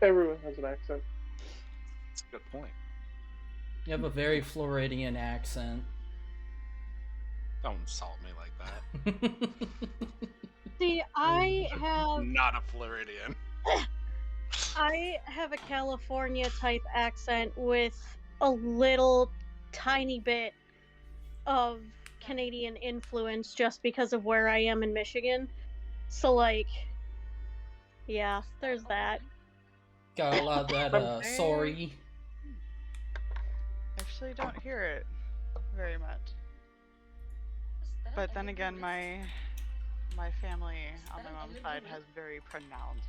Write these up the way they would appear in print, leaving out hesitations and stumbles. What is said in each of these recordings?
Everyone has an accent. That's a good point. You have a very Floridian accent. Don't insult me like that. See, Not a Floridian. I have a California type accent with a little tiny bit of Canadian influence just because of where I am in Michigan. So like, yeah, there's that. Got a lot of that, sorry. Actually, don't hear it very much. But then again, my family on my mom's side has very pronounced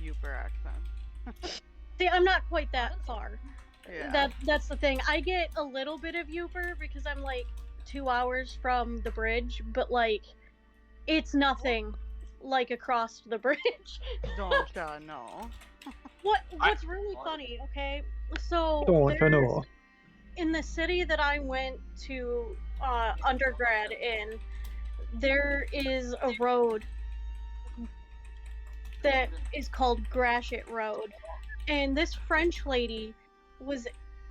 Uper accent. See, I'm not quite that far. Yeah. That's the thing. I get a little bit of Uber because I'm like 2 hours from the bridge, but like it's nothing like across the bridge. Don't know. What's really funny, okay? So Don't there's- know. in the city that I went to undergrad in, there is a road that is called Gratiot Road. And this French lady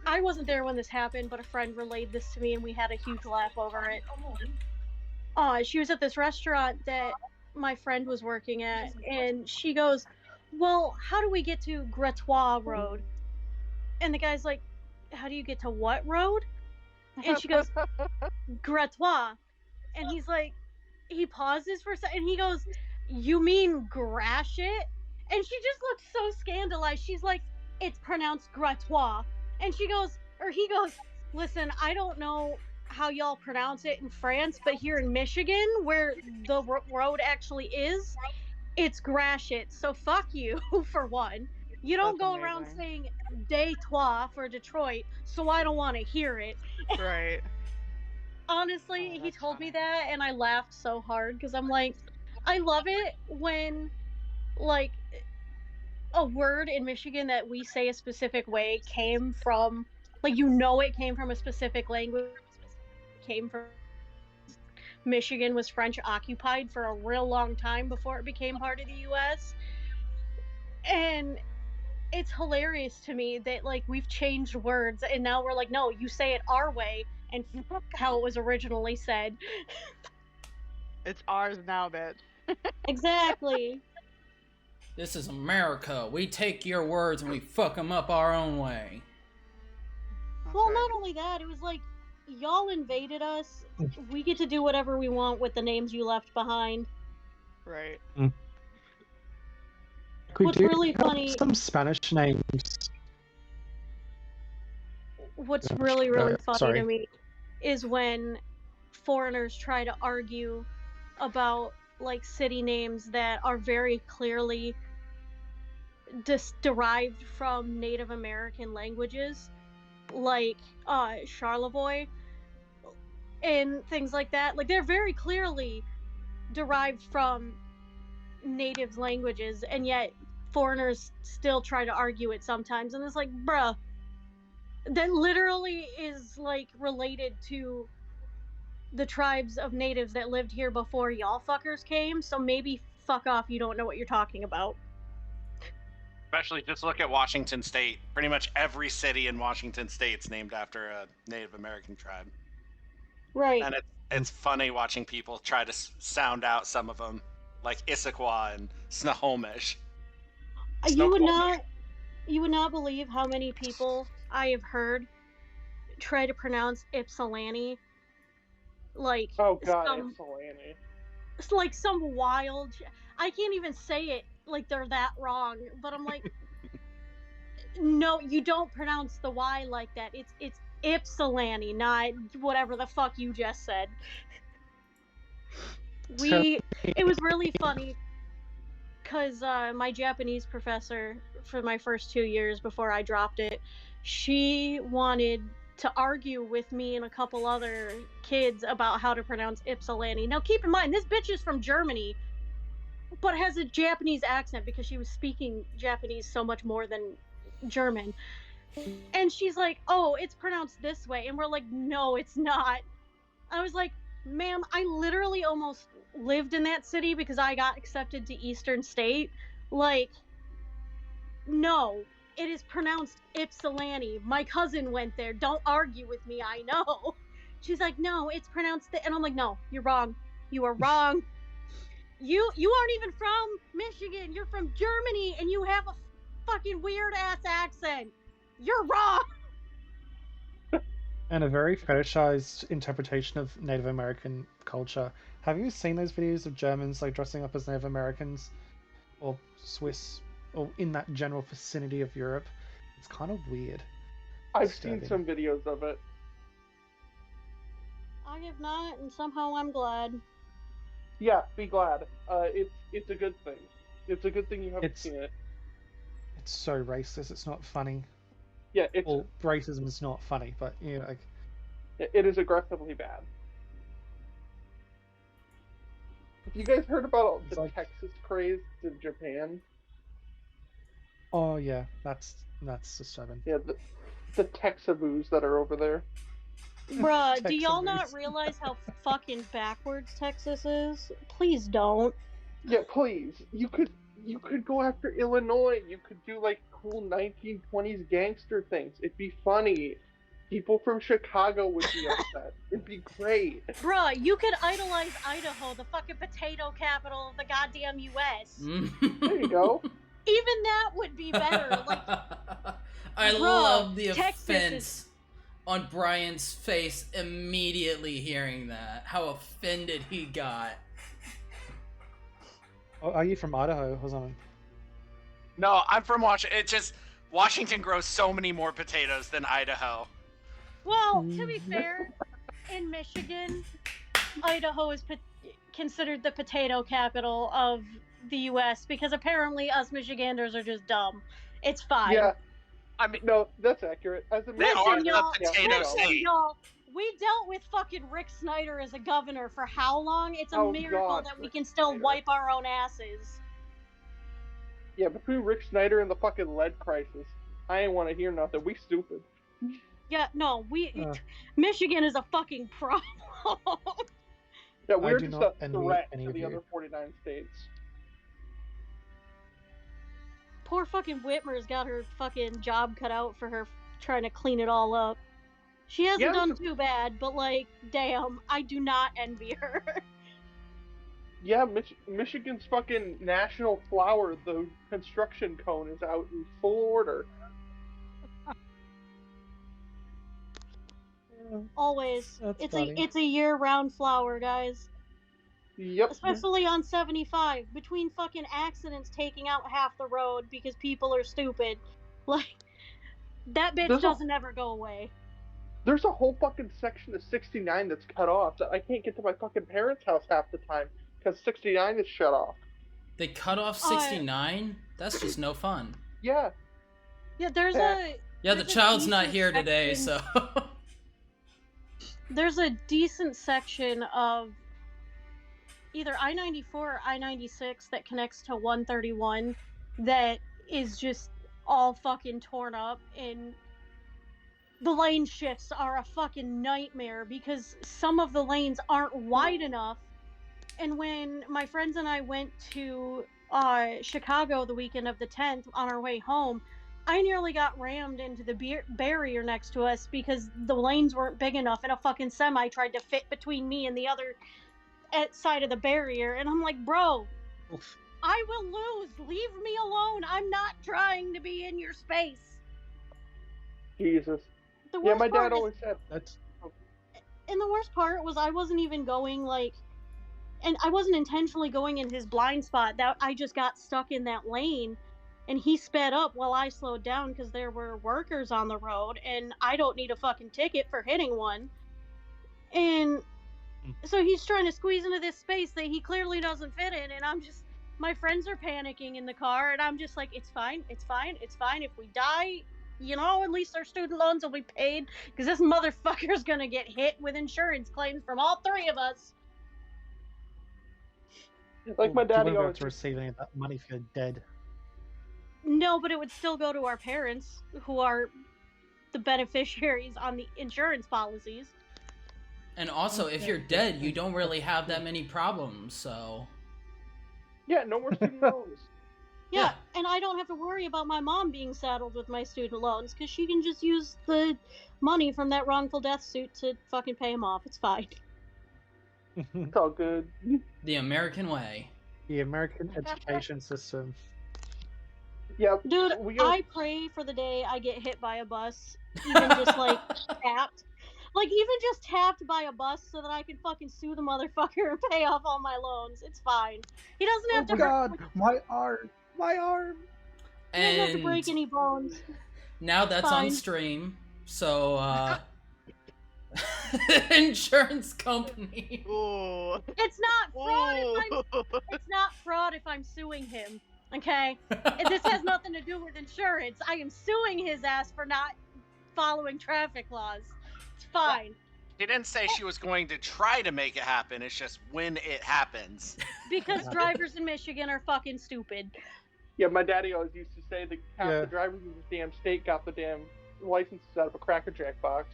I wasn't there when this happened, but a friend relayed this to me and we had a huge laugh over it. She was at this restaurant that my friend was working at, and she goes, well, how do we get to Gratois Road? And the guy's like, how do you get to what road? And she goes, Gratois. And he's like, he pauses for a second, and he goes, you mean Gratiot? And she just looked so scandalized. She's like, it's pronounced Gratois. And he goes, listen, I don't know how y'all pronounce it in France, but here in Michigan, where the road actually is, it's Gratiot. So fuck you, for one. You don't That's go around amazing. saying Detroit for Detroit, so I don't want to hear it. Right. Honestly, Oh, he that's told me funny. that, and I laughed so hard because I'm like, I love it when, like, a word in Michigan that we say a specific way came from, like, it came from a specific language, came from Michigan was French occupied for a real long time before it became part of the US. And it's hilarious to me that, like, we've changed words and now we're like, no, you say it our way and how it was originally said. It's ours now, bitch. Exactly. This is America. We take your words and we fuck them up our own way. That's Well, right. not only that, it was like, y'all invaded us. We get to do whatever we want with the names you left behind. Right. We What's do really have funny- some Spanish names. What's Yeah, really, really funny sorry. to me is when foreigners try to argue about, like, city names that are very clearly derived from Native American languages, like Charlevoix and things like that. Like, they're very clearly derived from native languages, and yet foreigners still try to argue it sometimes, and it's like, bruh, that literally is, like, related to the tribes of natives that lived here before y'all fuckers came, so maybe fuck off, you don't know what you're talking about. Especially just look at Washington State. Pretty much every city in Washington State's named after a Native American tribe. Right. And it's funny watching people try to sound out some of them, like Issaquah and Snohomish. You would not believe how many people I have heard try to pronounce Ypsilanti like Oh god, some, Ypsilanti. it's like some wild. I can't even say it like they're that wrong, but I'm like, no, you don't pronounce the Y like that. It's Ypsilanti, not whatever the fuck you just said. It was really funny because my Japanese professor for my first 2 years before I dropped it, she wanted to argue with me and a couple other kids about how to pronounce Ypsilanti. Now keep in mind, this bitch is from Germany, but has a Japanese accent because she was speaking Japanese so much more than German. And she's like, oh, it's pronounced this way. And we're like, no, it's not. I was like, ma'am, I literally almost lived in that city because I got accepted to Eastern State. Like, no, it is pronounced Ypsilanti. My cousin went there. Don't argue with me. I know. She's like, no, it's pronounced and I'm like, no, you're wrong. You are wrong. You aren't even from Michigan. You're from Germany, and you have a fucking weird ass accent. You're wrong. And a very fetishized interpretation of Native American culture. Have you seen those videos of Germans like dressing up as Native Americans, or Swiss, or in that general vicinity of Europe? It's kind of weird. I've seen some videos of it. I have not, and somehow I'm glad. Yeah, be glad. It's a good thing. It's a good thing you haven't seen it. It's so racist. It's not funny. Yeah, it's. Well, racism is not funny, but you know, like. It is aggressively bad. Have you guys heard about the Texas craze in Japan? Oh yeah, that's disturbing. Yeah, the Texaboos that are over there. Bruh, do y'all not realize how fucking backwards Texas is? Please don't. Yeah, please. You could go after Illinois. You could do like cool 1920s gangster things. It'd be funny. People from Chicago would be upset. It'd be great. Bruh, you could idolize Idaho, the fucking potato capital of the goddamn U.S. There you go. Even that would be better. Like, I love the Texas offense on Brian's face immediately hearing that. How offended he got. Oh, are you from Idaho or something? No, I'm from Washington. It's just Washington grows so many more potatoes than Idaho. Well, to be fair, in Michigan, Idaho is considered the potato capital of the U.S. because apparently us Michiganders are just dumb. It's fine. Yeah. I mean, no, that's accurate. As a Listen, y'all, state. y'all, we dealt with fucking Rick Snyder as a governor for how long? It's a miracle that we can still wipe our own asses. Yeah, between Rick Snyder and the fucking lead crisis, I ain't want to hear nothing. We stupid. Yeah, no, Michigan is a fucking problem. Yeah, we're just a envy threat any to of the you. other 49 states. Poor fucking Whitmer's got her fucking job cut out for her trying to clean it all up. She hasn't done too bad, but like, damn, I do not envy her. Yeah, Michigan's fucking national flower, the construction cone, is out in full order. Always. That's It's funny. a year-round flower, guys. Yep. Especially on 75. Between fucking accidents taking out half the road because people are stupid. Like, that bitch doesn't ever go away. There's a whole fucking section of 69 that's cut off that I can't get to my fucking parents' house half the time because 69 is shut off. They cut off 69? That's just no fun. Yeah. Yeah, there's Yeah, the child's not here today, so... There's a decent section of either I-94 or I-96 that connects to 131 that is just all fucking torn up, and the lane shifts are a fucking nightmare because some of the lanes aren't wide enough. And when my friends and I went to Chicago the weekend of the 10th on our way home, I nearly got rammed into the barrier next to us because the lanes weren't big enough and a fucking semi tried to fit between me and the other side of the barrier. And I'm like, bro, Oof. I will lose. Leave me alone. I'm not trying to be in your space. Jesus. The Yeah, worst my part dad is, always said. and the worst part was I wasn't even going like, and I wasn't intentionally going in his blind spot. That I just got stuck in that lane. And he sped up while I slowed down because there were workers on the road, and I don't need a fucking ticket for hitting one. And so he's trying to squeeze into this space that he clearly doesn't fit in, and I'm just, my friends are panicking in the car, and I'm just like, it's fine, it's fine, it's fine. If we die, you know, at least our student loans will be paid, because this motherfucker's gonna get hit with insurance claims from all three of us. Like my You daddy won't be able always to receive any of that money if you're dead. No, but it would still go to our parents, who are the beneficiaries on the insurance policies. And also, if you're dead, you don't really have that many problems, so... Yeah, no more student loans. Yeah, and I don't have to worry about my mom being saddled with my student loans because she can just use the money from that wrongful death suit to fucking pay him off. It's fine. It's all good. The American way. The American education system. Yeah, Dude, we got- I pray for the day I get hit by a bus, even just like tapped. Like, even just tapped by a bus so that I can fucking sue the motherfucker and pay off all my loans. It's fine. He doesn't have to hurt. my arm! My arm! He doesn't have to And break any bones. now that's on Fine. stream. So, insurance company. Ooh. It's not fraud if I'm Ooh. it's not fraud if I'm suing him. Okay? And this has nothing to do with insurance. I am suing his ass for not following traffic laws. It's fine. She didn't say she was going to try to make it happen. It's just when it happens. Because drivers in Michigan are fucking stupid. Yeah, my daddy always used to say that half Yeah. the drivers in this damn state got the damn licenses out of a Cracker Jack box.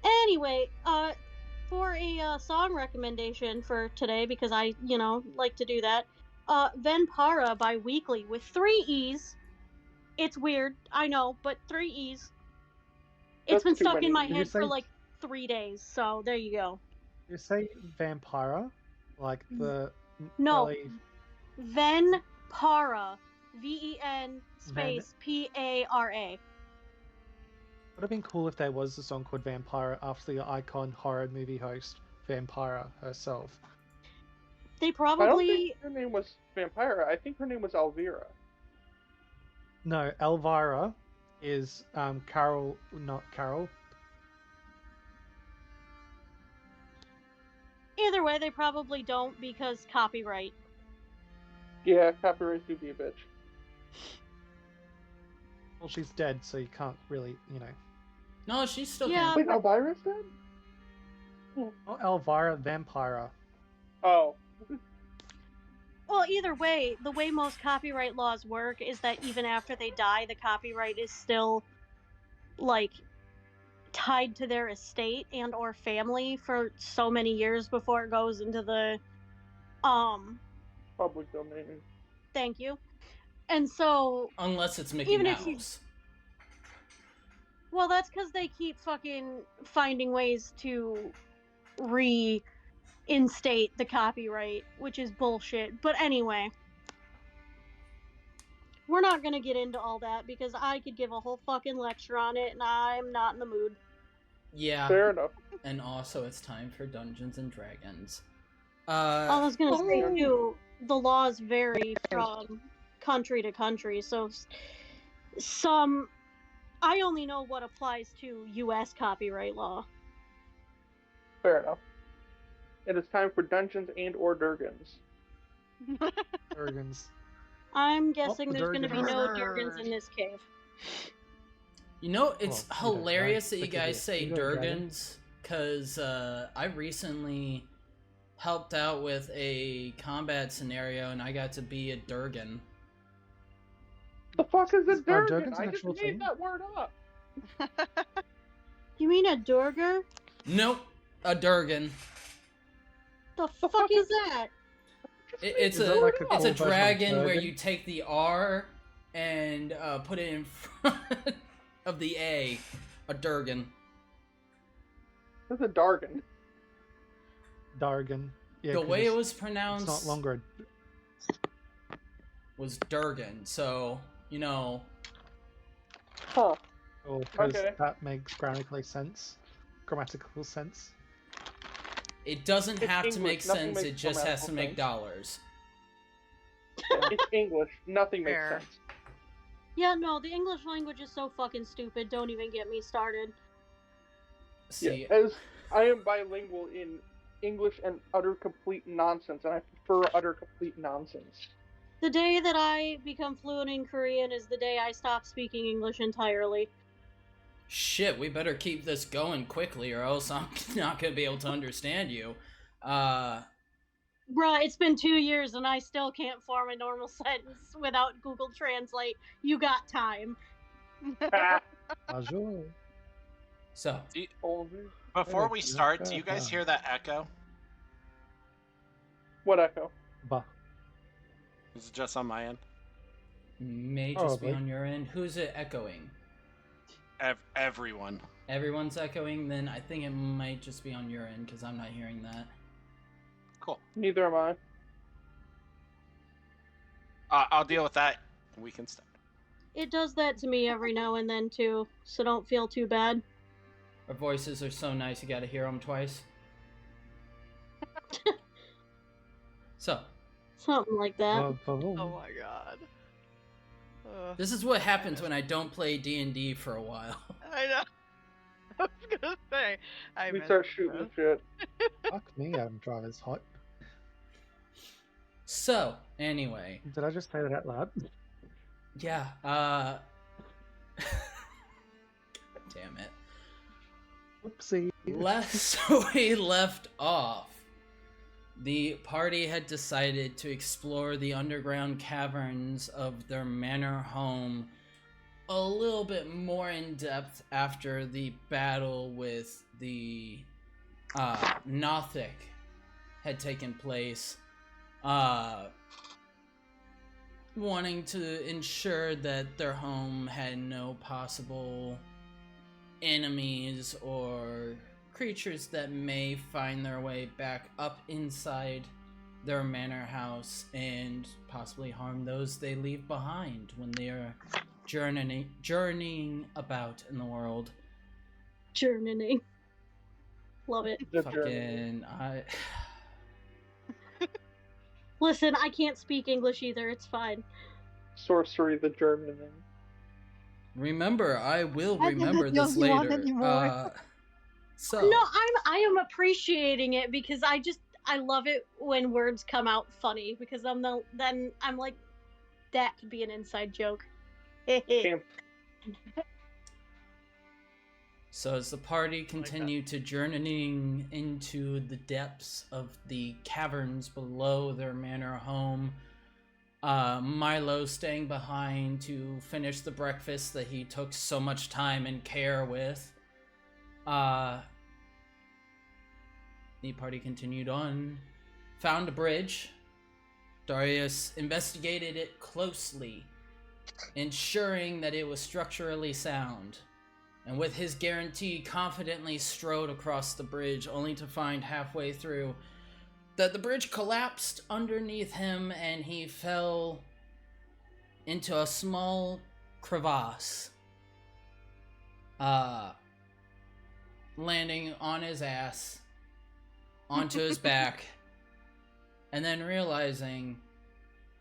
Anyway, for a song recommendation for today, because I, like to do that, Venpara by Weekly with 3 E's. It's weird, I know, but 3 E's. It's That's been too stuck many. in my Did you head for say- like 3 days, so there you go. You say Vampira? Like the No. early... Venpara. VEN space PARA. Would have been cool if there was a song called Vampira after the icon horror movie host, Vampira herself. They I don't probably. think her name was Vampira. I think her name was Elvira. No, Elvira is Carol, not Carol. Either way, they probably don't because copyright. Yeah, copyright do be a bitch. Well, she's dead, so you can't really, No, she's still Yeah. Wait, Elvira's dead? Not Elvira, Vampira. Oh. Well, either way, the way most copyright laws work is that even after they die, the copyright is still, like, tied to their estate and or family for so many years before it goes into the, Public domain. thank you. And so, Unless it's Mickey Even if Mouse. well, that's because they keep fucking finding ways to reinstate the copyright, which is bullshit. But anyway, we're not gonna get into all that because I could give a whole fucking lecture on it, and I'm not in the mood. Yeah. Fair enough. And also, it's time for Dungeons and Dragons. I was gonna say too, the laws vary from country to country, so some. I only know what applies to U.S. copyright law. Fair enough. It is time for Dungeons and or Durgans. Durgans. I'm guessing the there's gonna be no Durgans. Durgans in this cave. You know, it's Well, you don't hilarious know, that you because guys say you got a dragon. Durgans, because I recently helped out with a combat scenario and I got to be a Durgan. The fuck is a Are Durgan? Durgans I an just actual made thing? that word up. You mean a Durger? Nope, a Durgan. The fuck is that? It's Is a that like a it's cool a version of dragon where Durgan? you take the R and put it in front of the A. A Durgan. That's a Dargan. Dargan. Yeah, The 'cause way it it's- was pronounced It's not longer. was Durgan, so you know. Huh. Or because Okay. that makes grammatical sense. It doesn't It's have to English, make nothing sense, makes it just has to grammatical make sense. dollars. It's English. Nothing makes Fair. sense. Yeah, no, the English language is so fucking stupid. Don't even get me started. See, Yeah, as I am bilingual in English and utter complete nonsense, and I prefer utter complete nonsense. The day that I become fluent in Korean is the day I stop speaking English entirely. shit, we better keep this going quickly or else I'm not gonna be able to understand you. Bruh, it's been 2 years and I still can't form a normal sentence without Google Translate. You got time. Ah, Bonjour. So, Oliver. Before we start, do you guys hear that echo? What echo? Bah. Is it just on my end? May just be Probably. on your end. Who's it echoing? Everyone. Everyone's echoing, then I think it might just be on your end because I'm not hearing that. Cool. Neither am I. I'll deal with that. We can start. It does that to me every now and then too, so don't feel too bad. Our voices are so nice, you gotta hear them twice. So, Something like that. Oh my god. this is what happens when I don't play D&D for a while. I know. I was gonna say. I We missed start shooting this. shit. Fuck me, Adam Driver's hot. So, anyway, Did I just say that out loud? yeah, God damn it. Oopsie. So we left off. The party had decided to explore the underground caverns of their manor home a little bit more in depth after the battle with the Nothic had taken place. Wanting to ensure that their home had no possible enemies or creatures that may find their way back up inside their manor house and possibly harm those they leave behind when they are journeying about in the world. Journeying. Love it. The journey. Fucking Listen, I can't speak English either. It's fine. Sorcery, the German. remember, I will I didn't remember know this you wanted later. any more. So No, I am appreciating it because I love it when words come out funny because then I'm like, that could be an inside joke. Camp. So as the party continued to journeying into the depths of the caverns below their manor home, Milo staying behind to finish the breakfast that he took so much time and care with, the party continued on, found a bridge. Darius investigated it closely, ensuring that it was structurally sound, and with his guarantee confidently strode across the bridge, only to find halfway through that the bridge collapsed underneath him and he fell into a small crevasse, landing on his ass, onto his back, and then realizing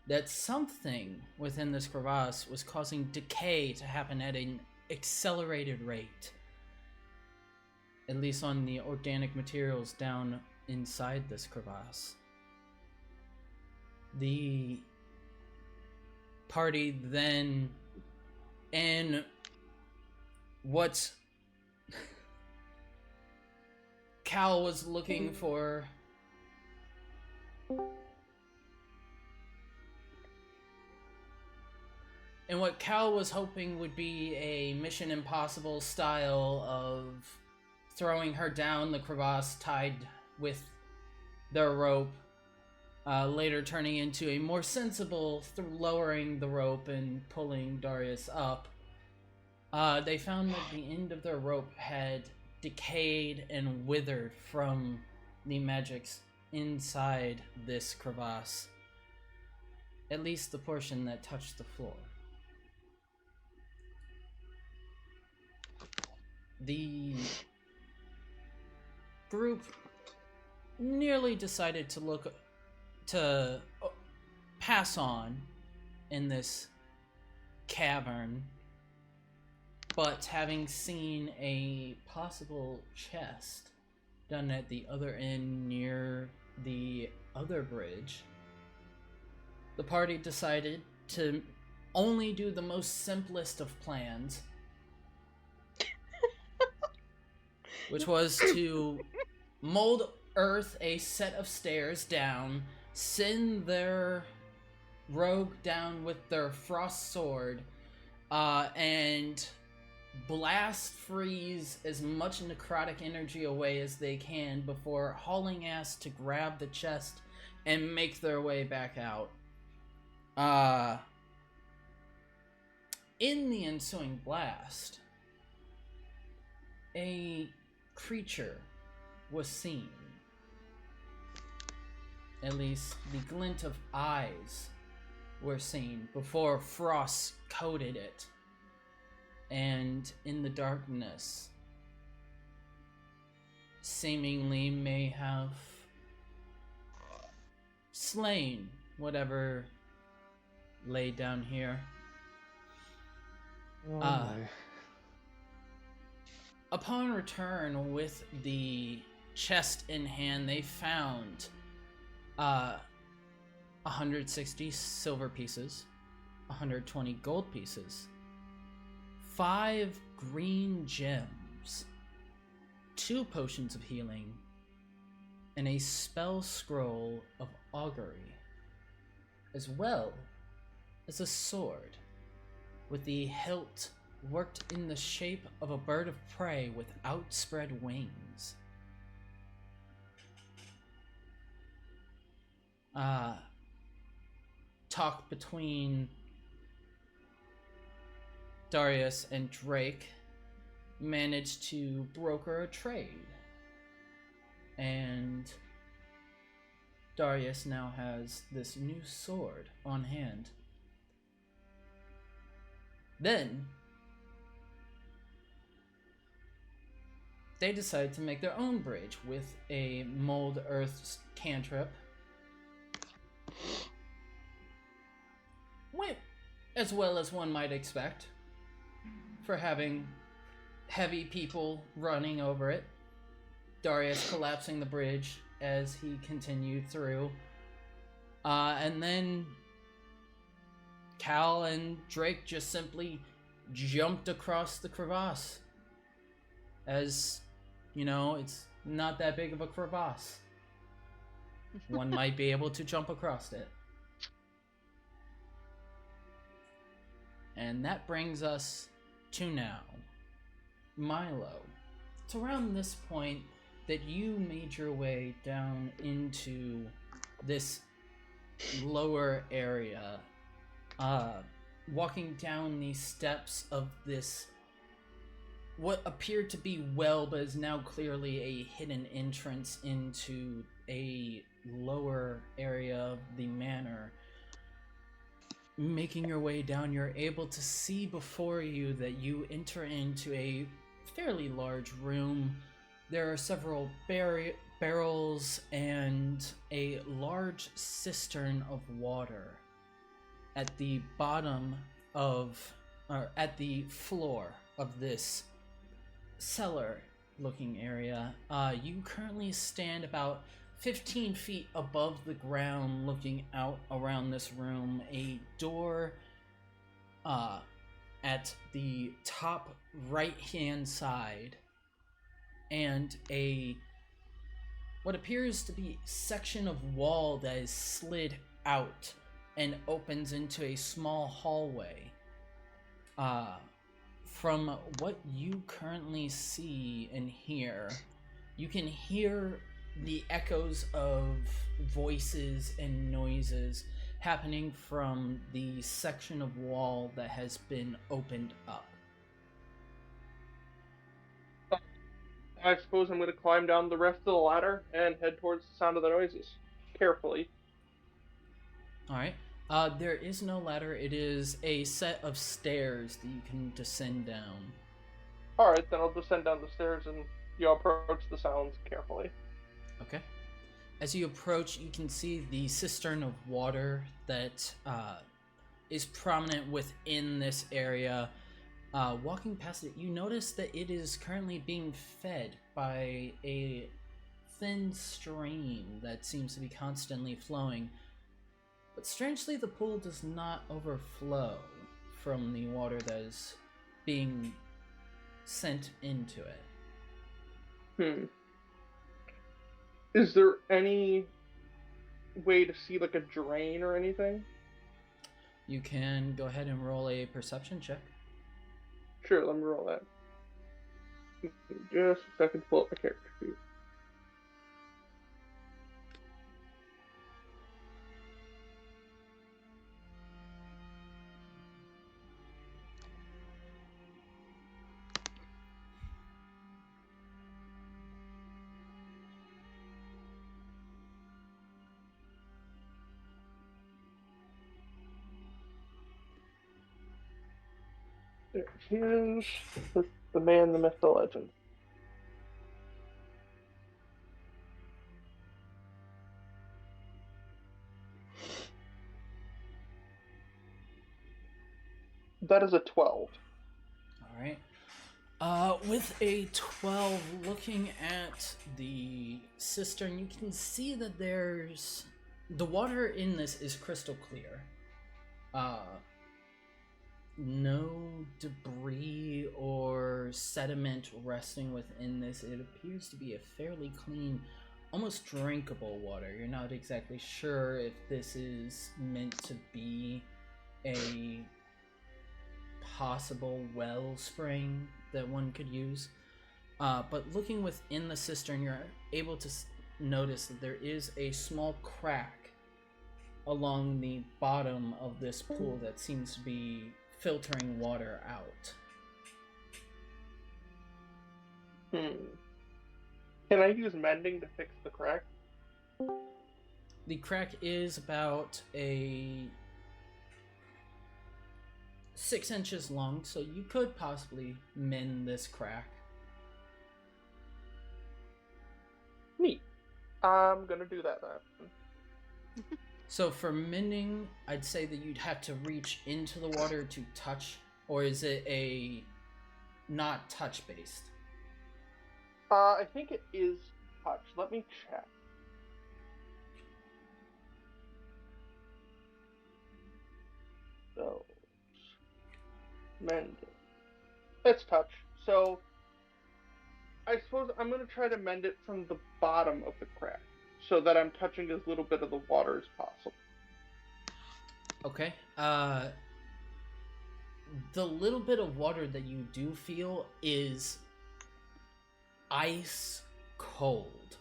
that something within this crevasse was causing decay to happen at an accelerated rate, at least on the organic materials down inside this crevasse. The party then, in what Cal was looking for, and what Cal was hoping would be a Mission Impossible style of throwing her down the crevasse tied with their rope, later turning into a more sensible lowering the rope and pulling Darius up. They found that the end of their rope had decayed and withered from the magics inside this crevasse, at least the portion that touched the floor. The group nearly decided to pass on in this cavern, but having seen a possible chest done at the other end near the other bridge, the party decided to only do the most simplest of plans, which was to mold Earth a set of stairs down, send their rogue down with their frost sword, and blast freeze as much necrotic energy away as they can before hauling ass to grab the chest and make their way back out. In the ensuing blast, a creature was seen. At least the glint of eyes were seen before frost coated it. And in the darkness, seemingly may have slain whatever lay down here. Oh, Ah. no. Upon return with the chest in hand, they found 160 silver pieces, 120 gold pieces, 5 green gems, 2 potions of healing, and a spell scroll of augury, as well as a sword with the hilt worked in the shape of a bird of prey with outspread wings. Talk between Darius and Drake managed to broker a trade, and Darius now has this new sword on hand. Then they decide to make their own bridge with a mold earth cantrip, as well as one might expect, for having heavy people running over it. Darius collapsing the bridge as he continued through. And then Cal and Drake just simply jumped across the crevasse. As, you know, it's not that big of a crevasse. One might be able to jump across it. And that brings us to now. Milo. It's around this point that you made your way down into this lower area, walking down the steps of this what appeared to be well, but is now clearly a hidden entrance into a lower area of the manor. Making your way down, you're able to see before you that you enter into a fairly large room. There are several barrels and a large cistern of water at the bottom of, or at the floor of this cellar looking area. You currently stand about 15 feet above the ground looking out around this room. A door at the top right hand side, and what appears to be section of wall that is slid out and opens into a small hallway. From what you currently see and hear, you can hear the echoes of voices and noises happening from the section of wall that has been opened up. I suppose I'm going to climb down the rest of the ladder and head towards the sound of the noises. Carefully. Alright. There is no ladder. It is a set of stairs that you can descend down. Alright, then I'll descend down the stairs and you approach the sounds carefully. Okay. As you approach, you can see the cistern of water that is prominent within this area. Walking past it, you notice that it is currently being fed by a thin stream that seems to be constantly flowing. But strangely, the pool does not overflow from the water that is being sent into it. Is there any way to see like a drain or anything? You can go ahead and roll a perception check. Sure, let me roll that. Just a second to pull up my character sheet. There he is. The man, the myth, the legend. That is a 12. All right. With a 12, looking at the cistern, you can see that there's... The water in this is crystal clear. No debris or sediment resting within this. It appears to be a fairly clean, almost drinkable water. You're not exactly sure if this is meant to be a possible wellspring that one could use. But looking within the cistern, you're able to notice that there is a small crack along the bottom of this pool that seems to be filtering water out. Can I use mending to fix the crack? The crack is about 6 inches long, so you could possibly mend this crack. Neat. I'm gonna do that then. So for mending, I'd say that you'd have to reach into the water to touch, or is it a not touch based? I think it is touch. Let me check. So, mend. It's touch. So, I suppose I'm going to try to mend it from the bottom of the crack, so that I'm touching as little bit of the water as possible. Okay. The little bit of water that you do feel is ice cold.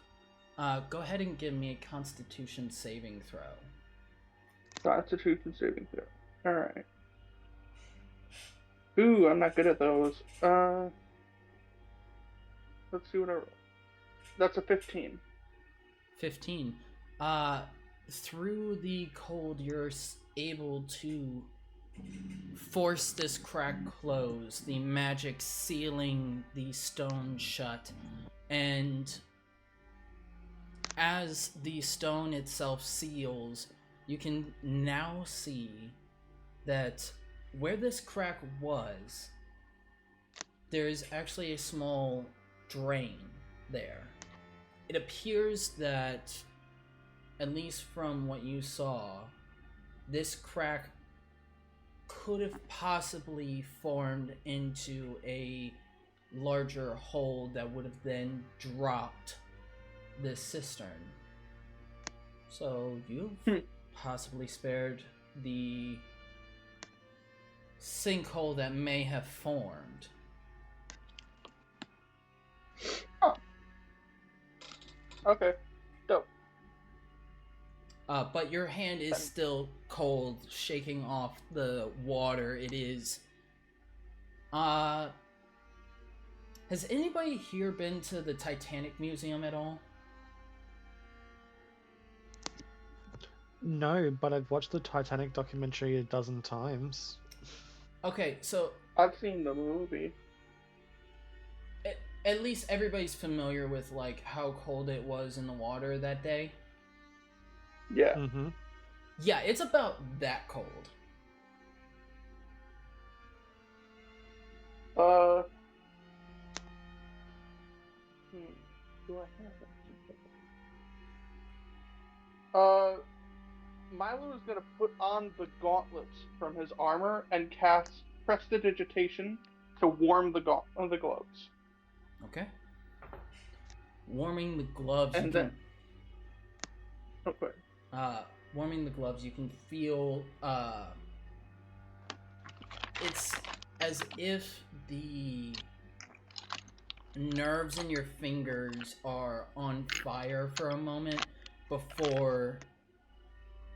Go ahead and give me a Constitution saving throw. Constitution saving throw. Alright. Ooh, I'm not good at those. Let's see what I roll. That's a 15. 15. Through the cold, you're able to force this crack close, the magic sealing the stone shut, and as the stone itself seals, you can now see that where this crack was, there's actually a small drain there. It appears that, at least from what you saw, this crack could have possibly formed into a larger hole that would have then dropped this cistern. So you've possibly spared the sinkhole that may have formed. Oh. Okay. Dope. But your hand is still cold, shaking off the water. It is. Has anybody here been to the Titanic Museum at all? No, but I've watched the Titanic documentary a dozen times. Okay, so I've seen the movie. at least everybody's familiar with like how cold it was in the water that day. Yeah. Mm-hmm. Yeah, it's about that cold. Do I have that? Milo is gonna put on the gauntlets from his armor and cast Prestidigitation to warm the gloves. Okay. Warming the gloves. And then, warming the gloves, you can feel. It's as if the nerves in your fingers are on fire for a moment before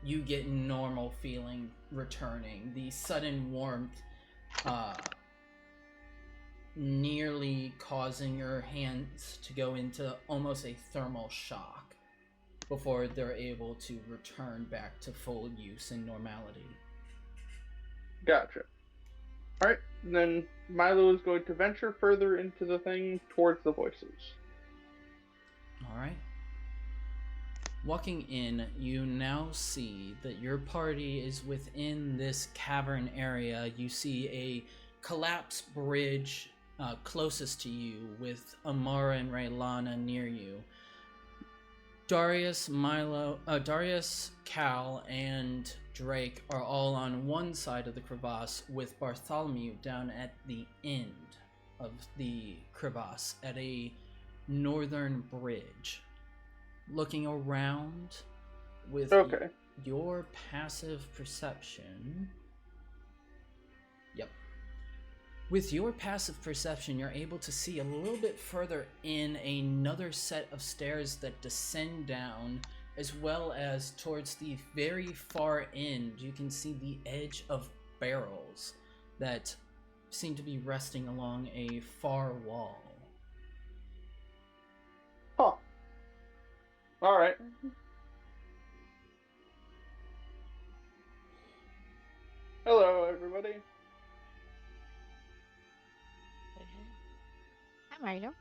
you get normal feeling returning. The sudden warmth nearly causing your hands to go into almost a thermal shock before they're able to return back to full use and normality. Gotcha. Alright, then Milo is going to venture further into the thing towards the voices. Alright. Walking in, you now see that your party is within this cavern area. You see a collapsed bridge closest to you with Amara and Raylana near you. Darius, Cal, and Drake are all on one side of the crevasse, with Bartholomew down at the end of the crevasse at a northern bridge. Looking around with your passive perception. Yep. With your passive perception, you're able to see a little bit further in another set of stairs that descend down, as well as towards the very far end, you can see the edge of barrels that seem to be resting along a far wall. Huh. Alright. Hello, everybody. Hi, Milo.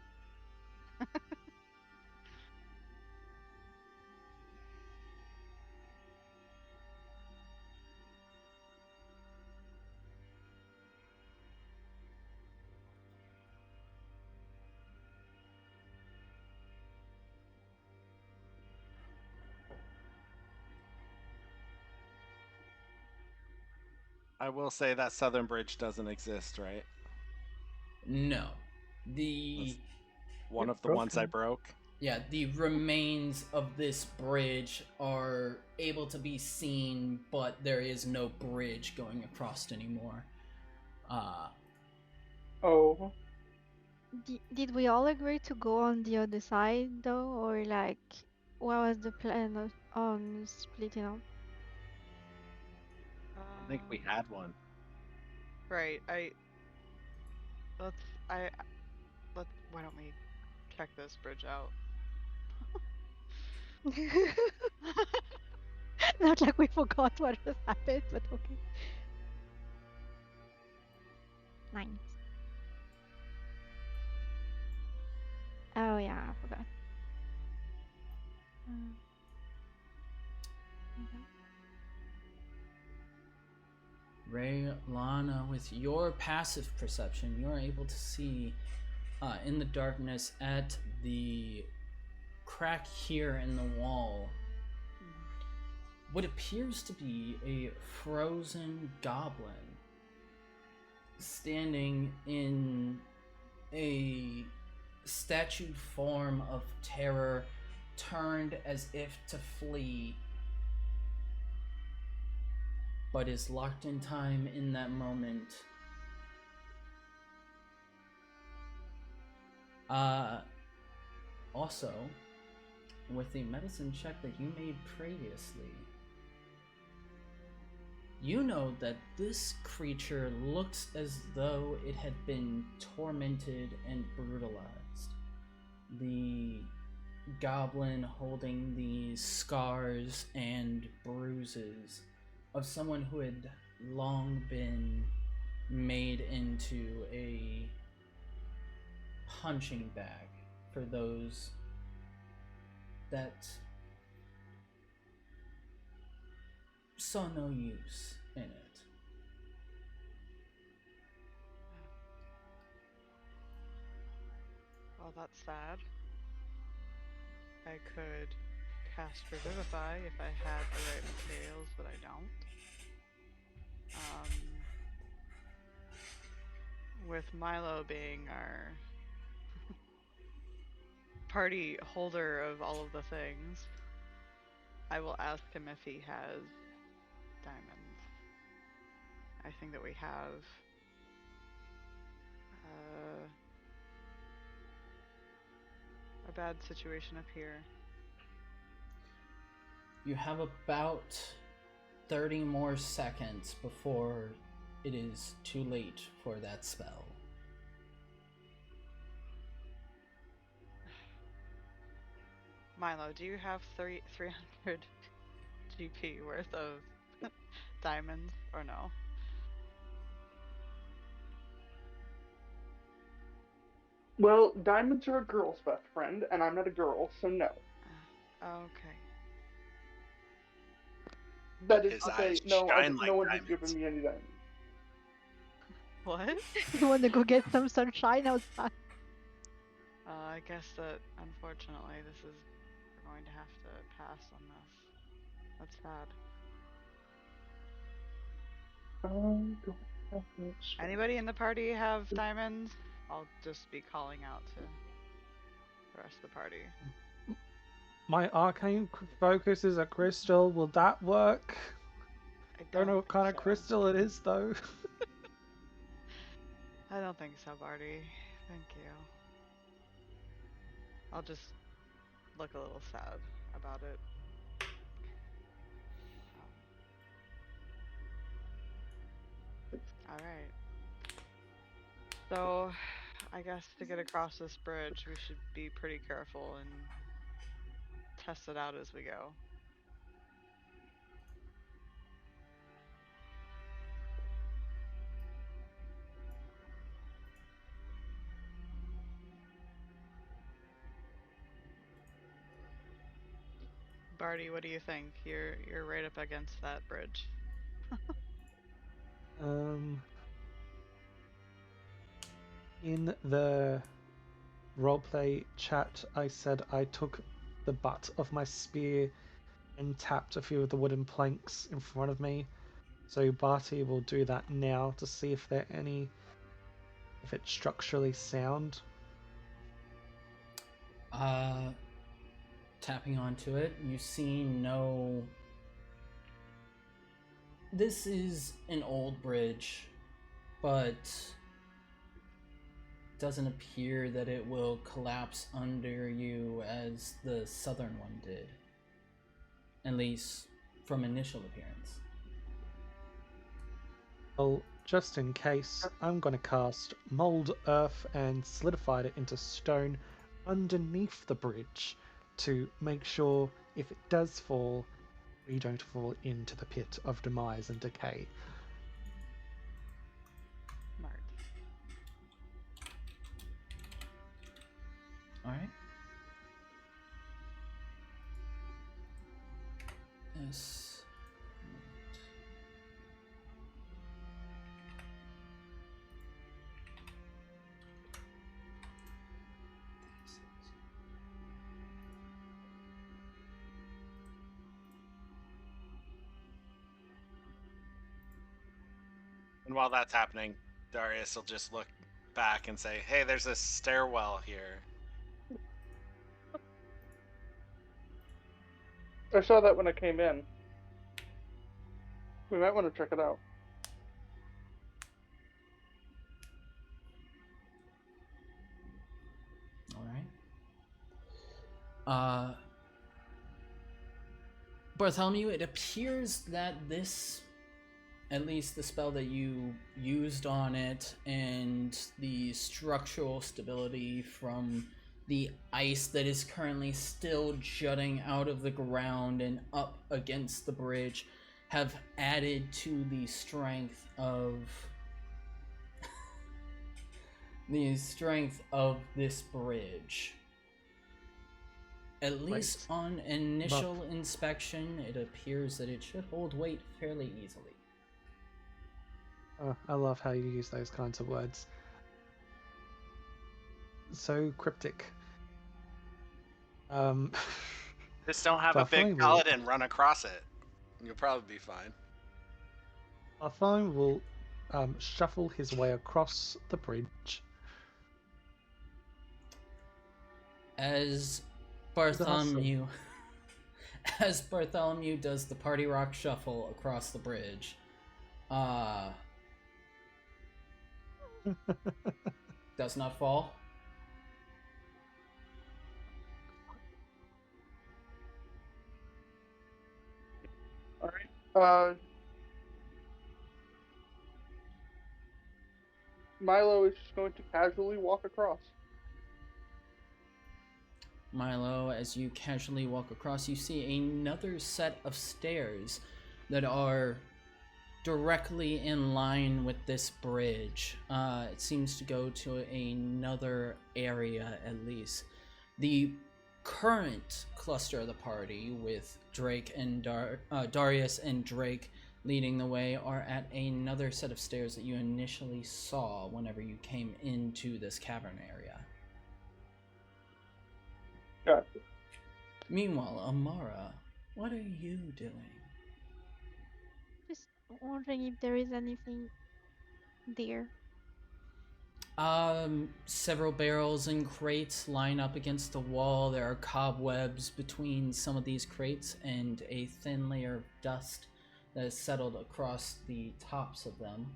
I will say that southern bridge doesn't exist, right? No. The... One of the ones I broke? Yeah, the remains of this bridge are able to be seen, but there is no bridge going across anymore. Oh. Did we all agree to go on the other side though, or like, what was the plan of splitting up? I think we had one. Right. Why don't we check this bridge out? Not like we forgot what has happened, but okay. Nice. Oh yeah, I forgot. Raylana, with your passive perception, you're able to see in the darkness at the crack here in the wall what appears to be a frozen goblin standing in a statue form of terror, turned as if to flee, but is locked in time in that moment. Also, with the medicine check that you made previously, you know that this creature looks as though it had been tormented and brutalized. The goblin holding these scars and bruises of someone who had long been made into a punching bag for those that saw no use in it. Well, that's sad. I could cast Revivify if I had the right materials, but I don't. With Milo being our party holder of all of the things, I will ask him if he has diamonds. I think that we have a bad situation up here. You have about 30 more seconds before it is too late for that spell. Milo, do you have 300 GP worth of diamonds or no? Well, diamonds are a girl's best friend, and I'm not a girl, so no. Okay. That is His to say, eyes no, shine no like one has diamonds. given me any diamonds. What? You want to go get some sunshine outside? I guess that unfortunately we're going to have to pass on this. That's sad. Don't have much. Anybody in the party have diamonds? I'll just be calling out to the rest of the party. My arcane focus is a crystal. Will that work? I Don't know what kind of think so. crystal it is though. I don't think so, Barty. Thank you. I'll just look a little sad about it. Alright. So, I guess to get across this bridge, we should be pretty careful and test it out as we go. Barty, what do you think? You're right up against that bridge. In the roleplay chat, I said I took the butt of my spear and tapped a few of the wooden planks in front of me. So Barty will do that now to see if if it's structurally sound. Tapping onto it, you see no. This is an old bridge, but doesn't appear that it will collapse under you as the southern one did. At least from initial appearance. Well, just in case, I'm going to cast Mold Earth and solidify it into stone underneath the bridge to make sure if it does fall, we don't fall into the pit of demise and decay. Smart. Alright. Yes. And while that's happening, Darius will just look back and say, "Hey, there's a stairwell here." I saw that when I came in. We might want to check it out. Alright. Bartholomew, it appears that this, at least the spell that you used on it, and the structural stability from the ice that is currently still jutting out of the ground and up against the bridge, have added to the strength of this bridge. At least on initial inspection, it appears that it should hold weight fairly easily. Oh, I love how you use those kinds of words. So cryptic. Just don't have a big paladin run across it. You'll probably be fine. Bartholomew will shuffle his way across the bridge. As Bartholomew does the party rock shuffle across the bridge, does not fall. Alright. Milo is just going to casually walk across. Milo, as you casually walk across, you see another set of stairs that are directly in line with this bridge. It seems to go to another area, at least. The current cluster of the party, with Drake and Darius and Drake leading the way, are at another set of stairs that you initially saw whenever you came into this cavern area. Gotcha. Meanwhile, Amara, what are you doing? Just wondering if there is anything there. Several barrels and crates line up against the wall. There are cobwebs between some of these crates and a thin layer of dust that is settled across the tops of them.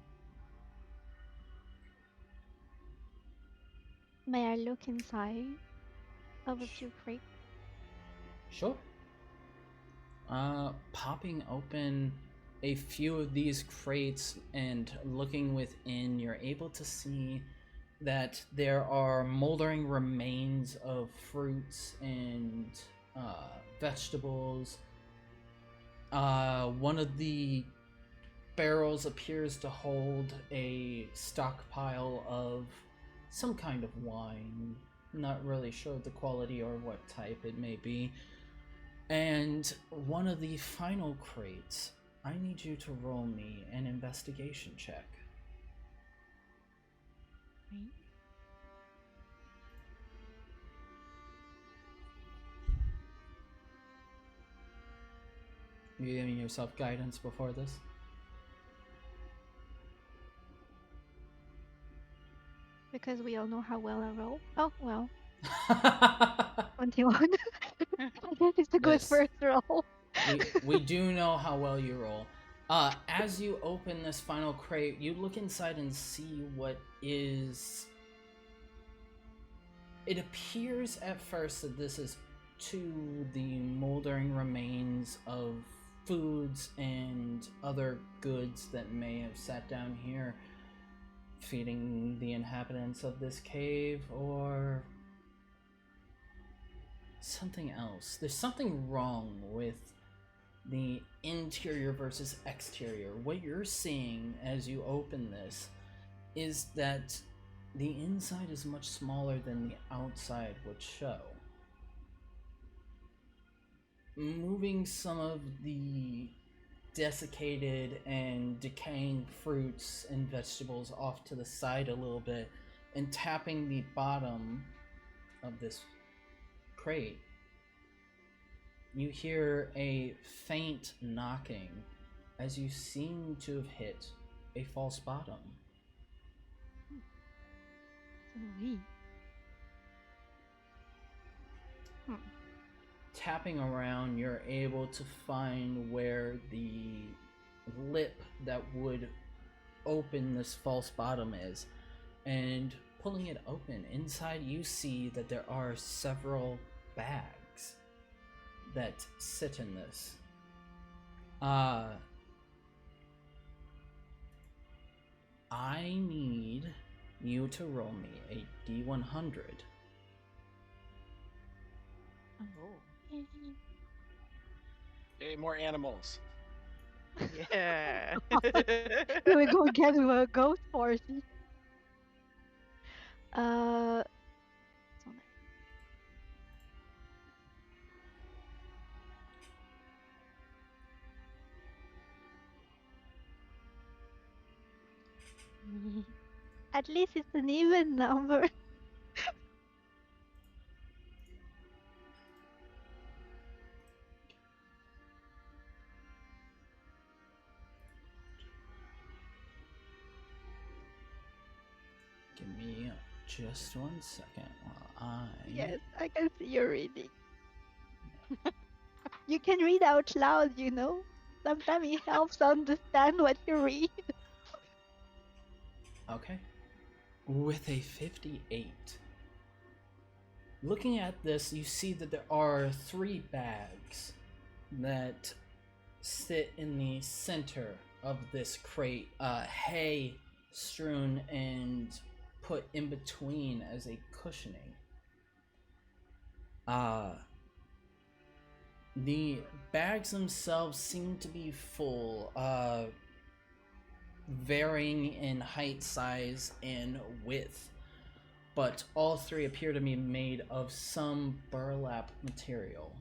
May I look inside of a few crates? Sure. Popping open a few of these crates and looking within, you're able to see that there are moldering remains of fruits and vegetables. One of the barrels appears to hold a stockpile of some kind of wine. Not really sure the quality or what type it may be. And one of the final crates, I need you to roll me an investigation check. Right. You giving yourself guidance before this? Because we all know how well I roll. Oh, well. 21. I guess it's a good Yes. first roll. we do know how well you roll. As you open this final crate, you look inside and see what is... It appears at first that this is to the moldering remains of foods and other goods that may have sat down here, feeding the inhabitants of this cave, or something else. There's something wrong with the interior versus exterior. What you're seeing as you open this is that the inside is much smaller than the outside would show. Moving some of the desiccated and decaying fruits and vegetables off to the side a little bit and tapping the bottom of this crate, you hear a faint knocking as you seem to have hit a false bottom. Sweet. Tapping around, you're able to find where the lip that would open this false bottom is, and pulling it open, inside you see that there are several bags that sit in this. I need you to roll me a D100. Oh. Yay, more animals. Yeah. Here we go again with a ghost force. It's on there. At least it's an even number. Give me just 1 second while I... Yes, I can see you reading. You can read out loud, you know. Sometimes it helps understand what you read. Okay. With a 58. Looking at this, you see that there are 3 bags that sit in the center of this crate. Hay strewn and put in between as a cushioning. The bags themselves seem to be full. varying in height, size, and width, but all three appear to be made of some burlap material.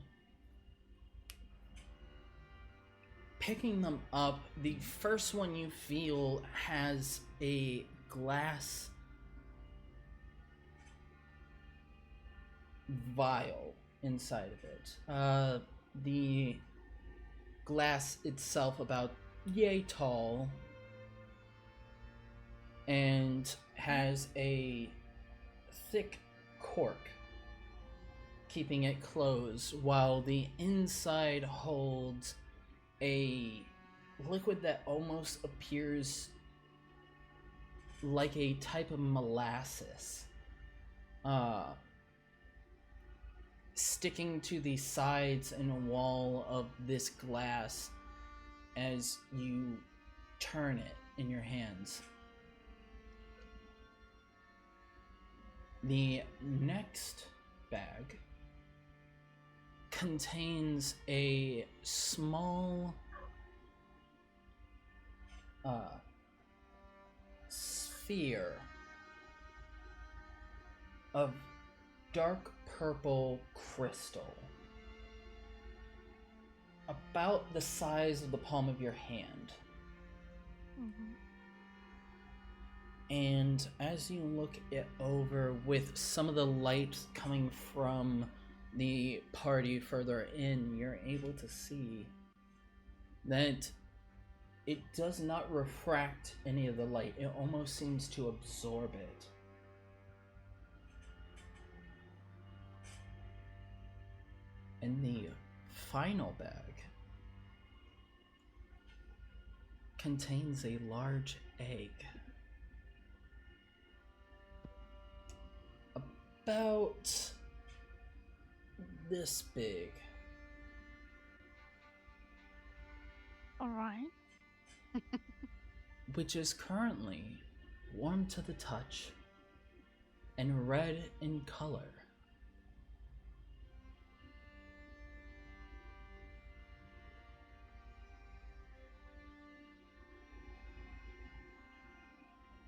Picking them up, the first one you feel has a glass vial inside of it. The glass itself about yay tall and has a thick cork keeping it closed, while the inside holds a liquid that almost appears like a type of molasses, sticking to the sides and wall of this glass as you turn it in your hands. The next bag contains a small sphere of dark purple crystal, about the size of the palm of your hand. Mm-hmm. And as you look it over, with some of the light coming from the party further in, you're able to see that it does not refract any of the light. It almost seems to absorb it. And the final bag contains a large egg, about this big. Alright. Which is currently warm to the touch and red in color.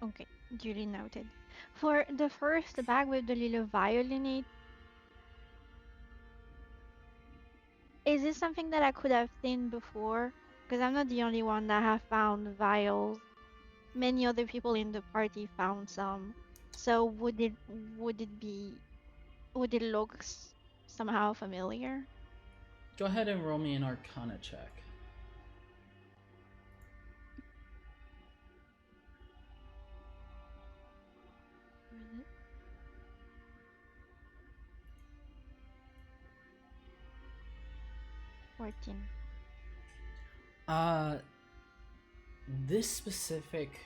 Okay, duly noted. For the first bag with the little vial in it, is this something that I could have seen before? Because I'm not the only one that have found vials. Many other people in the party found some. So would it look somehow familiar? Go ahead and roll me an Arcana check. Where is it? 14. This specific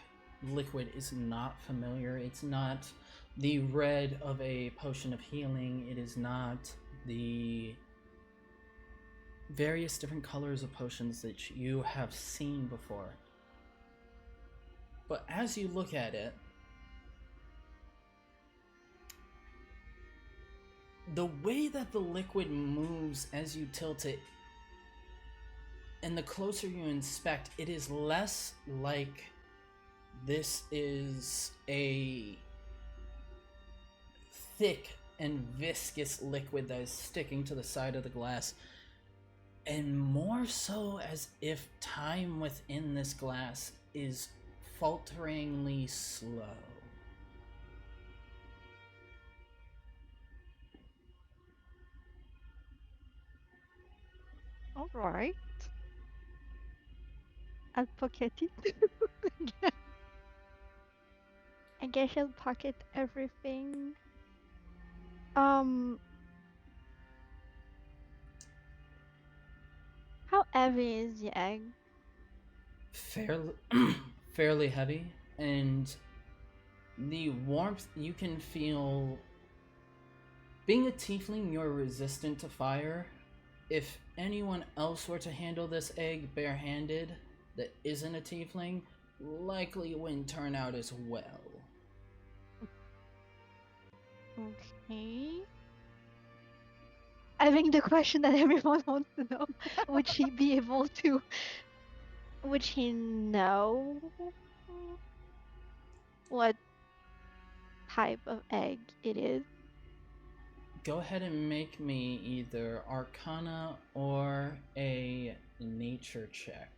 liquid is not familiar. It's not the red of a potion of healing. It is not the various different colors of potions that you have seen before. But as you look at it, the way that the liquid moves as you tilt it, and the closer you inspect, it is less like this is a thick and viscous liquid that is sticking to the side of the glass, and more so as if time within this glass is falteringly slow. Alright. I'll pocket it. I guess I'll pocket everything. How heavy is the egg? Fairly heavy, and the warmth you can feel. Being a tiefling, you're resistant to fire. If anyone else were to handle this egg barehanded that isn't a tiefling, likely wouldn't turn out as well. Okay. I think the question that everyone wants to know, would she be able to... Would she know what type of egg it is. Go ahead and make me either Arcana or a nature check.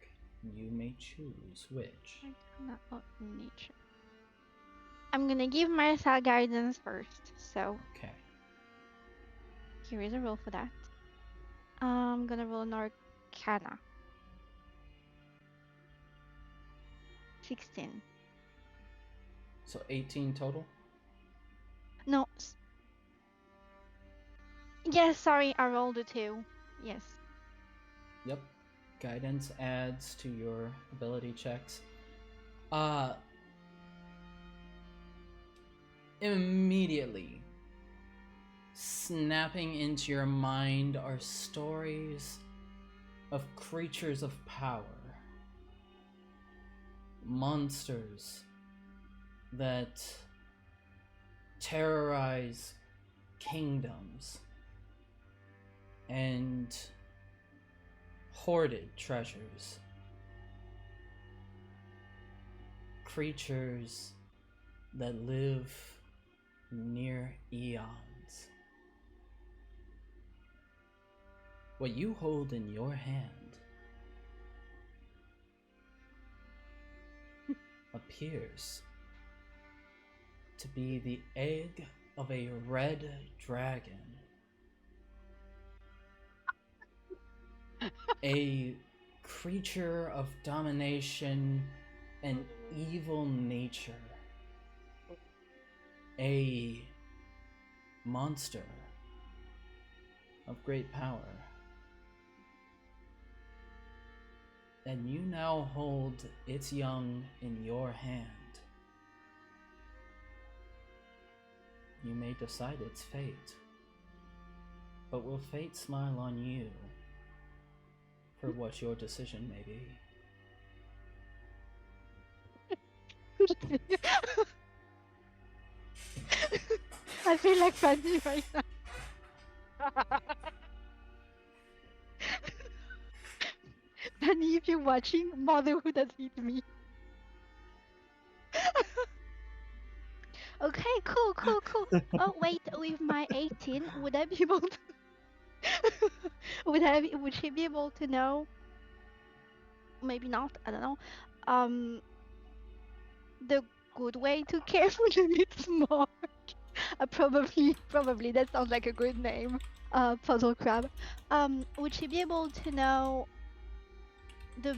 You may choose which. Arcana or nature. I'm gonna give myself guidance first, so Okay. here is a roll for that. I'm gonna roll an Arcana. 16. So 18 total? No. Yes, sorry, I rolled a 2. Yes. Yep. Guidance adds to your ability checks. Immediately snapping into your mind are stories of creatures of power, monsters that terrorize kingdoms and hoarded treasures. Creatures that live near eons. What you hold in your hand appears to be the egg of a red dragon. A creature of domination and evil nature. A monster of great power. And you now hold its young in your hand. You may decide its fate, but will fate smile on you for what your decision may be? I feel like Fanny right now. Fanny, if you're watching, motherhood has hit me. Okay, cool. Oh wait, with my 18, would I be able to? Would she be able to know? Maybe not. I don't know. The good way to care for the its mark. Probably that sounds like a good name. Puzzle crab. Would she be able to know the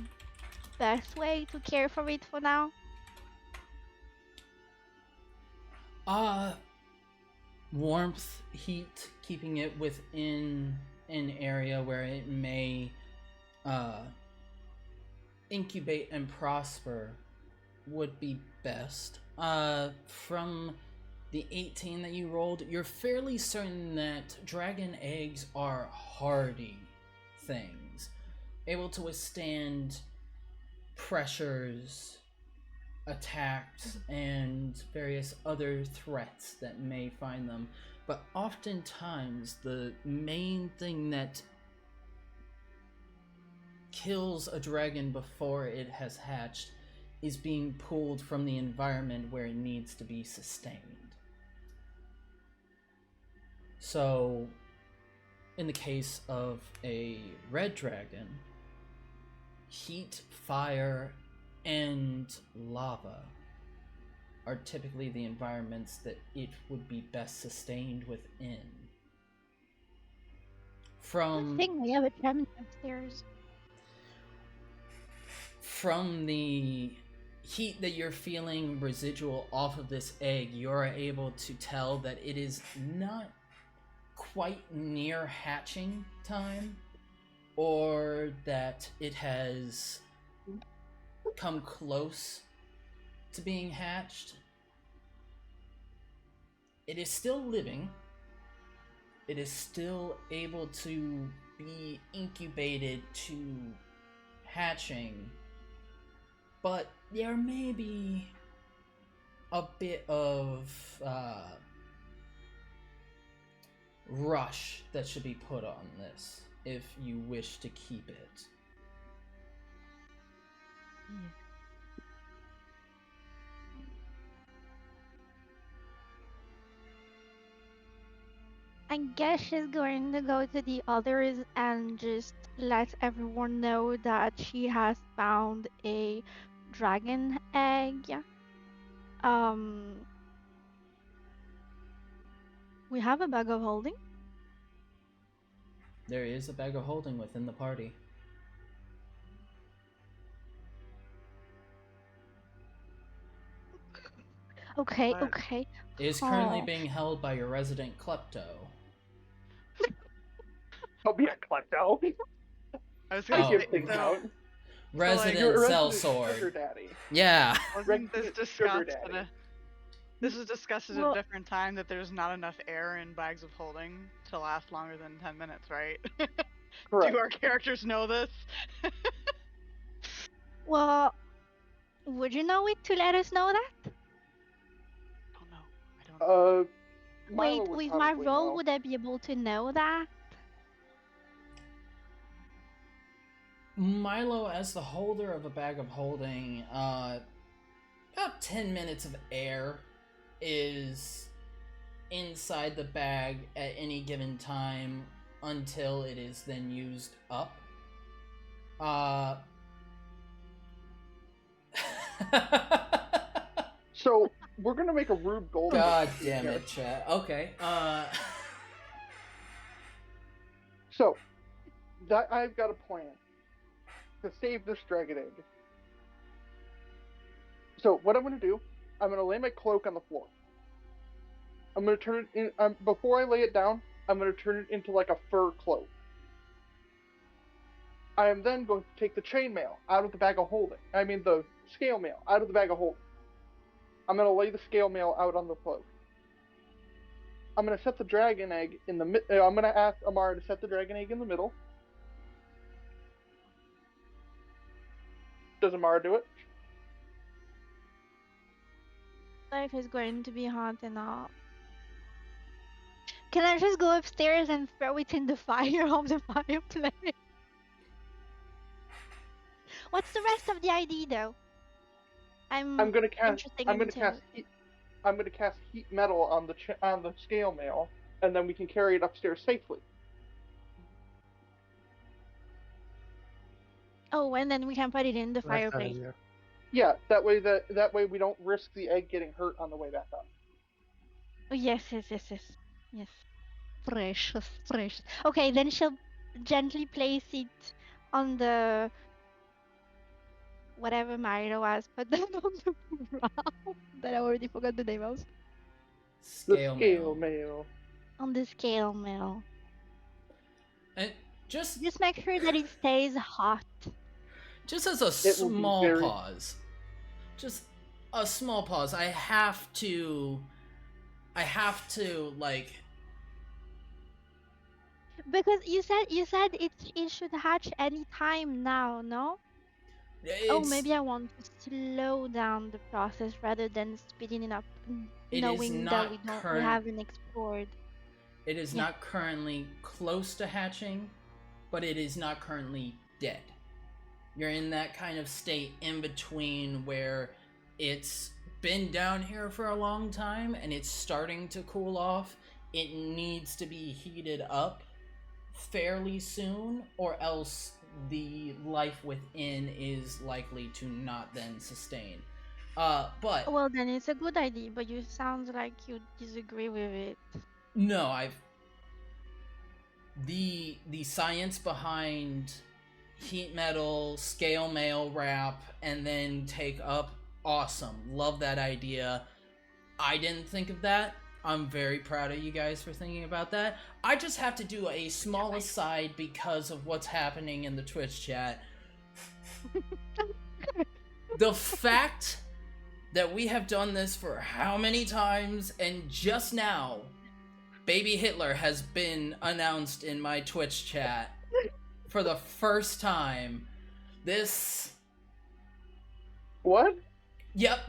best way to care for it for now? Warmth, heat, keeping it within an area where it may incubate and prosper would be best. From the 18 that you rolled, you're fairly certain that dragon eggs are hardy things, able to withstand pressures, attacks, and various other threats that may find them. But oftentimes, the main thing that kills a dragon before it has hatched is being pulled from the environment where it needs to be sustained. So, in the case of a red dragon, heat, fire, and lava are typically the environments that it would be best sustained within. I think we have a gem upstairs. From the heat that you're feeling residual off of this egg, you're able to tell that it is not quite near hatching time, or that it has come close to being hatched. It is still living. It is still able to be incubated to hatching, but there may be a bit of rush that should be put on this if you wish to keep it. I guess she's going to go to the others and just let everyone know that she has found a dragon egg. Um, we have a bag of holding. There is a bag of holding within the party. Okay, What? okay. It is currently Oh. being held by your resident klepto. I'll be a klepto. I was I gonna Oh. give say, things so out. Resident You're a cell resident sword. sugar daddy. Yeah. wasn't this Resident sugar discussed at daddy. a, this was discussed at Well- a different time that there's not enough air in bags of holding to last longer than 10 minutes, right? Correct. Do our characters know this? Well, would you know it to let us know that? Don't know. I don't know. Milo Wait, would with my probably role, know. would I be able to know that? Milo, as the holder of a bag of holding, about 10 minutes of air is inside the bag at any given time until it is then used up. So we're gonna make a Rube Goldberg. God scene damn here. it, chat. Okay, So that I've got a plan to save this dragon egg. So what I'm gonna do, I'm gonna lay my cloak on the floor. I'm gonna turn it in. Before I lay it down, I'm gonna turn it into like a fur cloak. I am then going to take the chainmail out of the bag of holding. I mean the scale mail out of the bag of holding. I'm gonna lay the scale mail out on the cloak. I'm gonna set the dragon egg in the I'm gonna ask Amara to set the dragon egg in the middle. Does Amara do it? Life is going to be hot enough. Can I just go upstairs and throw it in the fire of the fireplace? What's the rest of the ID though? I'm gonna cast. interested I'm gonna into cast. it. I'm gonna cast heat metal on the scale mail, and then we can carry it upstairs safely. Oh, and then we can put it in the That's how it fireplace. is, yeah. Yeah, that way we don't risk the egg getting hurt on the way back up. Oh, yes. Yes. Precious, precious. Okay, then she'll gently place it on the whatever Milo has put them on the ground. That I already forgot the name of. The scale scale mail. mail. On the scale mill. And just Just make sure that it stays hot. Just as a It will be small very- pause. Just a small pause. I have to like Because you said it should hatch any time now, no? Oh, it's, maybe I want to slow down the process rather than speeding it up, It is knowing that we not current- haven't explored. it is yeah. not currently close to hatching, but it is not currently dead. You're in that kind of state in between where it's been down here for a long time and it's starting to cool off. It needs to be heated up fairly soon, or else the life within is likely to not then sustain. But Well, then it's a good idea, but you sound like you disagree with it. no, the science behind heat metal, scale mail wrap, and then take up, awesome. Love that idea. I didn't think of that. I'm very proud of you guys for thinking about that. I just have to do a small aside because of what's happening in the Twitch chat. The fact that we have done this for how many times, and just now, Baby Hitler has been announced in my Twitch chat for the first time. This... What? Yep,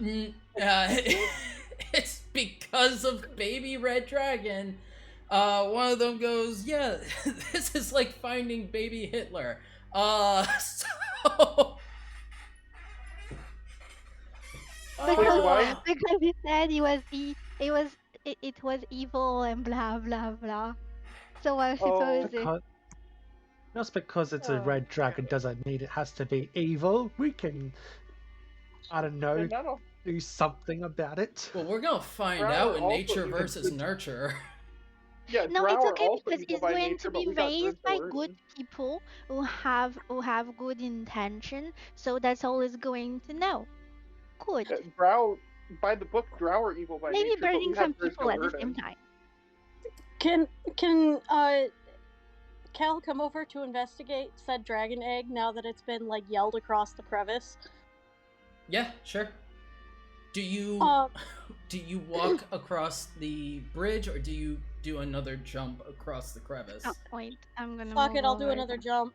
it's because of Baby Red Dragon. One of them goes, yeah, this is like finding Baby Hitler. So... Because, why? because he said it was evil and blah blah blah. So what? Oh, So is it? Because, just because it's a Oh, red dragon doesn't mean it has to be evil. We can, I don't know, and not a, do something about it. Well, we're gonna find Drow out are in also nature evil. versus nurture. yeah, No, Drow it's are okay also because evil it's by going nature, to but be we got raised by good coercion. people who have good intention. So that's all it's going to know. Good. Drow, by the book, Drow are evil by Maybe nature, but burning we have some people at the same Rizzo time. Can Cal come over to investigate said dragon egg now that it's been like yelled across the crevice? Yeah, sure. Do you Um, do you walk across the bridge or do you do another jump across the crevice? Oh wait, I'm gonna fuck move it, I'll do over another then. jump.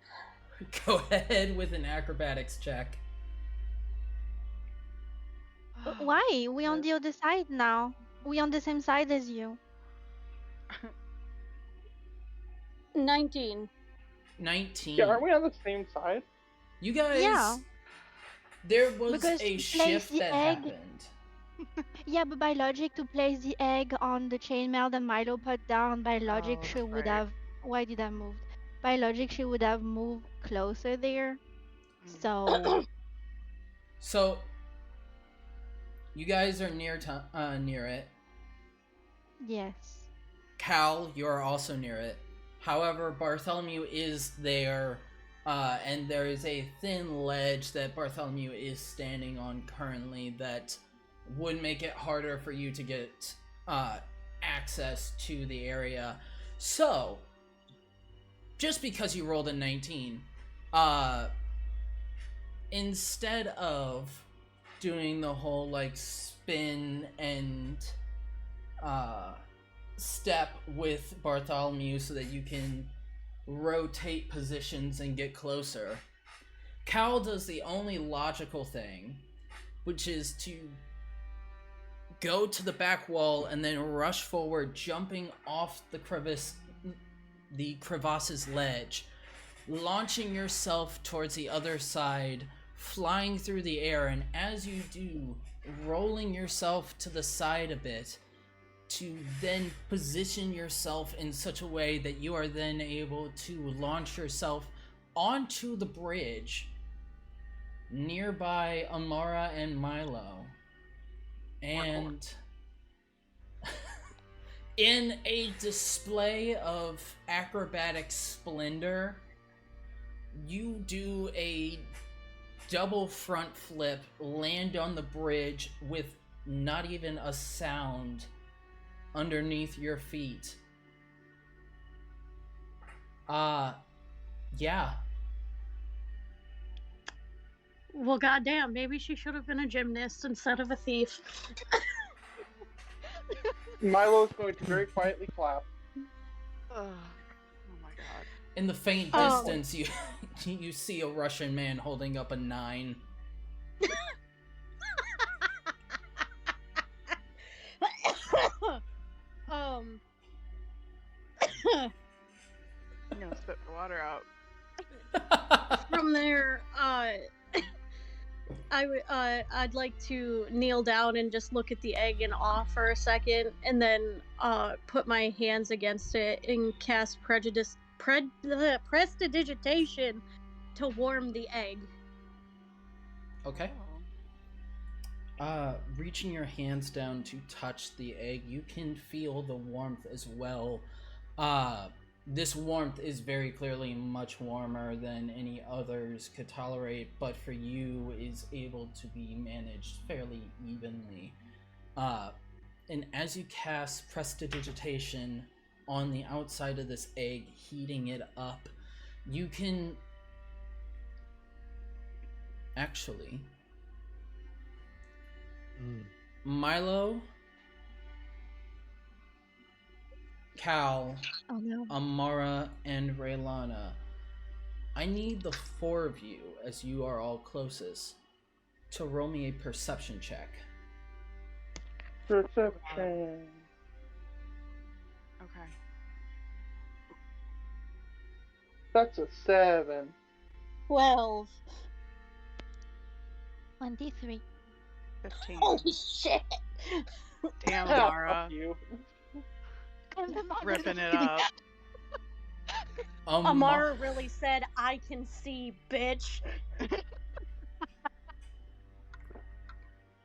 Go ahead with an acrobatics check. Why? We on Yes. the other side now. We on the same side as you. 19. 19. Yeah, aren't we on the same side? You guys, Yeah. there was Because a to place shift the that egg- happened. Yeah, but by logic, to place the egg on the chainmail that Milo put down, by logic, Oh, she that's would right. have. Why did I move? By logic, she would have moved closer there. So So you guys are near it. yes. Cal, you are also near it. However, Bartholomew is there, and there is a thin ledge that Bartholomew is standing on currently that would make it harder for you to get access to the area. So, just because you rolled a 19, instead of doing the whole like spin and step with Bartholomew so that you can rotate positions and get closer, Cal does the only logical thing, which is to go to the back wall and then rush forward, jumping off the crevasse's ledge, launching yourself towards the other side, flying through the air, and as you do, rolling yourself to the side a bit to then position yourself in such a way that you are then able to launch yourself onto the bridge nearby Amara and Milo. And in a display of acrobatic splendor, you do a double front flip, land on the bridge with not even a sound underneath your feet. Yeah. Well, goddamn, maybe she should have been a gymnast instead of a thief. Milo's going to very quietly clap. Oh my god. In the faint Oh. distance, you see a Russian man holding up a 9. I'm gonna spit the water out. From there, I'd like to kneel down and just look at the egg in awe for a second, and then put my hands against it and cast prestidigitation to warm the egg. Okay. Oh. Reaching your hands down to touch the egg, you can feel the warmth as well. This warmth is very clearly much warmer than any others could tolerate, but for you is able to be managed fairly evenly. And as you cast prestidigitation on the outside of this egg, heating it up, you can actually... Milo, Cal, Oh no. Amara, and Raylana, I need the 4 of you, as you are all closest, to roll me a perception check. Perception. Okay. That's a 7. 12. 23. 15. Holy shit! Damn, Ah, Mara. fuck you. I'm the mom. Ripping it up. Amara really said, "I can see, bitch."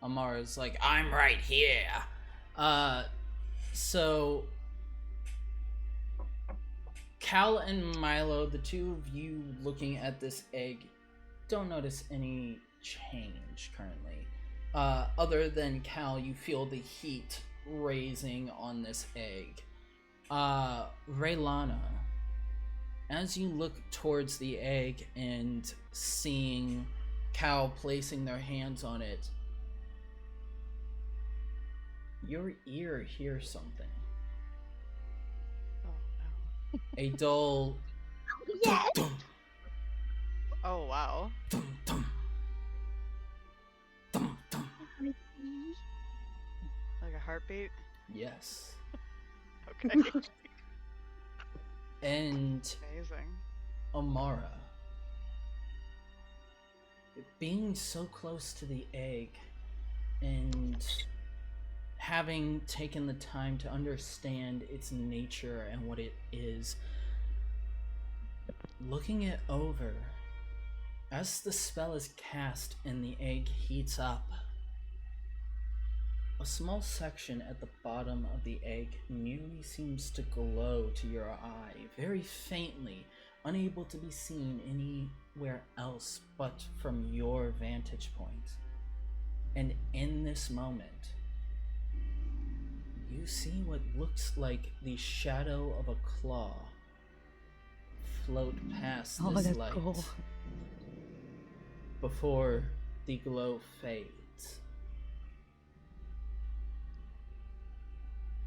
Amara's like, I'm right here. So Cal and Milo, the two of you looking at this egg, don't notice any change currently. Other than Cal, you feel the heat raising on this egg. Raylana, as you look towards the egg and seeing Cal placing their hands on it, your ear hears something. Oh no. A dull Yes. dum, Oh wow. dum, dum, dum, dum. Like a heartbeat? Yes. Okay. And Amazing. Amara, being so close to the egg and having taken the time to understand its nature and what it is, looking it over, as the spell is cast and the egg heats up, a small section at the bottom of the egg merely seems to glow to your eye, very faintly, unable to be seen anywhere else but from your vantage point. And in this moment, you see what looks like the shadow of a claw float past this light before the glow fades.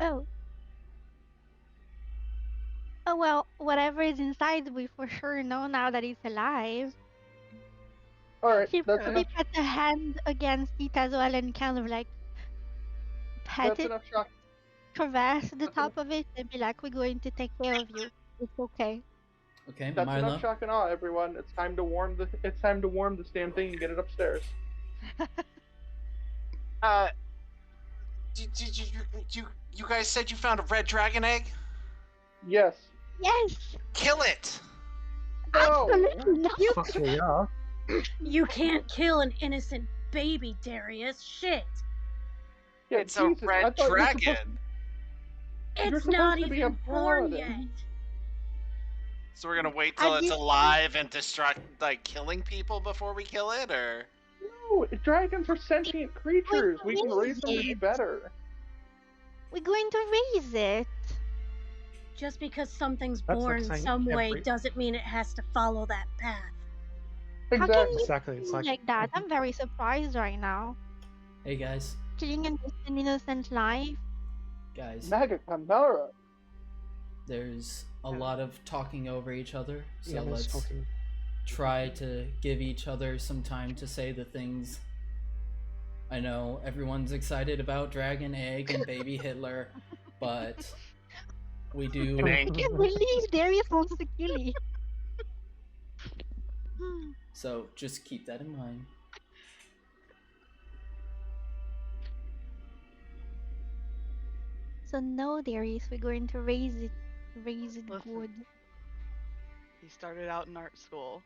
Oh. Oh well, whatever is inside, we for sure know now that it's alive. Alright, She that's probably enough. put a hand against it as well and kind of like pat That's it, enough shock. caress the top of it, and be like, "We're going to take care of you. It's okay." Okay, That's Milo? enough shock and awe, everyone. It's time to warm this damn thing and get it upstairs. You guys said you found a red dragon egg? Yes. Yes, Kill it! No. absolutely not. Fuck we are. You can't kill an innocent baby, Darius. Shit. Yeah, It's a Jesus, I red thought you were supposed- dragon. You're It's not supposed to be a even born paladin. yet. So we're gonna wait till I it's did- alive and destruct, like, killing people before we kill it, or? No, dragons are sentient creatures. We can raise them to be better. We're going to raise it. Just because something's That's like born saying some way every- doesn't mean it has to follow that path. How can Exactly. you Exactly. It's be like, like that? I'm very surprised right now. Hey guys, Killing an innocent life. guys, Maga Chimera. there's a lot of talking over each other, so yeah, let's talking. try to give each other some time to say the things. I know everyone's excited about Dragon Egg and Baby Hitler, but we do. I can't believe Darius wants to kill you. So just keep that in mind. So no, Darius, we're going to raise it. Raise it Listen. good. He started out in art school.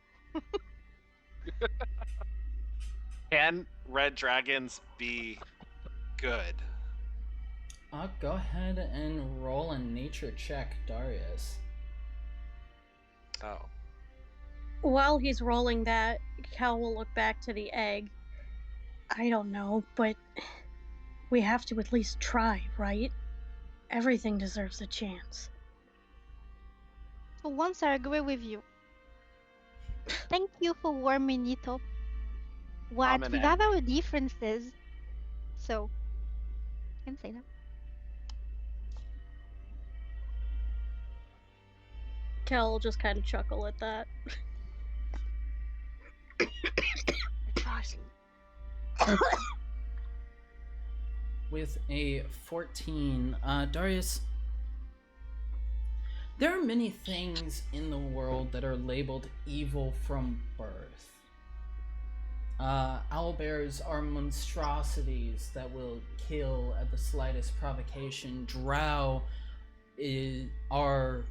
Can red dragons be good? Go ahead and roll a nature check, Darius. Oh. While he's rolling that, Cal will look back to the egg. I don't know, but we have to at least try, right? Everything deserves a chance. For once, I agree with you. Thank you for warming it up. What? Amen. We have our differences. So, I can say that. Cal will just kind of chuckle at that. With a 14, Darius, there are many things in the world that are labeled evil from birth. Owlbears are monstrosities that will kill at the slightest provocation. Drow are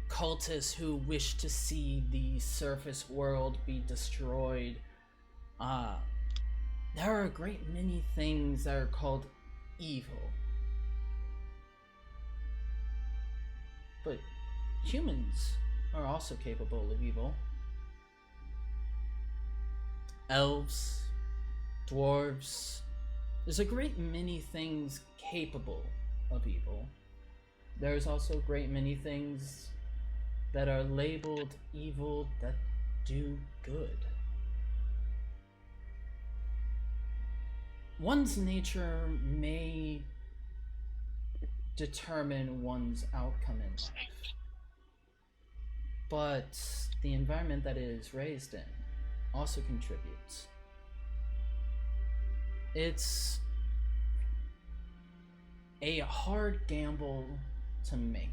cultists who wish to see the surface world be destroyed. There are a great many things that are called evil. But humans are also capable of evil. Elves, dwarves, there's a great many things capable of evil. There's also a great many things that are labeled evil that do good. One's nature may determine one's outcome in life, but the environment that it is raised in also contributes. It's a hard gamble to make.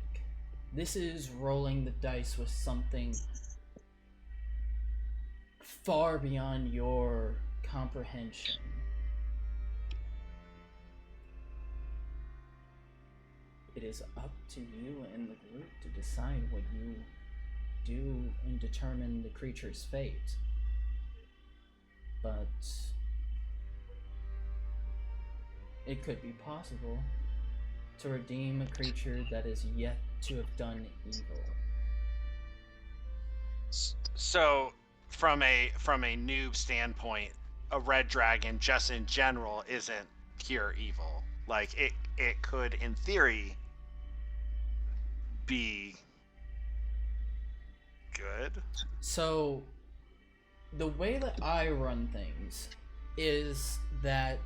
This is rolling the dice with something far beyond your comprehension. It is up to you and the group to decide what you do and determine the creature's fate. But it could be possible to redeem a creature that is yet to have done evil. So, from a noob standpoint, a red dragon just in general isn't pure evil. Like it could, in theory, be good. So, the way that I run things is that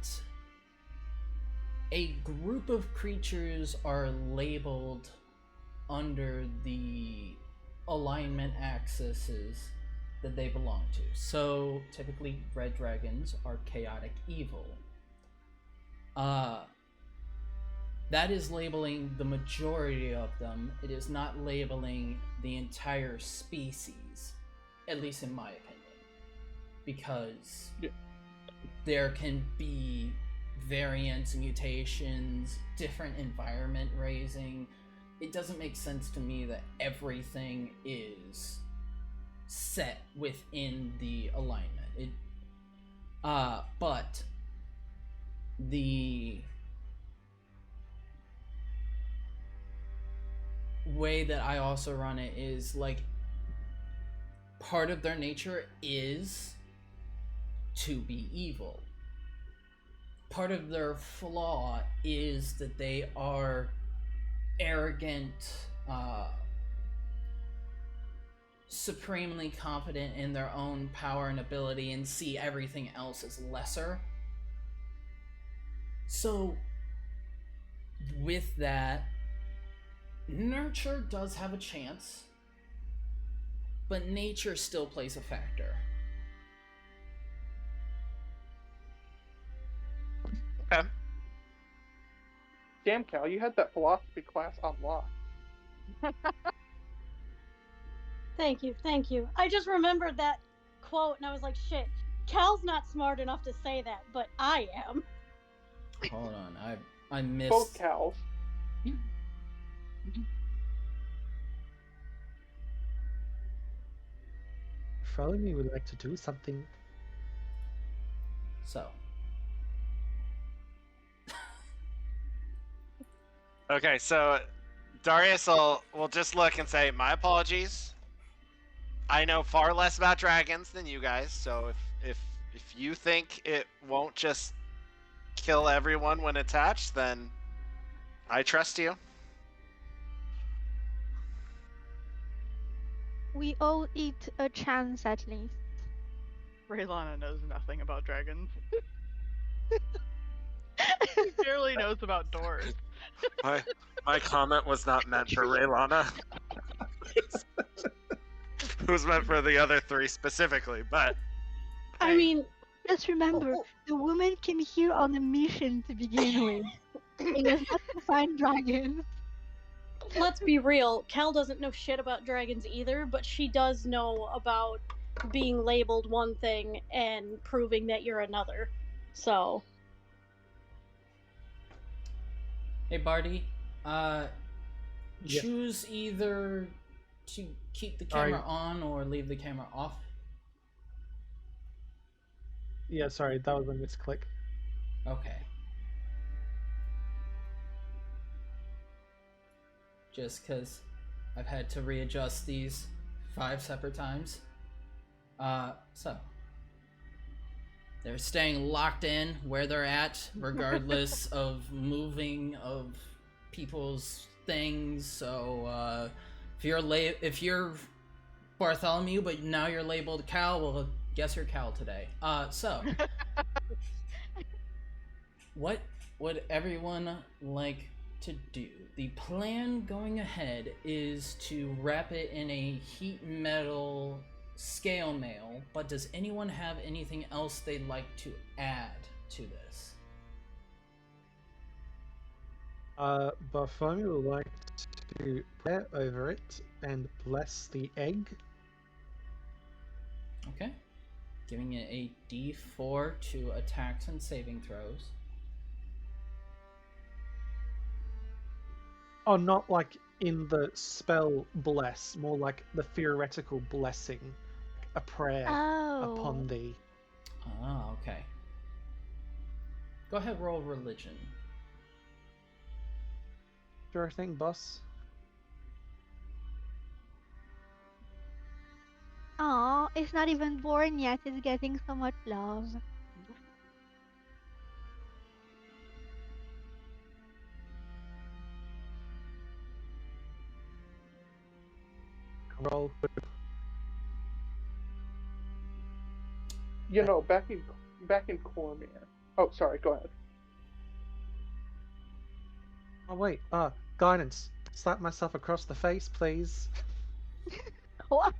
a group of creatures are labeled under the alignment axes that they belong to. So, typically, red dragons are chaotic evil. That is labeling the majority of them. It is not labeling the entire species, at least in my opinion. Because there can be variants, mutations, different environment raising. It doesn't make sense to me that everything is set within the alignment. But the way that I also run it is like part of their nature is to be evil. Part of their flaw is that they are arrogant, supremely confident in their own power and ability and see everything else as lesser. So, with that, nurture does have a chance, but nature still plays a factor. Okay. Damn, Cal, you had that philosophy class on lock. Thank you. I just remembered that quote and I was like, shit, Cal's not smart enough to say that, but I am. Hold on, I missed... Both Cals. Frolemy would like to do something. So. Okay, so Darius will just look and say, my apologies. I know far less about dragons than you guys, so if you think it won't just kill everyone when attached, then I trust you. We all eat a chance at least. Raylana knows nothing about dragons. She barely knows about doors. My comment was not meant for Raylana. It was meant for the other three specifically, but... I mean... Just remember, the woman came here on a mission to begin with. It was not to find dragons. Let's be real, Cal doesn't know shit about dragons either, but she does know about being labeled one thing and proving that you're another. So... Hey, Barty, Yeah. choose either to keep the Sorry. camera on or leave the camera off? Yeah, sorry, that was a misclick. Okay. Just because I've had to readjust these 5 separate times. So. They're staying locked in where they're at, regardless of moving of people's things. So, if you're Bartholomew, but now you're labeled Cal, well, guess you're Cal today. So, what would everyone like to do? The plan going ahead is to wrap it in a heat metal scale mail, but does anyone have anything else they'd like to add to this? Bartholomew would like to pray over it and bless the egg. Okay. Giving it a D4 to attacks and saving throws. Oh, not like in the spell bless, more like the theoretical blessing, a prayer upon Oh. thee. Ah, okay. Go ahead, roll religion. Sure thing, boss. Aw, it's not even born yet. It's getting so much love. Roll. You know, back in Cormier. Oh, sorry. Go ahead. Oh wait, guidance. Slap myself across the face, please. Wow.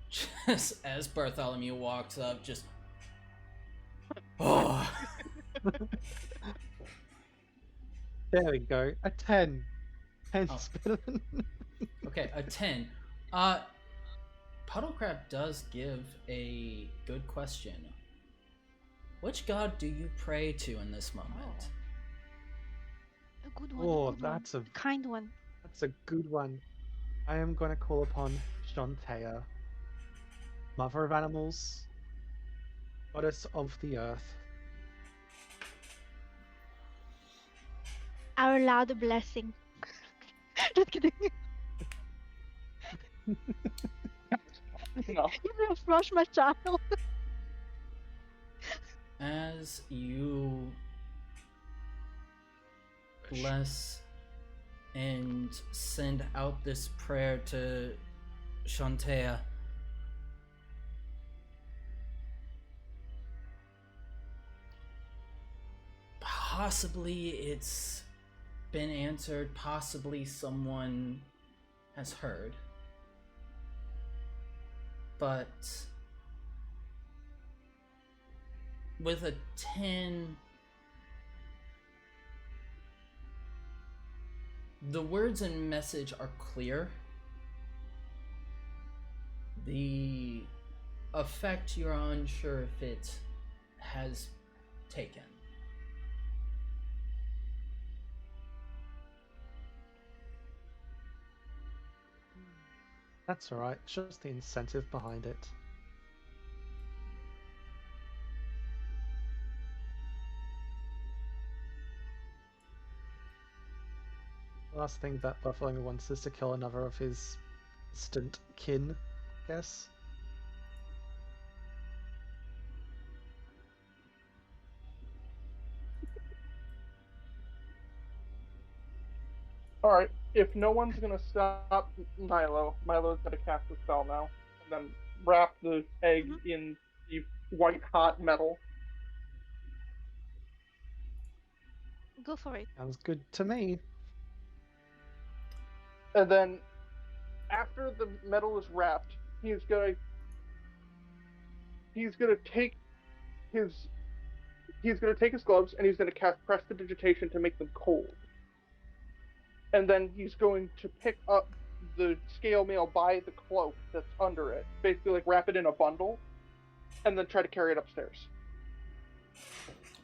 Just as Bartholomew walks up, just. Oh. There we go. A 10. 10's Oh. better than... Okay, a 10. Puddlecrab does give a good question. Which god do you pray to in this moment? A good one. Oh, a good one. that's a Kind one. That's a good one. I am going to call upon Shantea, Mother of Animals, Goddess of the Earth. Our loud blessing. Just kidding. No. You will flush my child. As you bless and send out this prayer to Shantea, possibly it's been answered, possibly someone has heard, but with a 10, the words and message are clear. The effect, you're unsure if it has taken. That's alright, it's just the incentive behind it. The last thing that Buffalo wants is to kill another of his distant kin, I guess. Alright, if no one's gonna stop Milo, Milo's gonna cast a spell now. And then wrap the egg in the white hot metal. Go for it. Sounds good to me. And then after the metal is wrapped, he's gonna take his gloves and he's gonna cast prestidigitation to make them cold. And then he's going to pick up the scale mail by the cloak that's under it, basically like wrap it in a bundle, and then try to carry it upstairs.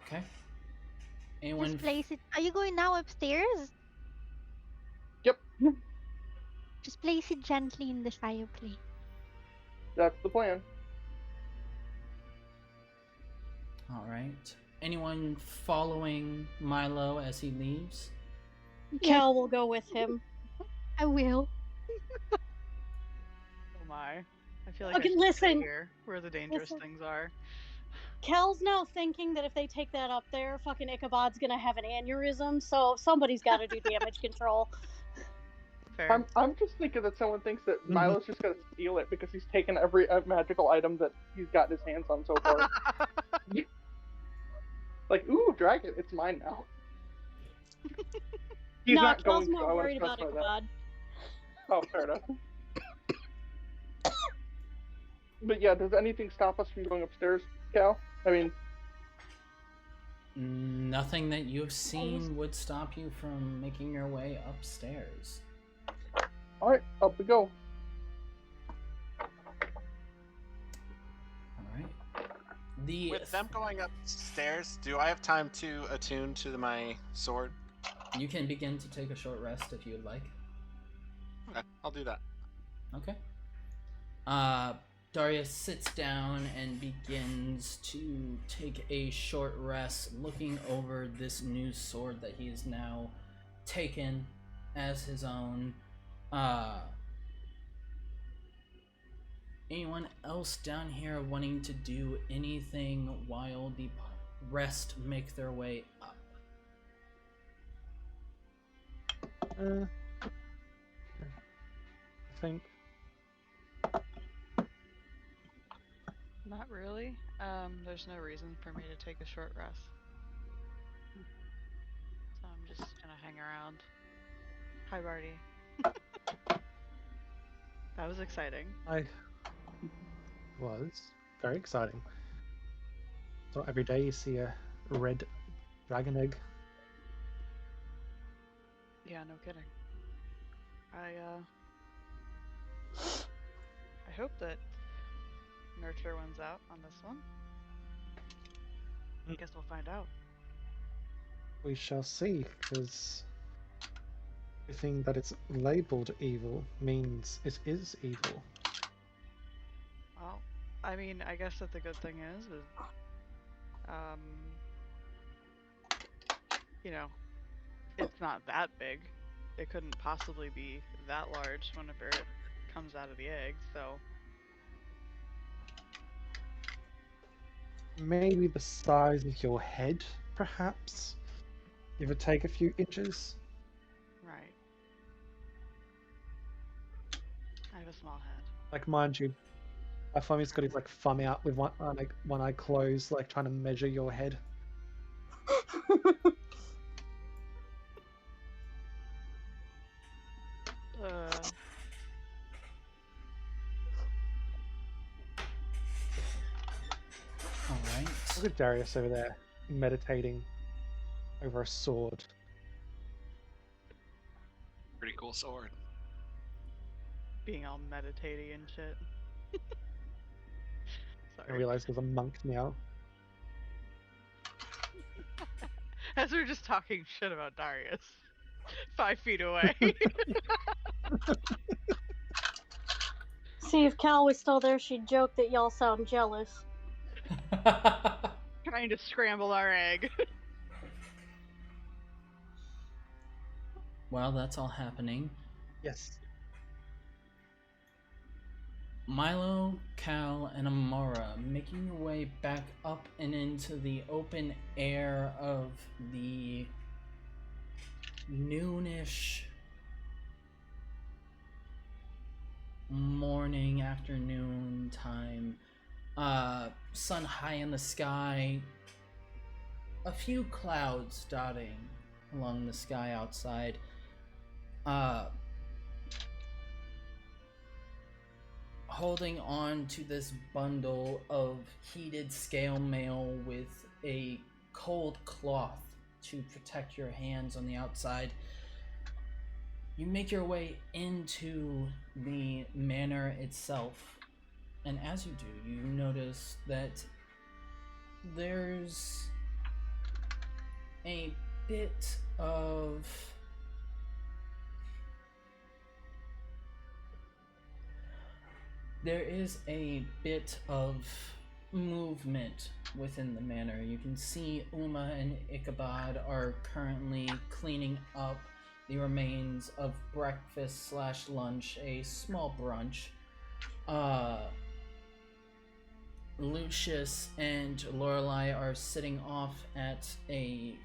Okay. Anyone? Just place it. Are you going now upstairs? Yep. Just place it gently in the fireplace. That's the plan. All right. Anyone following Milo as he leaves? Cal will go with him. I will. Oh my. I feel like Okay, I should stay listen. here where the dangerous Listen. things are. Cal's now thinking that if they take that up there, fucking Ichabod's gonna have an aneurysm, so somebody's gotta do damage control. Fair. I'm just thinking that someone thinks that Milo's just gonna steal it because he's taken every magical item that he's gotten his hands on so far. Like, ooh, dragon, it's mine now. He's No, not Cal's going to. more I want worried to about specify that. Ichabod. Oh, fair enough. But yeah, does anything stop us from going upstairs, Cal? I mean, Nothing that you've seen would stop you from making your way upstairs. alright, up we go. All right. With them going upstairs, do I have time to attune to my sword? You can begin to take a short rest if you'd like. Okay, I'll do that. Okay. Darius sits down and begins to take a short rest, looking over this new sword that he has now taken as his own. Anyone else down here wanting to do anything while the rest make their way up? I think. Not really. There's no reason for me to take a short rest. So I'm just gonna hang around. Hi, Barty. That was exciting. I was very exciting. So every day you see a red dragon egg. Yeah, no kidding. I hope that nurture wins out on this one. I guess we'll find out. We shall see, because everything that it's labeled evil means it is evil. Well, I mean, I guess that the good thing is you know, it's not that big. It couldn't possibly be that large whenever it comes out of the egg, so. Maybe the size of your head, perhaps? Give or take a few inches? Right. I have a small head. Like, mind you, Flummy's got his like thumb out with one eye closed, like trying to measure your head. Alright. Look at Darius over there, meditating over a sword. Pretty cool sword. Being all meditating and shit. I Sorry. realize there's a monk now. As we're just talking shit about Darius. 5 feet away. See, if Cal was still there, she'd joke that y'all sound jealous. Trying to scramble our egg. While that's all happening, Yes. Milo, Cal, and Amara making your way back up and into the open air of the noonish morning, afternoon time. Sun high in the sky. A few clouds dotting along the sky outside. Holding on to this bundle of heated scale mail with a cold cloth to protect your hands on the outside. You make your way into the manor itself, and as you do, you notice that there's a bit of There is a bit of movement within the manor. You can see Uma and Ichabod are currently cleaning up the remains of breakfast / lunch, a small brunch. Lucius and Lorelei are sitting off at a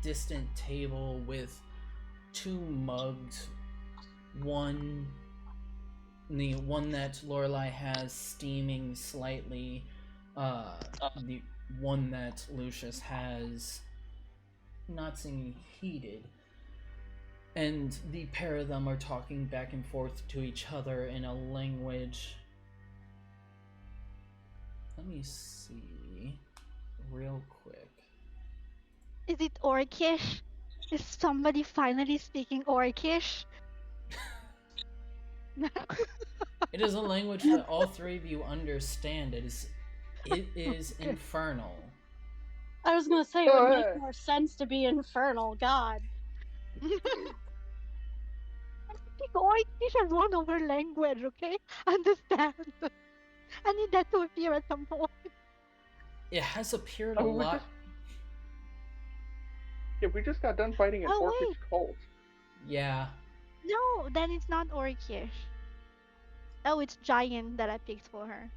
distant table with 2 mugs. The one that Lorelei has steaming slightly, the one that Lucius has not seeming heated. And the pair of them are talking back and forth to each other in a language. Let me see real quick. Is it Orcish? Is somebody finally speaking Orcish? It is a language that all 3 of you understand. It is infernal. I was gonna say it would make more sense to be infernal. God. Orcish is one of her language, okay? Understand. I need that to appear at some point. It has appeared a lot. We just got done fighting an Orcish cult. Yeah. No, then it's not Orcish. Oh, it's Giant that I picked for her.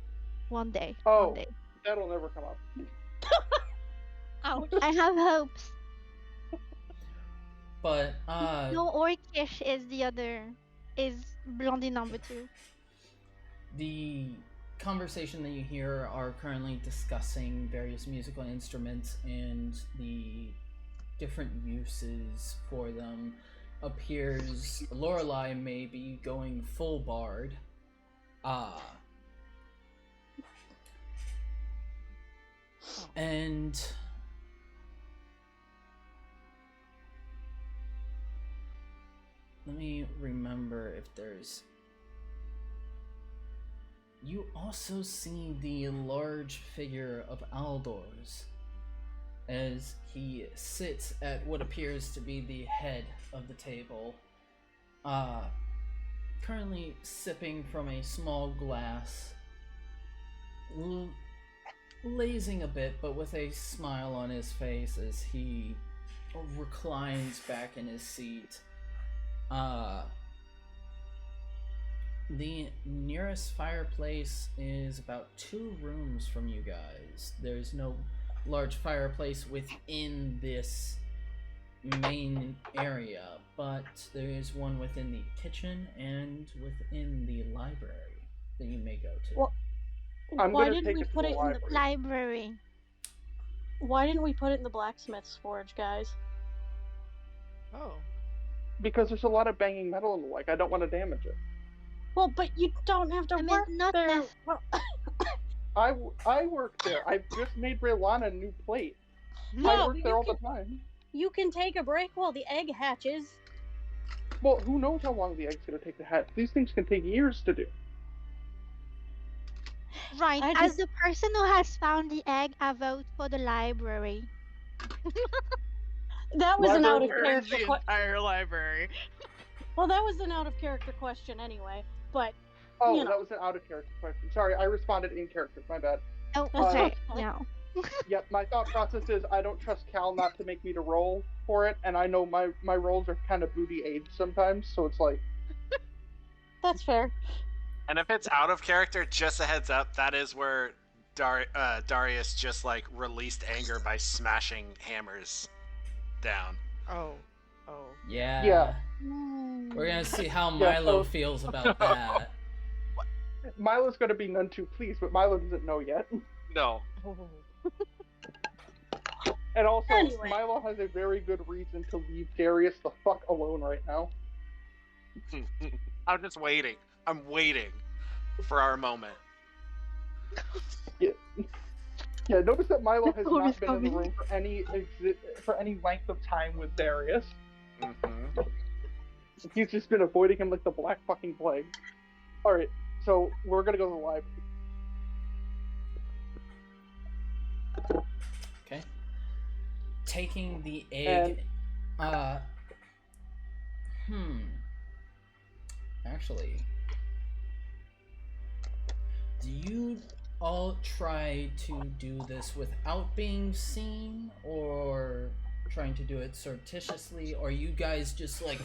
One day. Oh, one day. That'll never come up. Ouch. I have hopes. But, No, Orcish is the other. Is Blondie number 2. The conversation that you hear are currently discussing various musical instruments and the different uses for them. Appears Lorelei may be going full bard. And let me remember if there's... You also see the large figure of Aldor's as he sits at what appears to be the head of the table, currently sipping from a small glass, lazing a bit, but with a smile on his face as he reclines back in his seat. The nearest fireplace is about 2 rooms from you guys. There's no large fireplace within this main area, but there is one within the kitchen and within the library that you may go to. Well, why didn't we put it in the library? Why didn't we put it in the blacksmith's forge, guys? Oh. Because there's a lot of banging metal in the I don't want to damage it. Well, but you don't have to work there. Well, I work there. I've just made Raylana a new plate. No, I work there all the time. You can take a break while the egg hatches. Well, who knows how long the egg's gonna take to hatch? These things can take years to do. Right, as the person who has found the egg, I vote for the library. That was an out of character the entire library. Well, that was an out of character question anyway, but Oh, you know. that was an out of character question. Sorry, I responded in character. My bad. Oh, okay. No. Yep, my thought process is I don't trust Cal not to make me to roll for it, and I know my rolls are kind of booty aged sometimes, so it's like... That's fair. And if it's out of character, just a heads up, that is where Darius just like released anger by smashing hammers down. Oh. Yeah. Yeah. We're gonna see how Yeah, Milo so- feels about that. Milo's gonna be none too pleased, but Milo doesn't know yet. No. And also, Anyway. Milo has a very good reason to leave Darius the fuck alone right now. I'm just waiting. I'm waiting for our moment. Yeah, notice that Milo has Always not been in the coming. room for any length of time with Darius. Mm-hmm. He's just been avoiding him like the black fucking plague. Alright, so we're gonna go to the library. Okay. Taking the egg. Actually, Do you all try to do this without being seen, or trying to do it surreptitiously, or you guys just like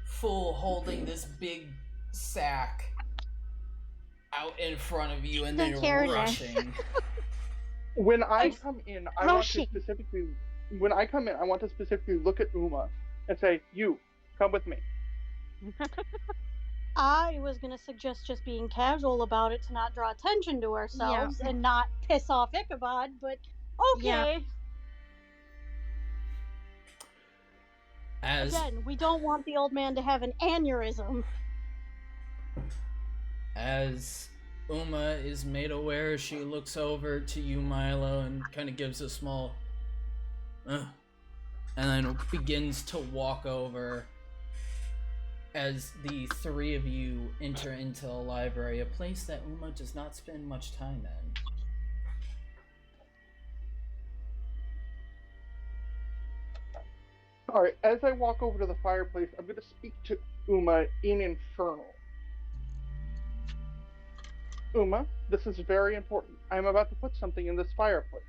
full holding this big sack out in front of you and then Don't care less. rushing? When I come in, I want to Rushing. specifically. When I come in, I want to specifically look at Uma and say, "You, come with me." I was gonna suggest just being casual about it to not draw attention to ourselves and not piss off Ichabod, but okay. As Again, we don't want the old man to have an aneurysm. As Uma is made aware, she looks over to you, Milo, and kind of gives a small and then begins to walk over as the three of you enter into the library, a place that Uma does not spend much time in. Alright, as I walk over to the fireplace, I'm going to speak to Uma in Infernal. Uma, this is very important. I'm about to put something in this fireplace.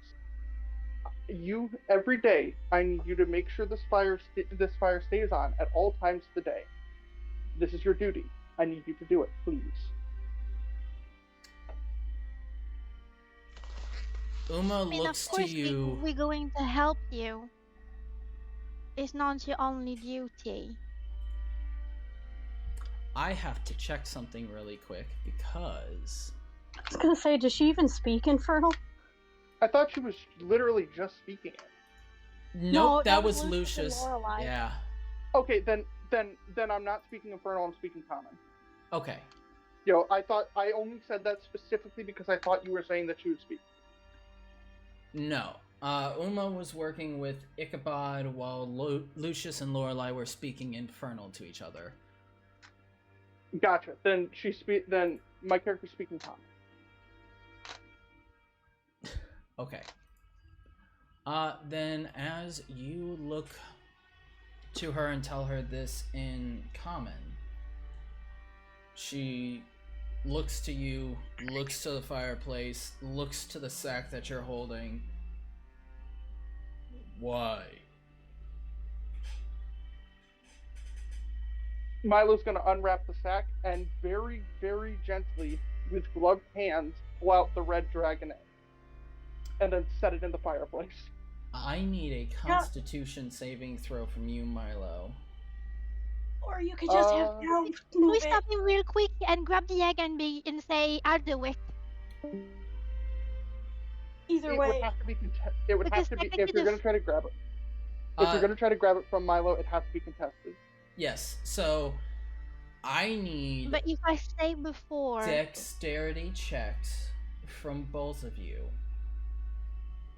Every day, I need you to make sure this fire stays on at all times of the day. This is your duty. I need you to do it, please. Uma I mean, looks of course to you. we're going to help you. It's not your only duty. I have to check something really quick because I was gonna say, does she even speak Infernal? I thought she was literally just speaking it. nope, No, that was Lucius. and Lorelei. Yeah. Okay, then I'm not speaking Infernal, I'm speaking Common. Okay. I only said that specifically because I thought you were saying that she would speak. No. Uma was working with Ichabod while Lucius and Lorelei were speaking Infernal to each other. Gotcha. Then then my character's speaking Common. Okay. Then as you look to her and tell her this in common, she looks to you, looks to the fireplace, looks to the sack that you're holding. Why? Milo's going to unwrap the sack and very, very gently, with gloved hands, pull out the red dragon egg. And then set it in the fireplace. I need a Constitution saving throw from you, Milo. Or you could just have Cal Can move we it. stop him real quick and grab the egg and say, I'll do it? Either It way. would have to be. It would Because have to be if technically you're the going to try to grab it. If you're going to try to grab it from Milo, it has to be contested. Yes, so I need But if I say before... dexterity checks from both of you.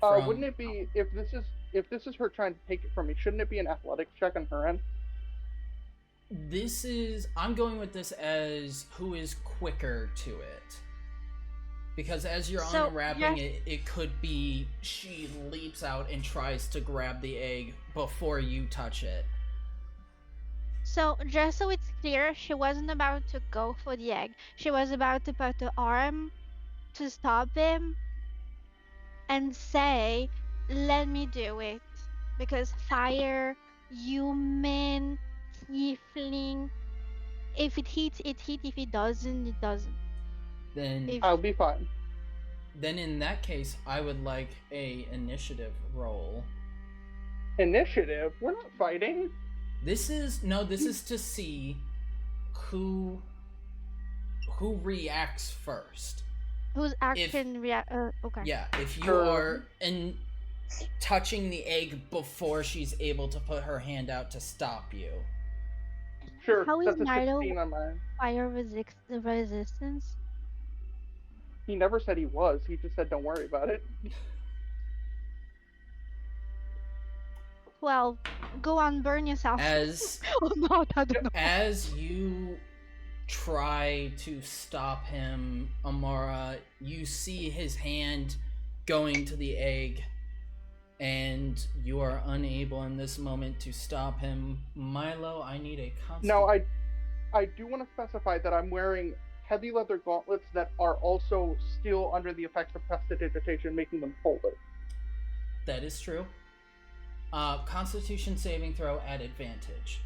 Wouldn't it be if this is her trying to take it from me? Shouldn't it be an athletics check on her end? I'm going with this as who is quicker to it. Because as you're So, unwrapping it, it could be she leaps out and tries to grab the egg before you touch it. So, just so it's clear, she wasn't about to go for the egg. She was about to put the arm to stop him and say, let me do it. Because fire, human, tiefling, if it hits, it hits. If it doesn't, it doesn't. Then I'll be fine. Then in that case, I would like a initiative roll. Initiative? We're not fighting. This is to see who reacts first. Whose action okay. Yeah, if you are touching the egg before she's able to put her hand out to stop you. Sure, How is that's a Milo 16 on mine. fire resistance? He never said he was. He just said, "Don't worry about it." Well, go on, burn yourself. As Oh no, I don't know. as you try to stop him, Amara, you see his hand going to the egg, and you are unable in this moment to stop him. Milo, I need a constant. Now, I do want to specify that I'm wearing heavy leather gauntlets that are also still under the effects of prestidigitation, making them folded. That is true. Constitution saving throw at advantage.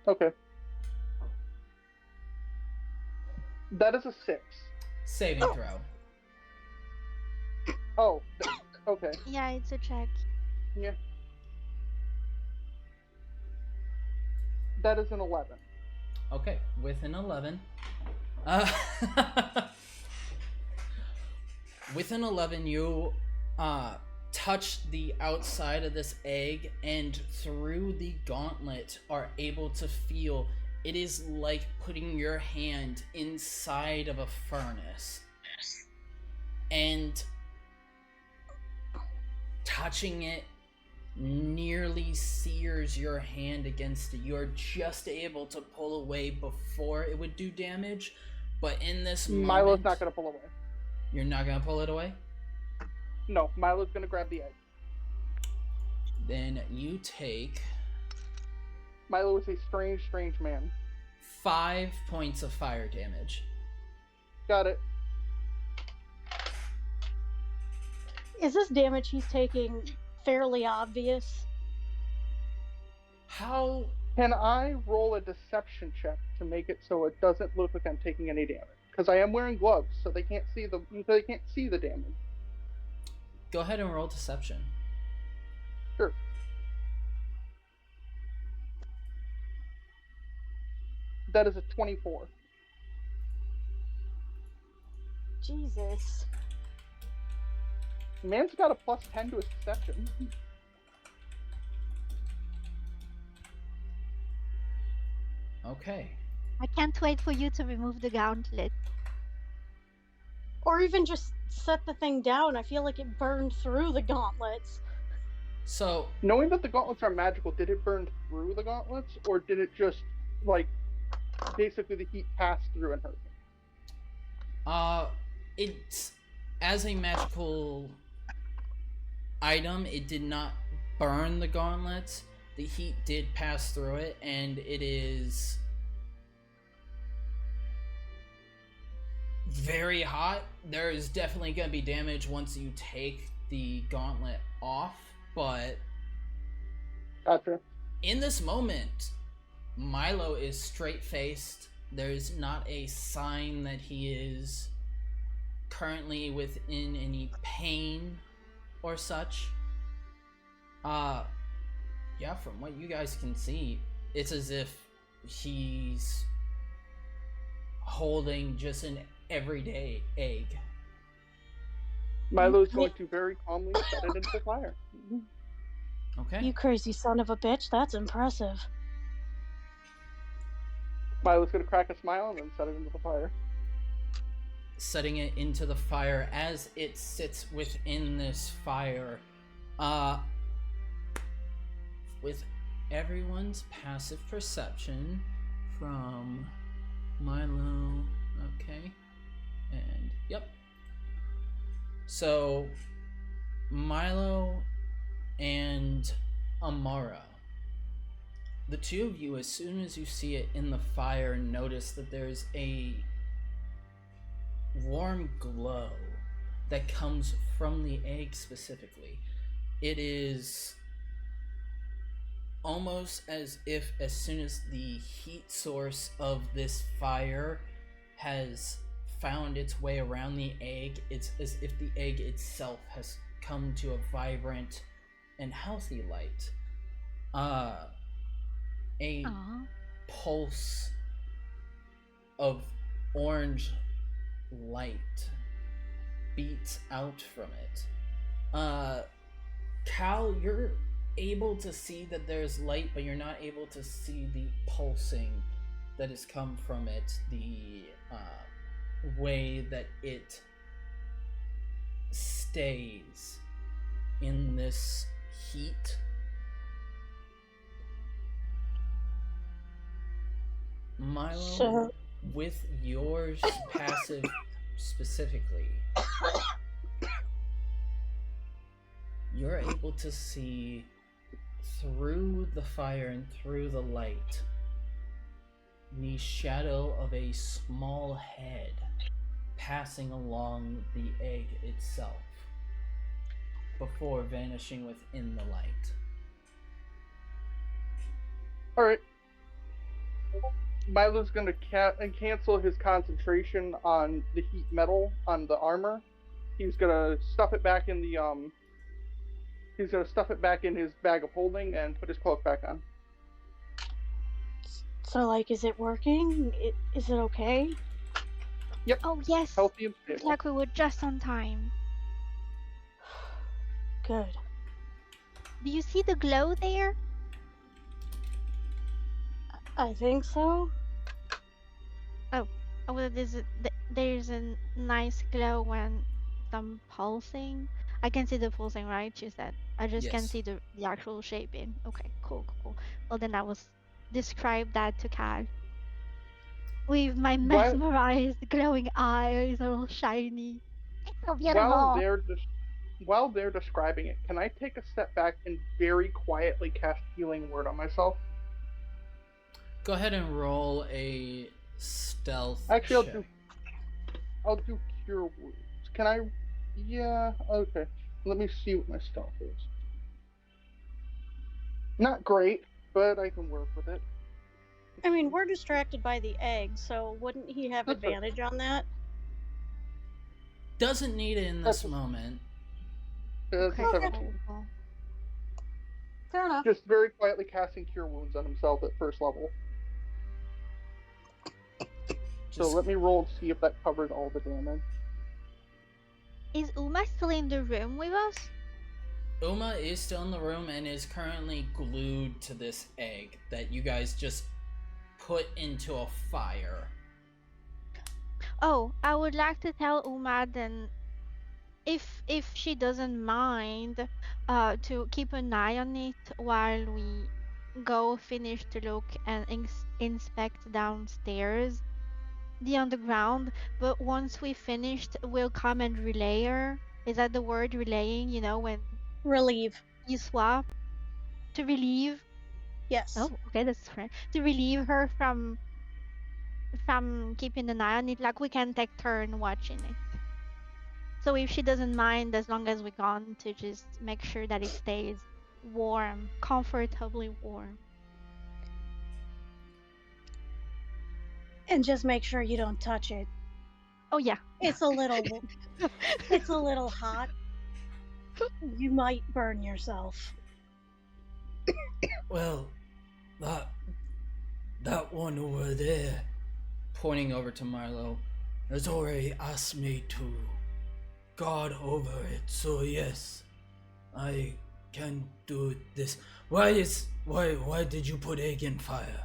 Okay. That is a 6. Saving throw. Oh, okay. Yeah, it's a check. Yeah. That is an 11. Okay, with an 11. With an 11, you touch the outside of this egg, and through the gauntlet are able to feel it is like putting your hand inside of a furnace. And touching it nearly sears your hand against it. You're just able to pull away before it would do damage, but in this moment... Milo's not going to pull away. You're not going to pull it away? No, Milo's going to grab the egg. Then you take... Milo is a strange, strange man. 5 points of fire damage. Got it. Is this damage he's taking fairly obvious? How... Can I roll a deception check to make it so it doesn't look like I'm taking any damage? Because I am wearing gloves, so they can't see the damage. Go ahead and roll deception. Sure. That is a 24. Jesus. Man's got a +10 to his deception. Okay. I can't wait for you to remove the gauntlet. Or even just set the thing down. I feel like it burned through the gauntlets. So... Knowing that the gauntlets are magical, did it burn through the gauntlets? Or did it just, like, basically the heat passed through and hurt me? It's... As a magical item, it did not burn the gauntlets. The heat did pass through it, and it is very hot. There is definitely going to be damage once you take the gauntlet off, but Gotcha. in this moment, Milo is straight-faced. There's not a sign that he is currently within any pain or such. Yeah, from what you guys can see, it's as if he's holding just an everyday egg. Milo's going to very calmly set it into the fire. Okay. You crazy son of a bitch, that's impressive. Milo's going to crack a smile and then set it into the fire. Setting it into the fire as it sits within this fire. With everyone's passive perception from Milo, okay, and yep. So Milo and Amara, the two of you, as soon as you see it in the fire, notice that there's a warm glow that comes from the egg specifically. It is almost as if as soon as the heat source of this fire has found its way around the egg, it's as if the egg itself has come to a vibrant and healthy light. A Aww. pulse of orange light beats out from it. Cal, you're able to see that there's light, but you're not able to see the pulsing that has come from it, the way that it stays in this heat. Milo, So- with yours passive specifically, you're able to see through the fire and through the light the shadow of a small head passing along the egg itself before vanishing within the light. Alright. Milo's gonna cancel his concentration on the heat metal on the armor. He's gonna stuff it back in the He's gonna stuff it back in his bag of holding and put his cloak back on. So, like, is it working? Is it okay? Yep. Oh yes. Healthy and Looks stable. like we were just on time. Good. Do you see the glow there? I think so. Oh, well, there's a nice glow when some pulsing. I can see the pulsing, right? She said. I just can't Yes. see the actual shaping. Okay, cool. Well, then I will describe that to Cal. With my While- mesmerized, glowing eyes, all shiny. It's so While beautiful. while they're describing it, can I take a step back and very quietly cast Healing Word on myself? Go ahead and roll a stealth Actually, check. I'll do Cure Wounds. Can I? Yeah. Okay. Let me see what my stealth is. Not great, but I can work with it. I mean, we're distracted by the egg, so wouldn't he have That's right. advantage on that? Doesn't need it in this That's- moment. That's a Okay, 17. cool. Fair enough. Just very quietly casting Cure Wounds on himself at first level. So Just- let me roll to see if that covered all the damage. Is Uma still in the room with us? Uma is still in the room and is currently glued to this egg that you guys just put into a fire. Oh, I would like to tell Uma then, if she doesn't mind, to keep an eye on it while we go finish to look and inspect downstairs, the underground. But once we finished, we'll come and relay her. Is that the word, relaying? You know, when Relieve. you swap to relieve. Yes. Oh, okay, that's right. To relieve her from keeping an eye on it, like we can take turn watching it. So if she doesn't mind, as long as we're gone, to just make sure that it stays warm, comfortably warm. And just make sure you don't touch it. Oh yeah. It's a little hot. You might burn yourself. Well, that one over there, pointing over to Milo, has already asked me to guard over it. So yes, I can do this. Why did you put egg in fire?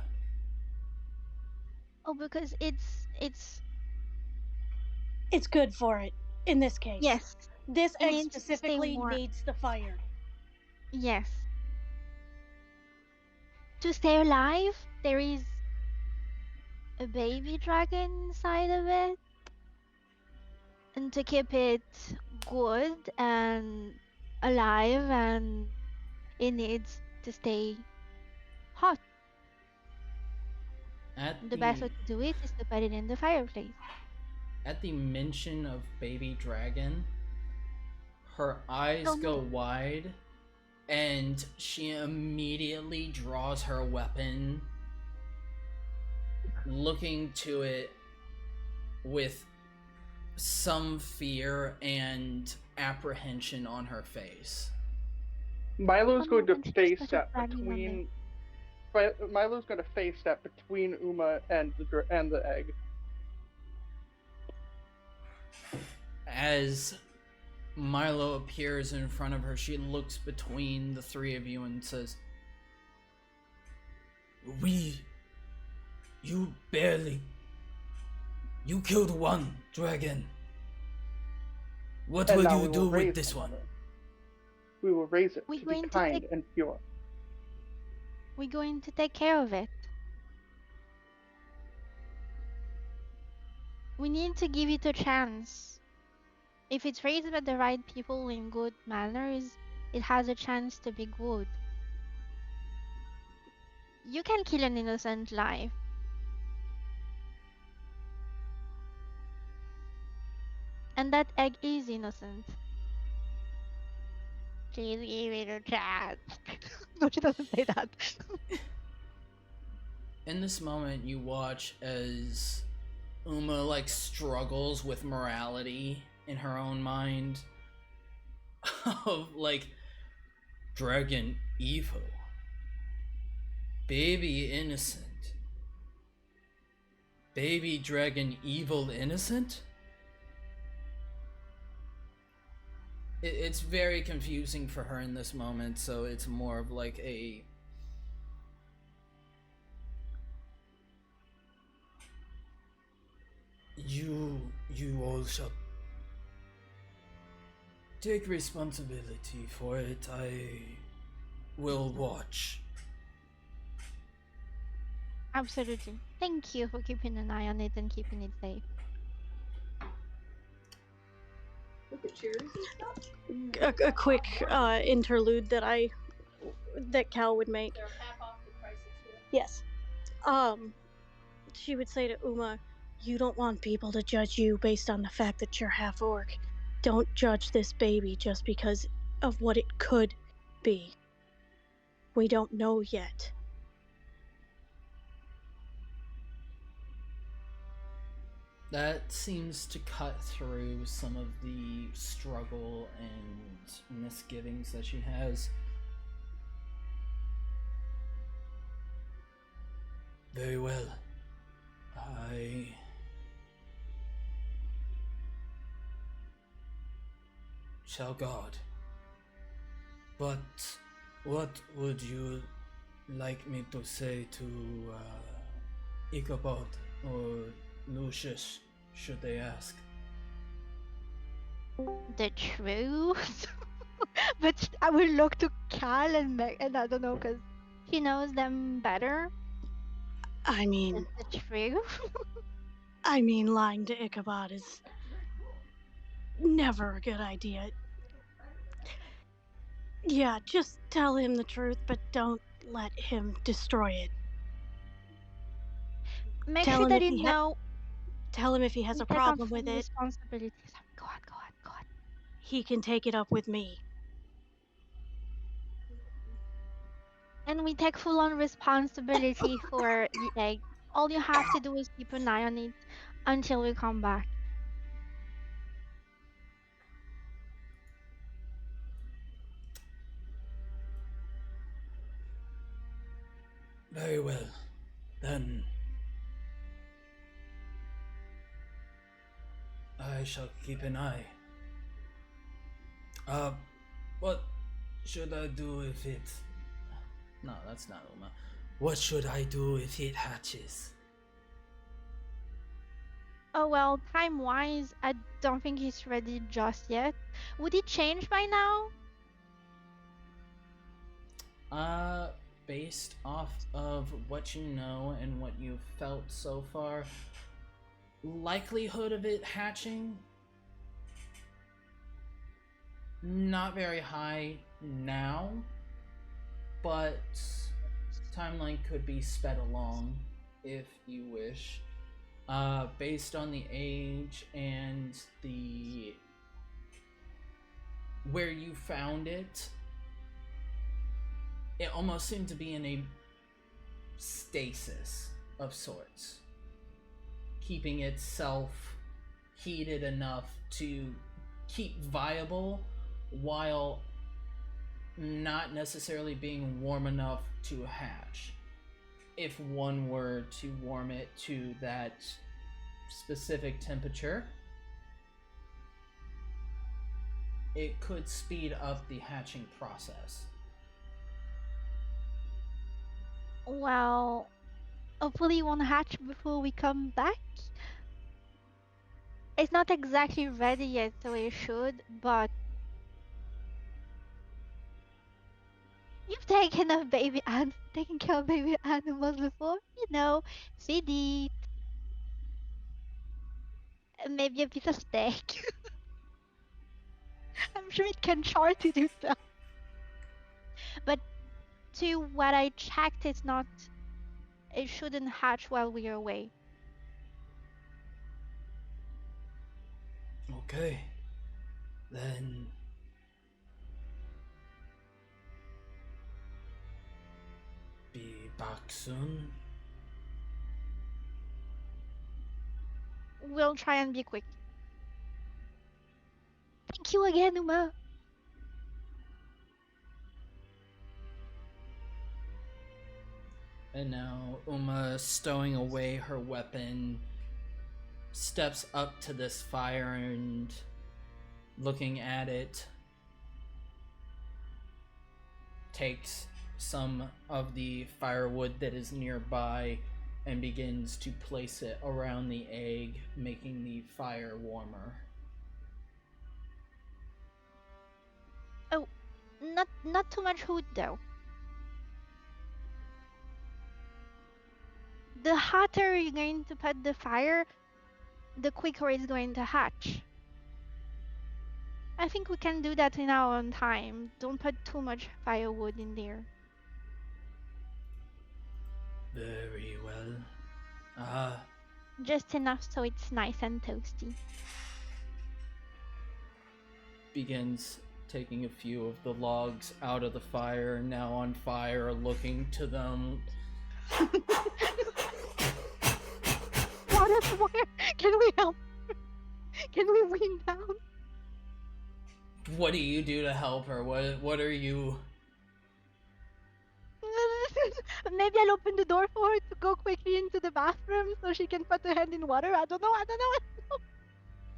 Oh, because it's It's good for it, in this case. yes, This It egg needs to stay specifically warm. needs the fire. yes. To stay alive, there is a baby dragon inside of it. And to keep it good and alive, and it needs to stay hot. The best way to do it is to put it in the fireplace. At the mention of baby dragon, her eyes Oh, go wide and she immediately draws her weapon, looking to it with some fear and apprehension on her face. Milo's Oh, going to and she's face such a step friendly between. Milo's going to face step between Uma and the egg. As Milo appears in front of her, she looks between the three of you and says, You killed one dragon. What And will now you we will do with raise this it. one? We will raise it We're to be going to kind take- and pure. We're going to take care of it. We need to give it a chance. If it's raised by the right people in good manners, it has a chance to be good. You can kill an innocent life. And that egg is innocent. Please give it a chance. No, she doesn't say that. In this moment, you watch as Uma like struggles with morality in her own mind of like dragon evil, baby innocent, baby dragon evil innocent. It's very confusing for her in this moment, so it's more of like a you all shall take responsibility for it. I will watch. Absolutely. Thank you for keeping an eye on it and keeping it safe. Look at cherries and stuff. A quick interlude that Cal would make. They're half off the price of two. Yes. She would say to Uma, "You don't want people to judge you based on the fact that you're half orc. Don't judge this baby just because of what it could be. We don't know yet." That seems to cut through some of the struggle and misgivings that she has. Very well. I shall guard. But what would you like me to say to Ichabod or Lucius, should they ask? The truth? But I will look to Cal and Meg, and I don't know, because she knows them better. I mean, Is the truth? lying to Ichabod is never a good idea. Yeah, just tell him the truth, but don't let him destroy it. Make Tell sure him that if you he know. Tell him if he has a we take on problem full with it, responsibilities. Go on. he can take it up with me. And we take full on responsibility for the egg. All you have to do is keep an eye on it until we come back. Very well. Then I shall keep an eye. What should I do if it... No, that's not Uma. What should I do if it hatches? Oh well, time-wise, I don't think he's ready just yet. Would it change by now? Based off of what you know and what you've felt so far, likelihood of it hatching, not very high now, but timeline could be sped along if you wish. Based on the age and the where you found it, it almost seemed to be in a stasis of sorts, keeping itself heated enough to keep viable while not necessarily being warm enough to hatch. If one were to warm it to that specific temperature, it could speed up the hatching process. Well, hopefully it won't hatch before we come back. It's not exactly ready yet, so it should, but you've taken care of baby animals before, feed it. And maybe a piece of steak. I'm sure it can chart to do so. But to what I checked, it shouldn't hatch while we're away. Okay. Then... be back soon. We'll try and be quick. Thank you again, Uma. And now Uma, stowing away her weapon, steps up to this fire and looking at it, takes some of the firewood that is nearby and begins to place it around the egg, making the fire warmer. Oh, not too much wood though. The hotter you're going to put the fire, the quicker it's going to hatch. I think we can do that in our own time. Don't put too much firewood in there. Very well. Just enough so it's nice and toasty. Begins taking a few of the logs out of the fire, now on fire, looking to them. Water, can we help? Can we bring down? What do you do to help her? What are you... Maybe I'll open the door for her to go quickly into the bathroom so she can put her hand in water. I don't know.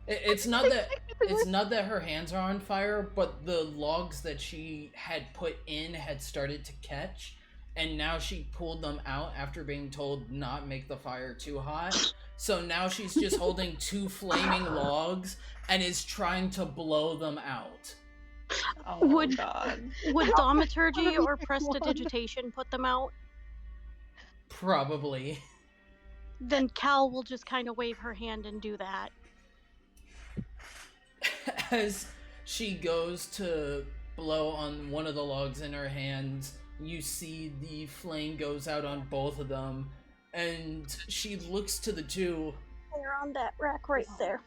It's not that her hands are on fire, but the logs that she had put in had started to catch, and now she pulled them out after being told not make the fire too hot. So now she's just holding two flaming logs and is trying to blow them out. Oh Would- God. Would thaumaturgy or prestidigitation put them out? Probably. Then Cal will just kind of wave her hand and do that. As she goes to blow on one of the logs in her hands, you see the flame goes out on both of them, and she looks to the two. They're on that rack right there.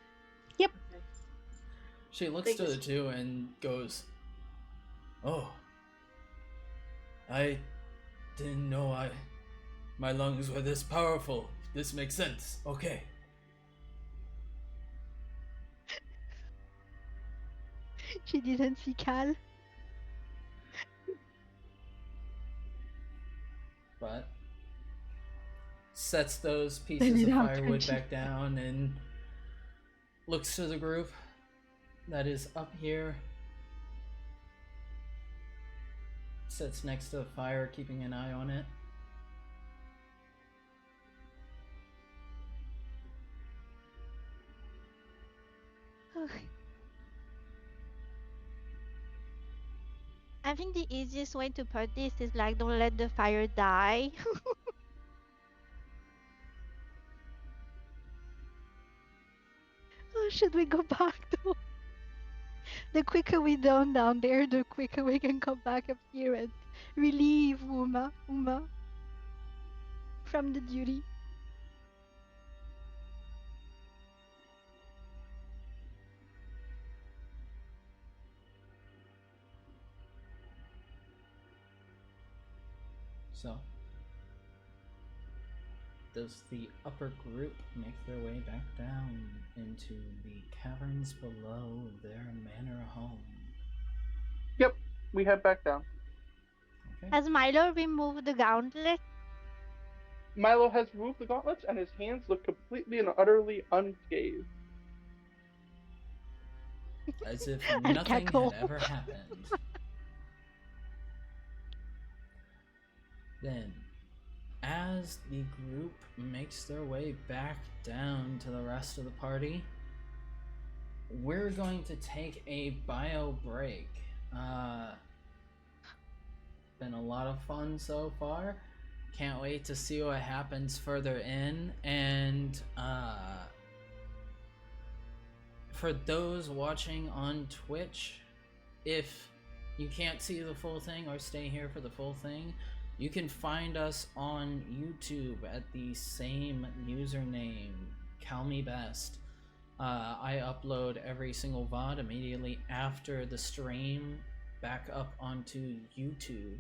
She looks to the two and goes, "Oh, I didn't know my lungs were this powerful. This makes sense. Okay." She didn't see Cal. But sets those pieces of firewood back down and looks to the group that is up here. Sits next to the fire, keeping an eye on it. I think the easiest way to put this is like, don't let the fire die. Oh, should we go back though? The quicker we down there, the quicker we can come back up here and relieve Uma from the duty. So, does the upper group make their way back down into the caverns below their manor home? Yep, we head back down. Okay. Has Milo removed the gauntlet? Milo has removed the gauntlets, and his hands look completely and utterly unscathed. As if And nothing cackle. had ever happened. Then, as the group makes their way back down to the rest of the party, we're going to take a bio break. Been a lot of fun so far. Can't wait to see what happens further in. And for those watching on Twitch, if you can't see the full thing or stay here for the full thing, you can find us on YouTube at the same username, CalMeBest. I upload every single VOD immediately after the stream back up onto YouTube.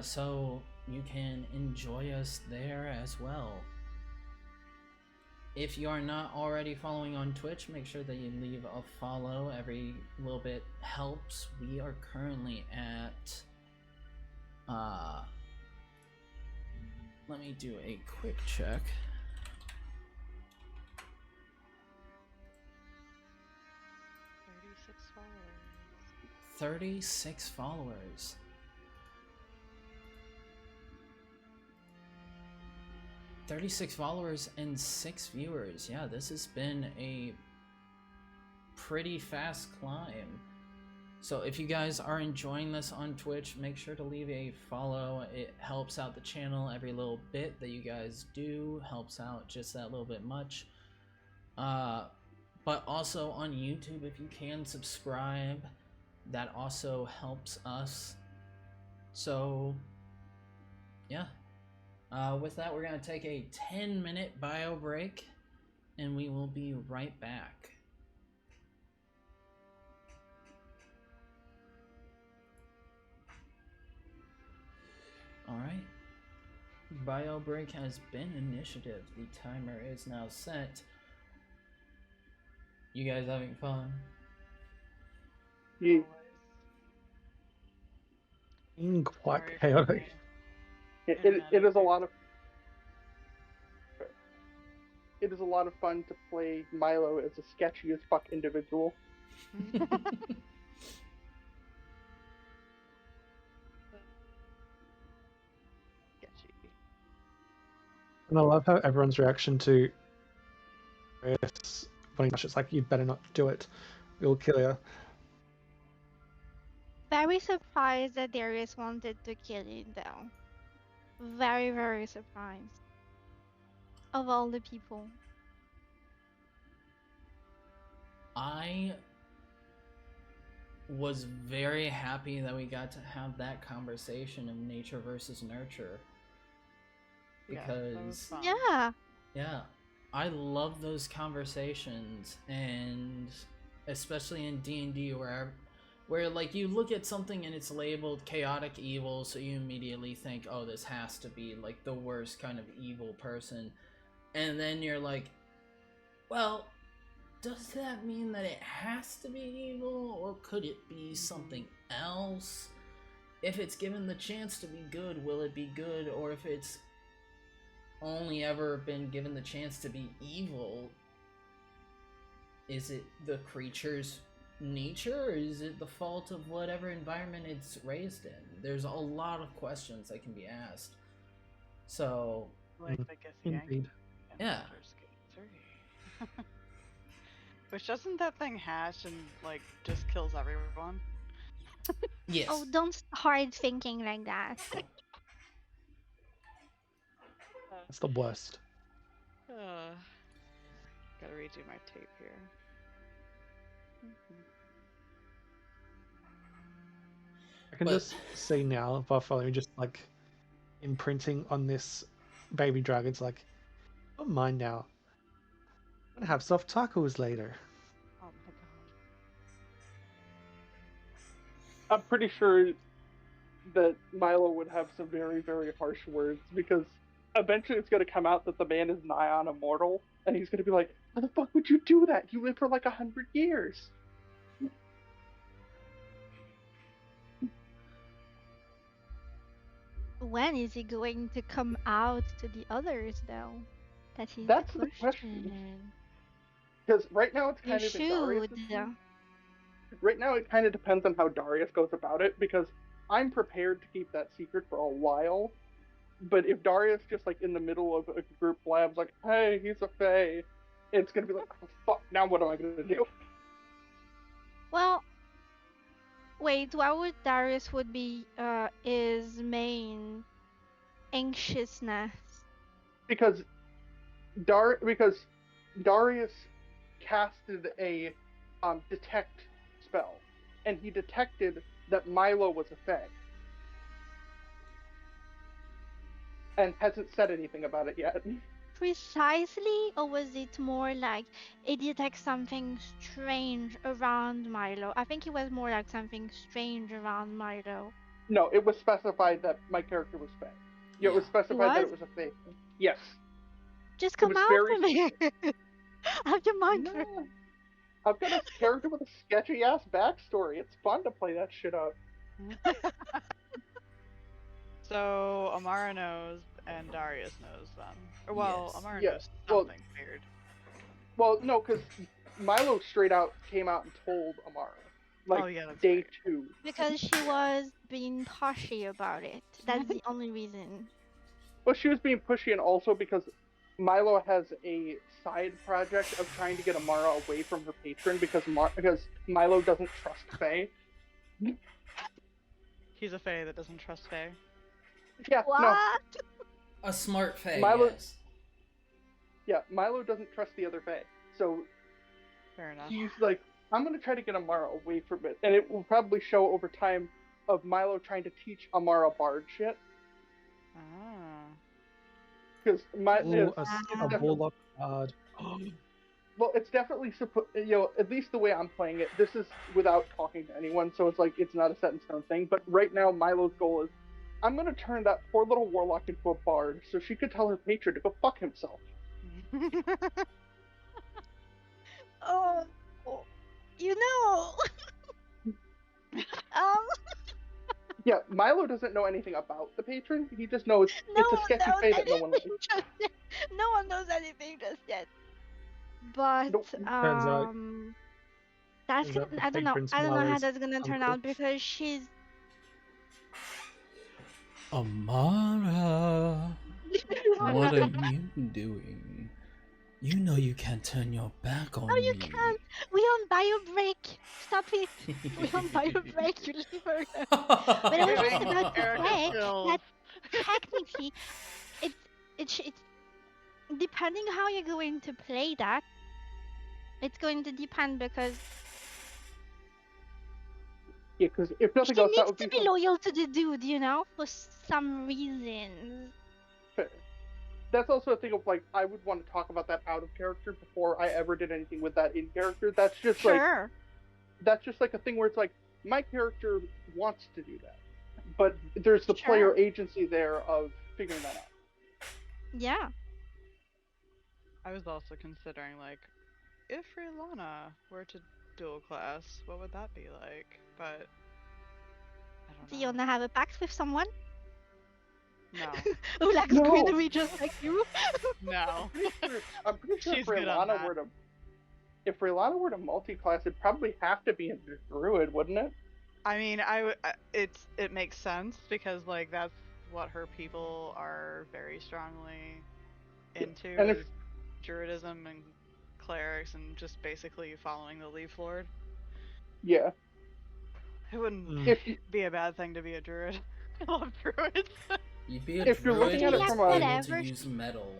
So you can enjoy us there as well. If you are not already following on Twitch, make sure that you leave a follow. Every little bit helps. We are currently at let me do a quick check. 36 followers. 36 followers and 6 viewers. Yeah, this has been a pretty fast climb. So if you guys are enjoying this on Twitch, make sure to leave a follow. It helps out the channel. Every little bit that you guys do helps out just that little bit much. But also on YouTube, if you can subscribe, that also helps us. So yeah. With that, we're going to take a 10-minute bio break, and we will be right back. Alright. Bio break has been initiative. The timer is now set. You guys having fun? Yeah. Being quite chaotic. It is a lot of. It is a lot of fun to play Milo as a sketchy as fuck individual. And I love how everyone's reaction to this putting it's like, you better not do it. We'll kill you. Very surprised that Darius wanted to kill you, though. Very, very surprised. Of all the people. I was very happy that we got to have that conversation of nature versus nurture. Because yeah, I love those conversations, and especially in D&D where like you look at something and it's labeled chaotic evil, so you immediately think, oh, this has to be like the worst kind of evil person, and then you're like, well, does that mean that it has to be evil, or could it be something else? If it's given the chance to be good, will it be good? Or if it's only ever been given the chance to be evil, is it the creature's nature, or is it the fault of whatever environment it's raised in? There's a lot of questions that can be asked. So, like the Indeed. Yeah. Which doesn't that thing hash and like just kills everyone? Yes. Oh, don't start thinking like that. That's the worst. Gotta redo my tape here. I can just see now, by following, just like imprinting on this baby dragon. It's like, oh, mine now. I'm gonna have soft tacos later. Oh my god. I'm pretty sure that Milo would have some very, very harsh words, because eventually it's going to come out that the man is nigh on immortal, and he's going to be like, how the fuck would you do that? You live for like 100 years. When is he going to come out to the others, though? That's the question. Because right now it's kind of in Darius' hands. Right now it kind of depends on how Darius goes about it, because I'm prepared to keep that secret for a while. But if Darius just like in the middle of a group lab's like, hey, he's a fae, it's gonna be like, oh, fuck, now what am I gonna do? Well, wait, why would Darius would be his main anxiousness? Because Darius casted a detect spell, and he detected that Milo was a fae. And hasn't said anything about it yet. precisely, or was it more like it detects something strange around Milo? I think it was more like something strange around Milo. No, it was specified that my character was Fae. Yeah, it was specified that it was a Fae. Yes. Just It come was out very- from here. Have your mind free. No. I've got a character with a sketchy ass backstory. It's fun to play that shit up. So Amara knows and Darius knows then. Or, well, Yes. Amara Yeah, knows well- something weird. Well, no, because Milo straight out came out and told Amara. Like, Oh, yeah, that's day right. 2. Because she was being pushy about it. That's the only reason. Well, she was being pushy, and also because Milo has a side project of trying to get Amara away from her patron because Milo doesn't trust Fae. He's a Fae that doesn't trust Fae. Yeah, What? no, A smart Fae, Milo- yes. yeah, Milo doesn't trust the other Fae. So Fair enough. he's like, I'm gonna try to get Amara away from it, and it will probably show over time of Milo trying to teach Amara bard shit. Ah. Because Ooh, Wow. a warlock card. well, it's definitely at least the way I'm playing it. This is without talking to anyone, so it's like it's not a set in stone thing. But right now, Milo's goal is, I'm gonna turn that poor little warlock into a bard, so she could tell her patron to go fuck himself. Oh, you know. Yeah, Milo doesn't know anything about the patron. He just knows No it's a one sketchy knows Fae that no one anything likes. just yet. No one knows anything just yet. But Nope. Turns out- that's turns out gonna, the I don't know. patron's I don't know how Milo's that's gonna turn uncle. out because she's. Amara, what are you doing? You know you can't turn your back on No, you me. can't. We on bio break. Stop it. We on bio break. You leave her. But I was just about to Erica say skills. that technically, it's depending how you're going to play that. It's going to depend because Yeah, because if nothing she else, that needs would to be be loyal to the dude, you know, for some reasons. fair. That's also a thing of like, I would want to talk about that out of character before I ever did anything with that in character. That's just like Sure. that's just like a thing where it's like my character wants to do that, but there's the player Sure. agency there of figuring that out. Yeah. I was also considering, like, if Rilana were to dual class, what would that be like? But I don't Do know. you wanna have a pact with someone No. who likes No. greenery just like you? No. I'm pretty sure She's if good on that. Rilana were to multi-class, it'd probably have to be a druid, wouldn't it? I mean, it makes sense because like that's what her people are very strongly into, and is if- druidism and clerics and just basically following the Leaf Lord. Yeah. It wouldn't Mm. If you, be a bad thing to be a druid. I love druids. You'd be a If you're druid looking at who's it from able a- Whatever to use metal.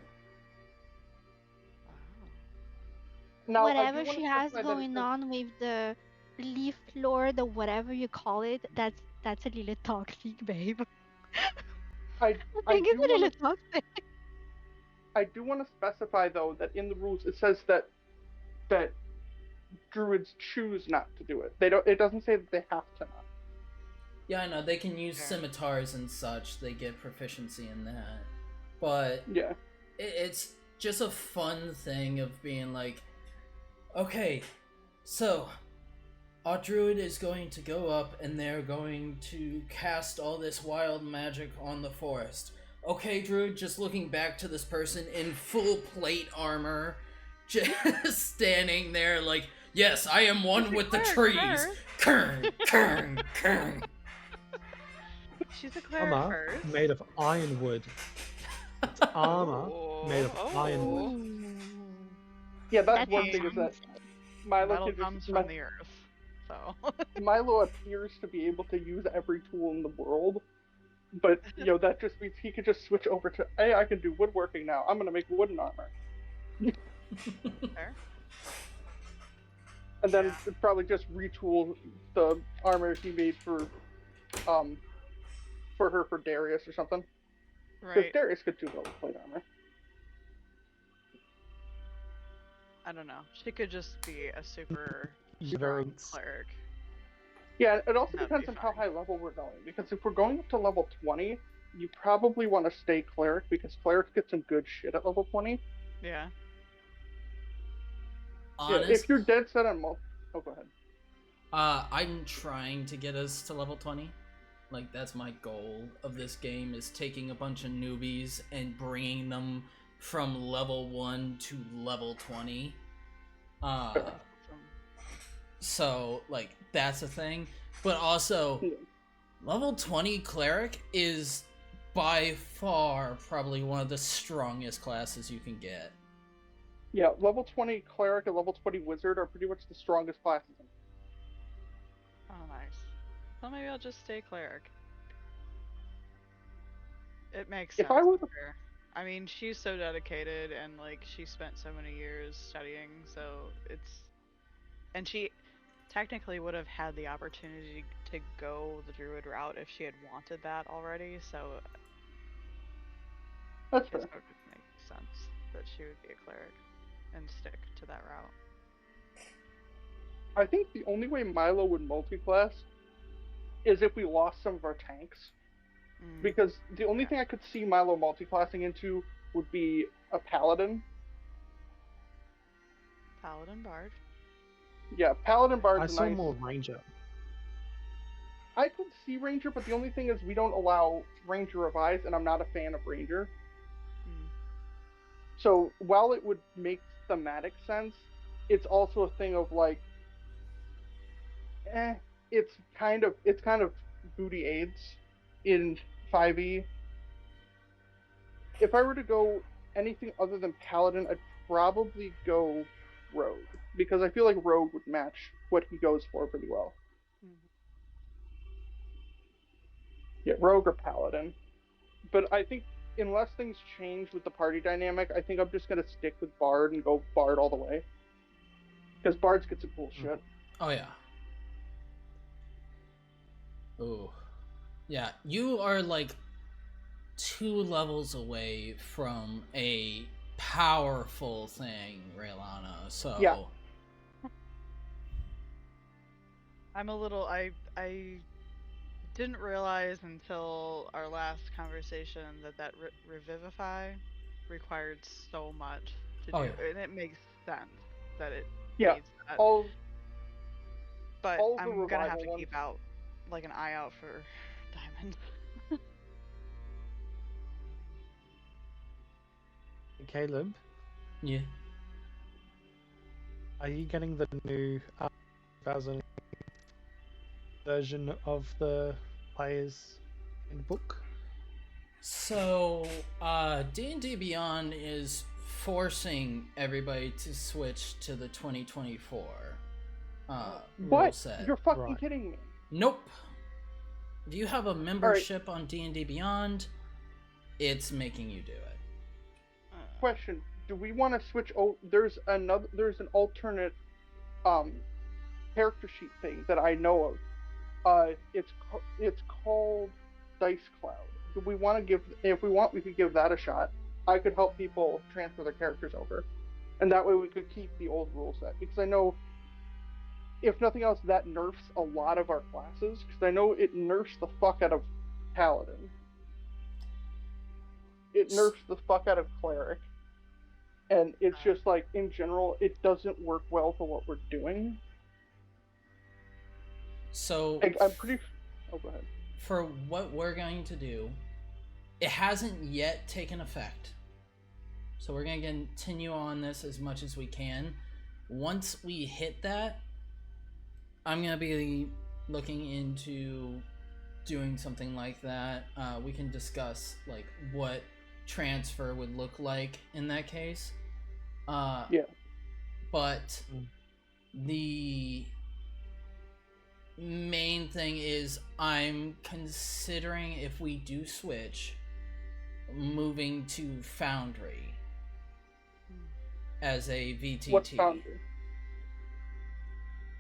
now, I do Whatever wanna she has specify that it going says- on with the leaf lord or whatever you call it, that's a little toxic, babe. I I think do it's a little wanna- toxic. I do want to specify though that in the rules it says that druids choose not to do it. They don't. It doesn't say that they have to not. Yeah, I know, they can use Okay. scimitars and such, they get proficiency in that. But Yeah. it's just a fun thing of being like, okay, so our druid is going to go up and they're going to cast all this wild magic on the forest. Okay, druid, just looking back to this person in full plate armor, just standing there like, yes, I am one with the trees. Kern, kern, kern. She's a cleric Armor first. made of ironwood. It's armor made of Oh. ironwood. Yeah, that's That's one thing is that Milo Metal can comes just, from the earth, so. Milo appears to be able to use every tool in the world, but you know that just means he could just switch over to, hey, I can do woodworking now. I'm gonna make wooden armor, Fair. and then Yeah. probably just retool the armor he made for her for Darius or something. Because Right. Darius could do well with plate armor. I don't know. She could just be a super Very- strong cleric. Yeah, it also That'd depends be on how fine. high level we're going. Because if we're going up to level 20, you probably want to stay cleric because clerics get some good shit at level 20. Yeah. Yeah, Honest, if you're dead set on oh, go ahead. I'm trying to get us to level 20. Like, that's my goal of this game, is taking a bunch of newbies and bringing them from level 1 to level 20. So, like, that's a thing. But also, Yeah. level 20 cleric is by far probably one of the strongest classes you can get. Yeah, level 20 cleric and level 20 wizard are pretty much the strongest classes. Oh, nice. Well, maybe I'll just stay cleric. It makes sense. If I were with her. I mean, she's so dedicated, and like she spent so many years studying, so it's. And she technically would have had the opportunity to go the druid route if she had wanted that already. So That's it fair. would make sense that she would be a cleric and stick to that route. I think the only way Milo would multi-class is if we lost some of our tanks. Because the only thing I could see Milo multi-classing into would be a paladin. Paladin Bard. Yeah, paladin bard's I saw nice. more ranger. I could see ranger, but the only thing is we don't allow ranger revise, and I'm not a fan of ranger. So while it would make thematic sense, it's also a thing of like, it's kind of booty aids in 5e. If I were to go anything other than paladin, I'd probably go rogue, because I feel like rogue would match what he goes for pretty well. Yeah, rogue or paladin. But I think unless things change with the party dynamic, I think I'm just gonna stick with bard and go bard all the way. Because bards get some cool shit. Oh, yeah. Ooh. Yeah, you are like 2 levels away from a powerful thing, Raylana, so... Yeah. I'm a little. I didn't realize until our last conversation that revivify required so much to Oh, do, yeah. and it makes sense that it Yeah, needs that. all But the I'm gonna have to revival keep out like an eye out for diamond. Caleb, Yeah. are you getting the new 2000 version of the players in the book? So, D&D Beyond is forcing everybody to switch to the 2024 rule What? set. You're fucking Right. kidding me. Nope. If you have a membership on D&D Beyond, it's making you do it. Question: do we want to switch? Oh, there's an alternate character sheet thing that I know of. It's called Dice Cloud. Do we want to give? If we want, we could give that a shot. I could help people transfer their characters over, and that way we could keep the old rule set. Because I know, if nothing else, that nerfs a lot of our classes. Because I know it nerfs the fuck out of Paladin. It nerfs the fuck out of Cleric. And it's just like, in general, it doesn't work well for what we're doing. So, I'm pretty... Oh, go ahead. for what we're going to do, it hasn't yet taken effect. So we're going to continue on this as much as we can. Once we hit that, I'm going to be looking into doing something like that. We can discuss like what transfer would look like in that case. Yeah. But the main thing is I'm considering, if we do switch, moving to Foundry as a VTT. What's Foundry?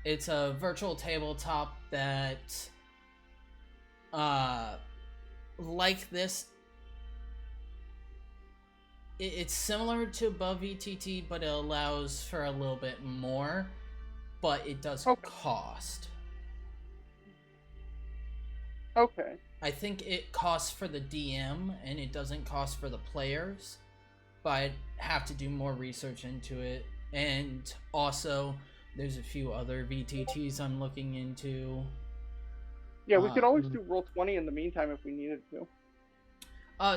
It's a virtual tabletop that like this. it's similar to above VTT, but it allows for a little bit more, but it does cost. Okay. I think it costs for the DM and it doesn't cost for the players, but I'd have to do more research into it. And also, there's a few other VTTs I'm looking into. Yeah, we could always do Roll20 in the meantime if we needed to.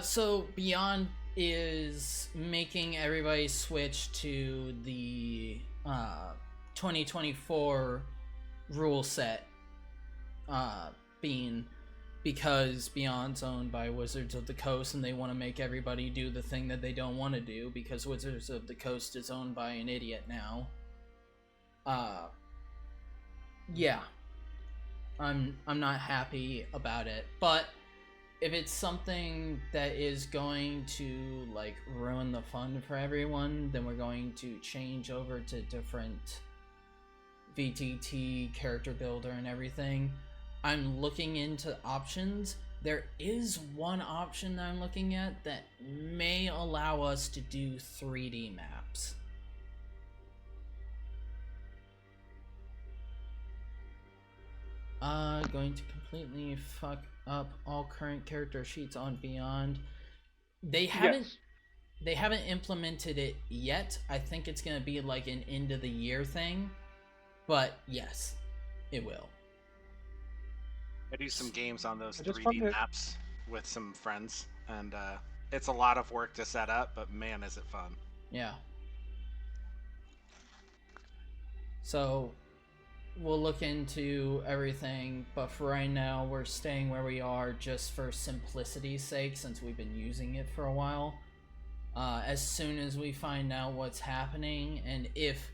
So Beyond is making everybody switch to the 2024 rule set, being because Beyond's owned by Wizards of the Coast and they want to make everybody do the thing that they don't want to do because Wizards of the Coast is owned by an idiot now. Yeah. I'm not happy about it, but if it's something that is going to like ruin the fun for everyone, then we're going to change over to different VTT character builder and everything. I'm looking into options. There is one option that I'm looking at that may allow us to do 3D maps. Going to completely fuck up all current character sheets on Beyond. They haven't implemented it yet. I think it's gonna be like an end of the year thing, but yes, it will. I do some games on those 3D maps with some friends, and it's a lot of work to set up, but man, is it fun. Yeah. So we'll look into everything, but for right now, we're staying where we are just for simplicity's sake, since we've been using it for a while. As soon as we find out what's happening, and if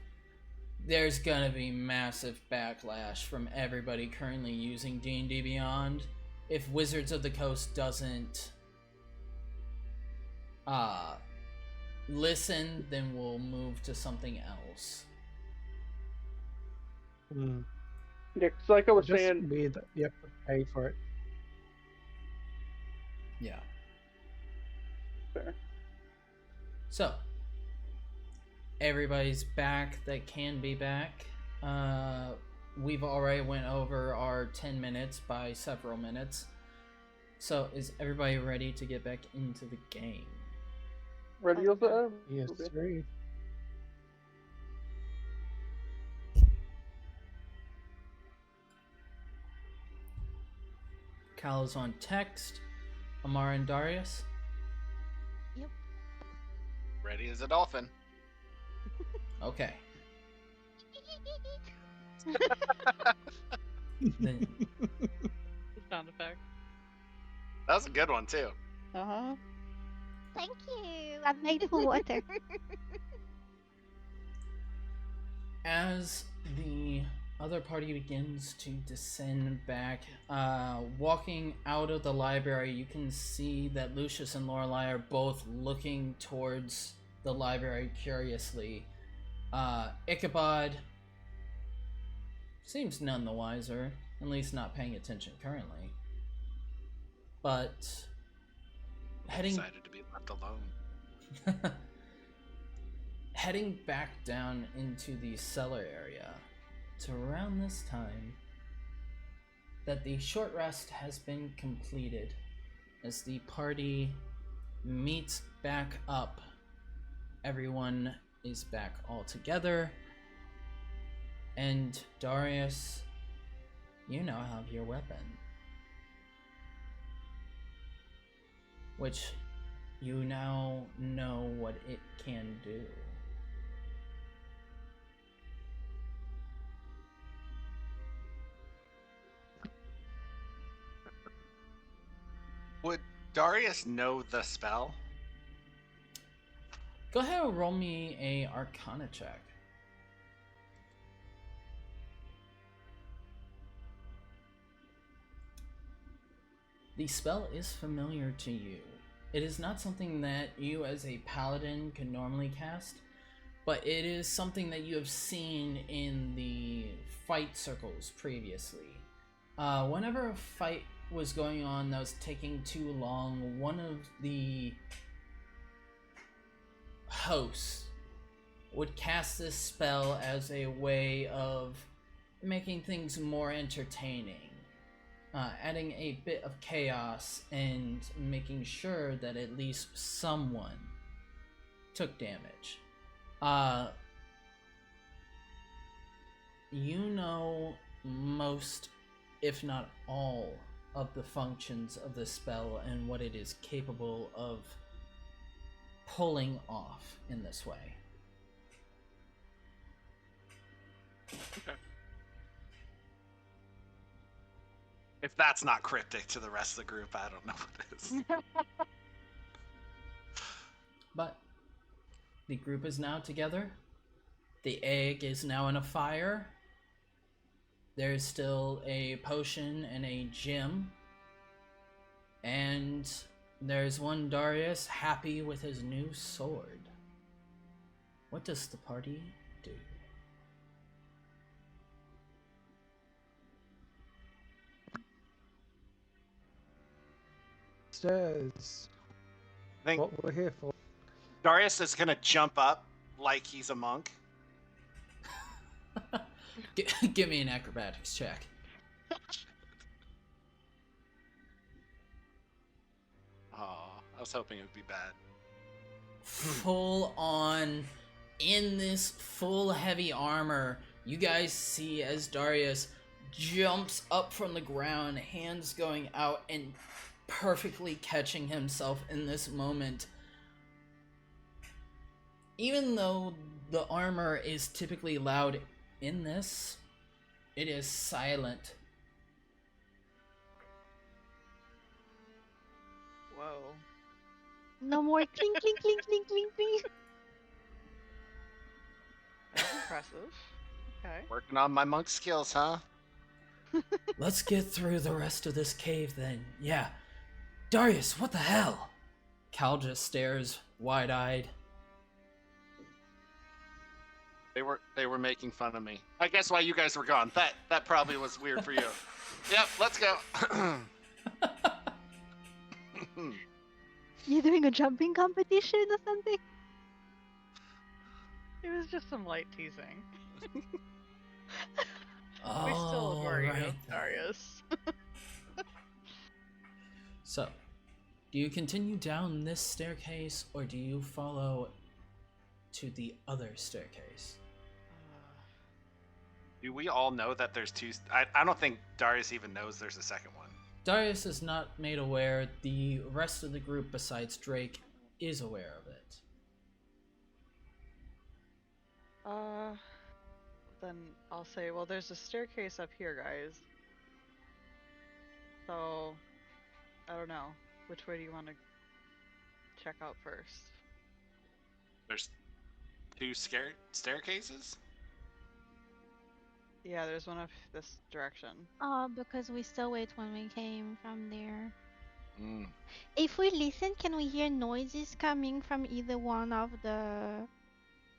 there's gonna be massive backlash from everybody currently using D&D Beyond, if Wizards of the Coast doesn't listen, then we'll move to something else. Mm. Yeah, 'cause like I was Just saying, weird that you have to pay for it. Yeah. fair. So, everybody's back that can be back. We've already went over our 10 minutes by several minutes. So, is everybody ready to get back into the game? Ready as ever. Yes, sir. Cal is on text. Amara and Darius? Yep. Ready as a dolphin. Okay. Then Sound effect. That was a good one too. Uh-huh. Thank you. I made water. as the other party begins to descend back, walking out of the library, you can see that Lucius and Lorelei are both looking towards the library curiously. Ichabod seems none the wiser, at least not paying attention currently. But heading Decided to be left alone. heading back down into the cellar area. It's around this time that the short rest has been completed as the party meets back up. Everyone is back all together, and Darius, you now have your weapon, which you now know what it can do. Would Darius know the spell? Go ahead and roll me a Arcana check. The spell is familiar to you. It is not something that you as a paladin can normally cast, but it is something that you have seen in the fight circles previously. Whenever a fight was going on that was taking too long, one of the host would cast this spell as a way of making things more entertaining, adding a bit of chaos and making sure that at least someone took damage. You know most, if not all, of the functions of the spell and what it is capable of pulling off in this way. Okay. If that's not cryptic to the rest of the group, I don't know what is. But the group is now together. The egg is now in a fire. There's still a potion and a gem. And there's one Darius happy with his new sword. What does the party do? Stairs. I think What we're here for. Darius is gonna jump up like he's a monk. Give me an acrobatics check. Oh, I was hoping it would be bad. Full on, in this full heavy armor, you guys see as Darius jumps up from the ground, hands going out and perfectly catching himself in this moment. Even though the armor is typically loud in this, it is silent. Whoa. No more clink, clink, clink, clink, clink, clink. That's impressive. Okay. Working on my monk skills, huh? Let's get through the rest of this cave then. Yeah. Darius, what the hell? Cal just stares wide-eyed. They were making fun of me. I guess while you guys were gone. That probably was weird for you. Yep, let's go. You doing a jumping competition or something? It was just some light teasing. We Oh, still adore you, right. Darius. So, do you continue down this staircase or do you follow to the other staircase? Do we all know that there's two? I don't think Darius even knows there's a second one. Darius is not made aware. The rest of the group besides Drake is aware of it. Then I'll say, well, there's a staircase up here, guys. So, I don't know. Which way do you want to check out first? There's two staircases? Yeah, there's one up this direction. Because we still wait when we came from there. Mm. If we listen, can we hear noises coming from either one of the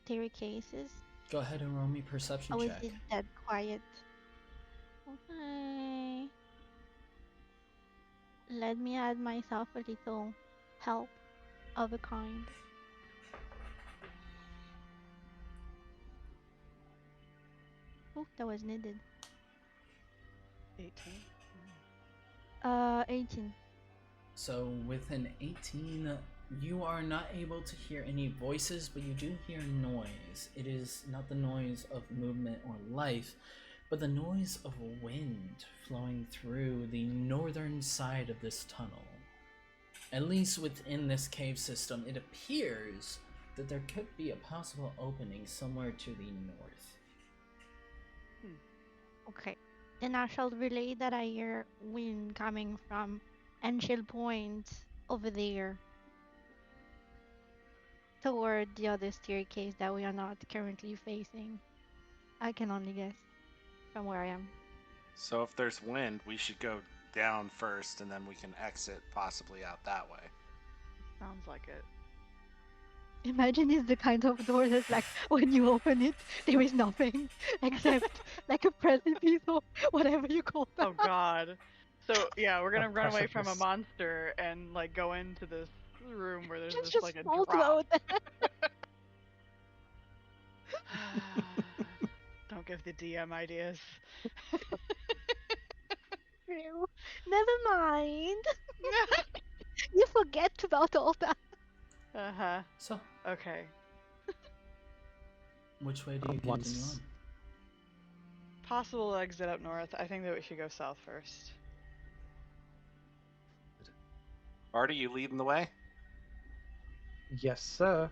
staircases? Go ahead and roll me perception Or is check. it dead quiet? Okay. Let me add myself a little help of a kind. Oh, that was needed. 18. 18. So with an 18, you are not able to hear any voices, but you do hear noise. It is not the noise of movement or life, but the noise of wind flowing through the northern side of this tunnel. At least within this cave system, it appears that there could be a possible opening somewhere to the north. Okay. Then I shall relay that I hear wind coming from Angel Point over there. Toward the other staircase that we are not currently facing. I can only guess from where I am. So if there's wind, we should go down first, and then we can exit possibly out that way. Sounds like it. Imagine it's the kind of door that's like, when you open it, there is nothing except like a present piece or whatever you call that. Oh god. So yeah, we're gonna A run away from a precipice. monster and like go into this room where there's Just just like a small drop. throat. give the DM ideas. True. Never mind. You forget about all that. Uh-huh. So, Okay. which way do you Once. continue on? Possible exit up north. I think that we should go south first. Artie, you leading the way? Yes, sir.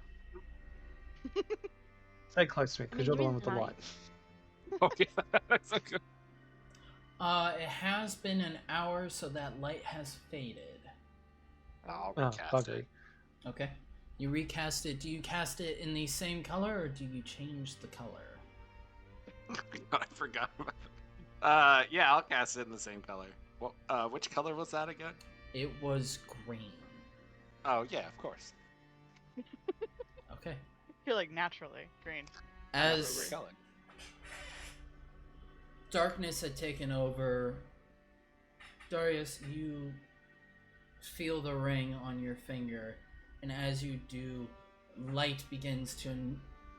Stay close to me, because you're the one with the light. Okay, that's okay. It has been an hour, so that light has faded. I'll Oh, recast buggery. it. Okay. You recast it. Do you cast it in the same color, or do you change the color? I forgot about that. Yeah, I'll cast it in the same color. Well, which color was that again? It was green. Oh, yeah, of course. Okay. I feel like naturally green. As Color. darkness had taken over, Darius, you feel the ring on your finger, and as you do, light begins to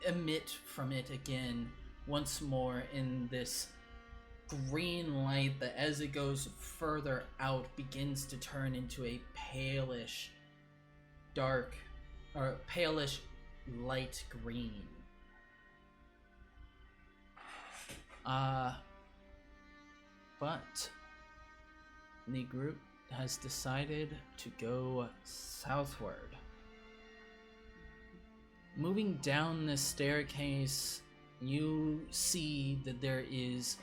emit from it again, once more in this green light that, as it goes further out, begins to turn into a palish dark, or palish light green. But the group has decided to go southward. Moving down this staircase, you see that there is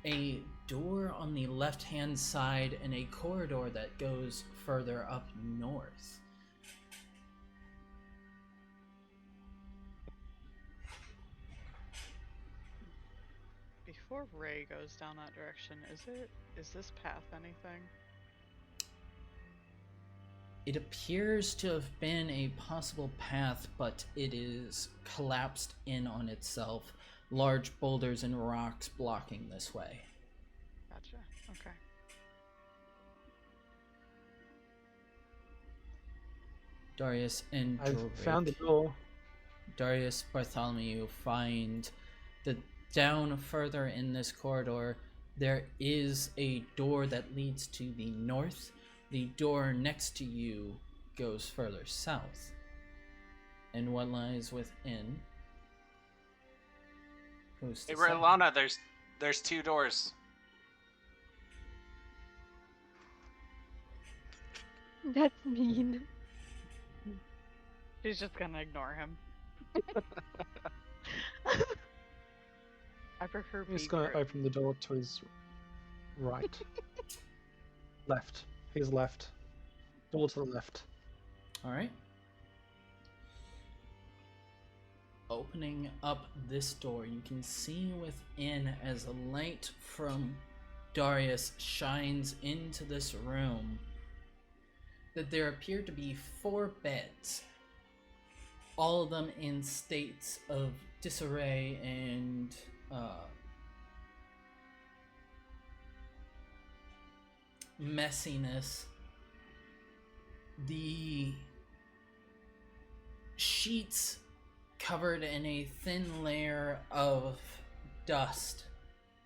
a door on the left-hand side and a corridor that goes further up north. Before Ray goes down that direction, is this path anything? It appears to have been a possible path, but it is collapsed in on itself. Large boulders and rocks blocking this way. Gotcha. Okay. Darius and I've Drake. found the door. Darius, Bartholomew find that down further in this corridor, there is a door that leads to the north. The door next to you goes further south. And what lies within goes to Hey, south. Lana, there's two doors. That's mean. She's just gonna ignore him. I prefer He's going to open the door to his right. Left. His left. Door to the left. Alright. Opening up this door, you can see within as a light from Darius shines into this room that there appear to be 4 beds. All of them in states of disarray and messiness. The sheets covered in a thin layer of dust,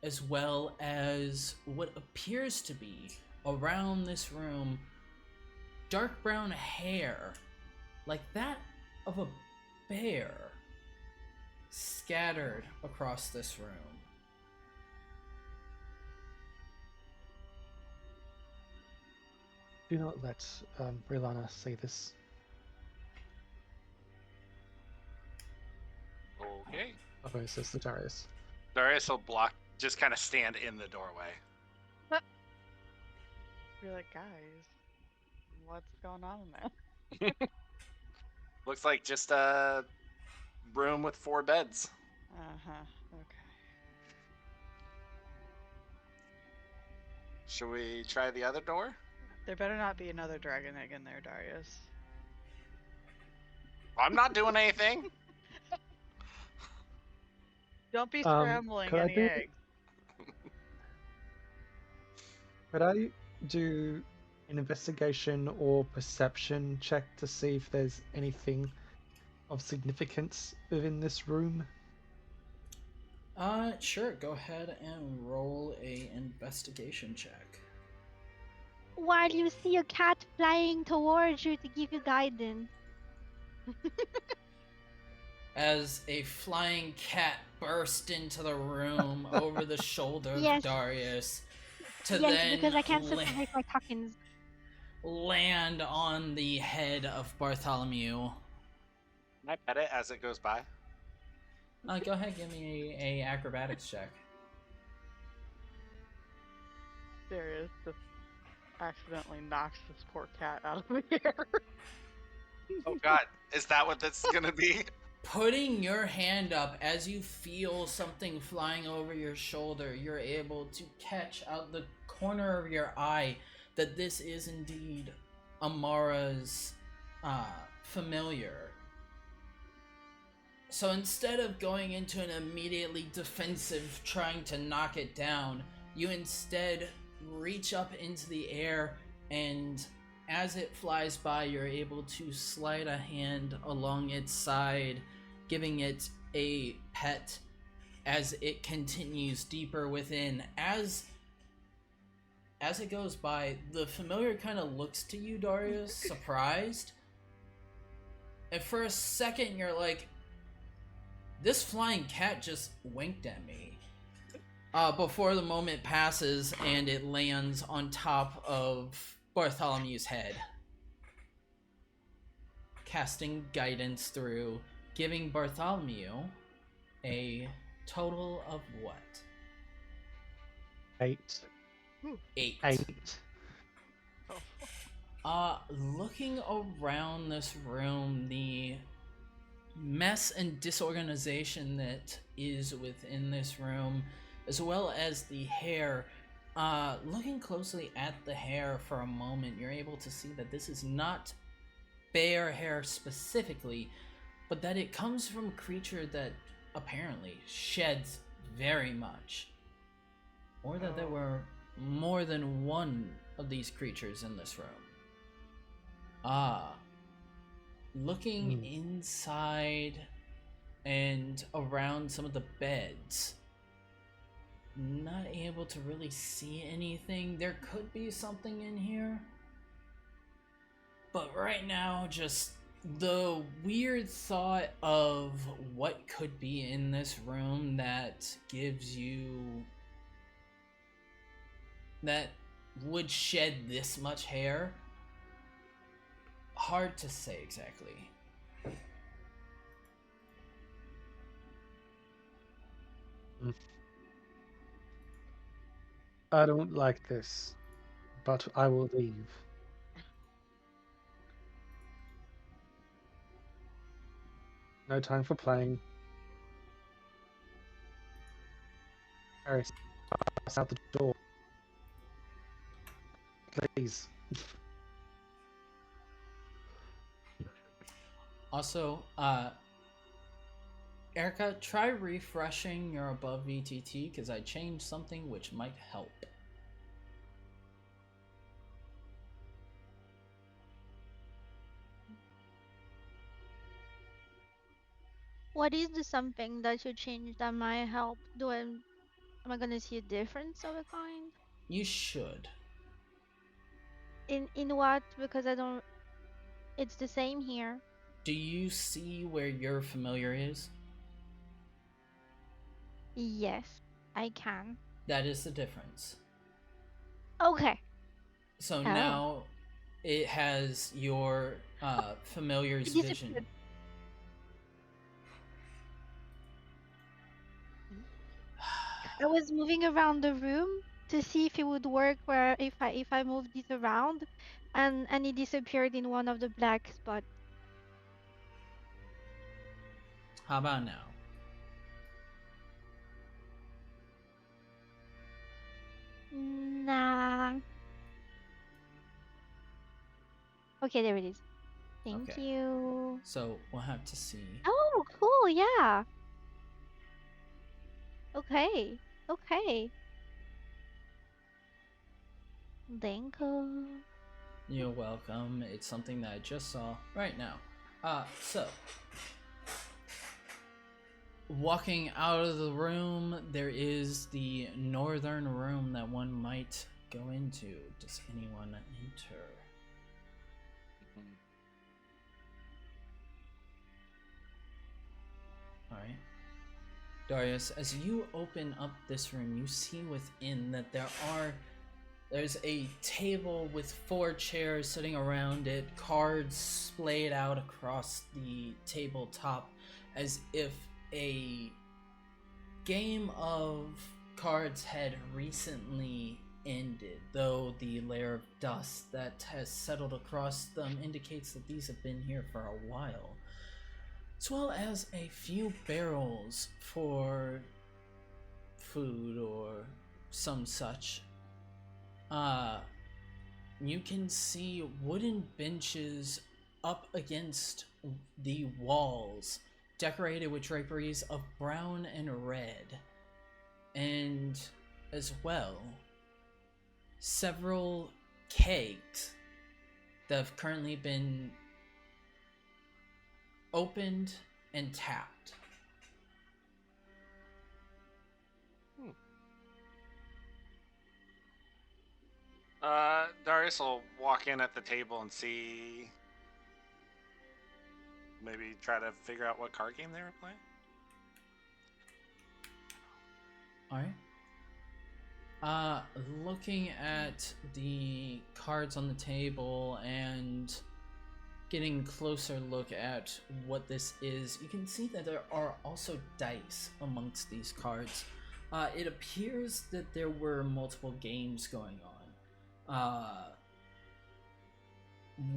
as well as what appears to be around this room dark brown hair, like that of a bear, scattered across this room. Do not let Brilana see this. Okay. Okay, says the Darius. Darius will just kind of stand in the doorway. You're like, guys, what's going on in there? Looks like just a room with 4 beds. Uh-huh. Okay. Should we try the other door? There better not be another dragon egg in there, Darius. I'm not doing anything. Don't be scrambling could I any do- eggs. Could I do an investigation or perception check to see if there's anything of significance within this room? Sure. Go ahead and roll a investigation check. While you see a cat flying towards you to give you guidance. As a flying cat burst into the room over the shoulder of Yes. Darius, to Yes, then because I can't separate my tokens. land on the head of Bartholomew. Can I pet it as it goes by? Go ahead, give me a acrobatics check. Darius just accidentally knocks this poor cat out of the air. Oh god, is that what this is gonna be? Putting your hand up as you feel something flying over your shoulder, you're able to catch out the corner of your eye that this is indeed Amara's familiar. So instead of going into an immediately defensive trying to knock it down, you instead reach up into the air, and as it flies by, you're able to slide a hand along its side, giving it a pet as it continues deeper within. As it goes by, the familiar kind of looks to you, Darius, surprised. And for a second, you're like, this flying cat just winked at me. Before the moment passes and it lands on top of Bartholomew's head, casting guidance through, giving Bartholomew a total of what? 8. 8. 8. Looking around this room, the mess and disorganization that is within this room, as well as the hair, looking closely at the hair for a moment, you're able to see that this is not bear hair specifically, but that it comes from a creature that apparently sheds very much. Or that there were more than one of these creatures in this room. Looking inside and around some of the beds, not able to really see anything. There could be something in here, but right now, just the weird thought of what could be in this room that gives you, that would shed this much hair. Hard to say exactly. I don't like this, but I will leave. No time for playing. Paris, pass out the door. Please. Also, Erica, try refreshing your above VTT, because I changed something which might help. What is the something that you change that might help? Am I gonna see a difference of a kind? You should. In what? Because I don't. It's the same here. Do you see where your familiar is? Yes, I can. That is the difference. Okay. So now it has your familiar's vision. I was moving around the room to see if it would work where if I move this around, and it disappeared in one of the black spots. How about now? Nah. Okay, there it is. Thank you. So we'll have to see. Oh, cool, yeah. Okay. Thank you. You're welcome. It's something that I just saw right now. So walking out of the room, there is the northern room that one might go into. Does anyone enter? Alright. Darius, as you open up this room, you see within that there's a table with 4 chairs sitting around it, cards splayed out across the tabletop as if a game of cards had recently ended, though the layer of dust that has settled across them indicates that these have been here for a while, as well as a few barrels for food or some such. You can see wooden benches up against the walls, decorated with draperies of brown and red, and as well several kegs that have currently been opened and tapped. Darius will walk in at the table and see. Maybe try to figure out what card game they were playing. Alright. Looking at the cards on the table and getting a closer look at what this is, you can see that there are also dice amongst these cards. It appears that there were multiple games going on.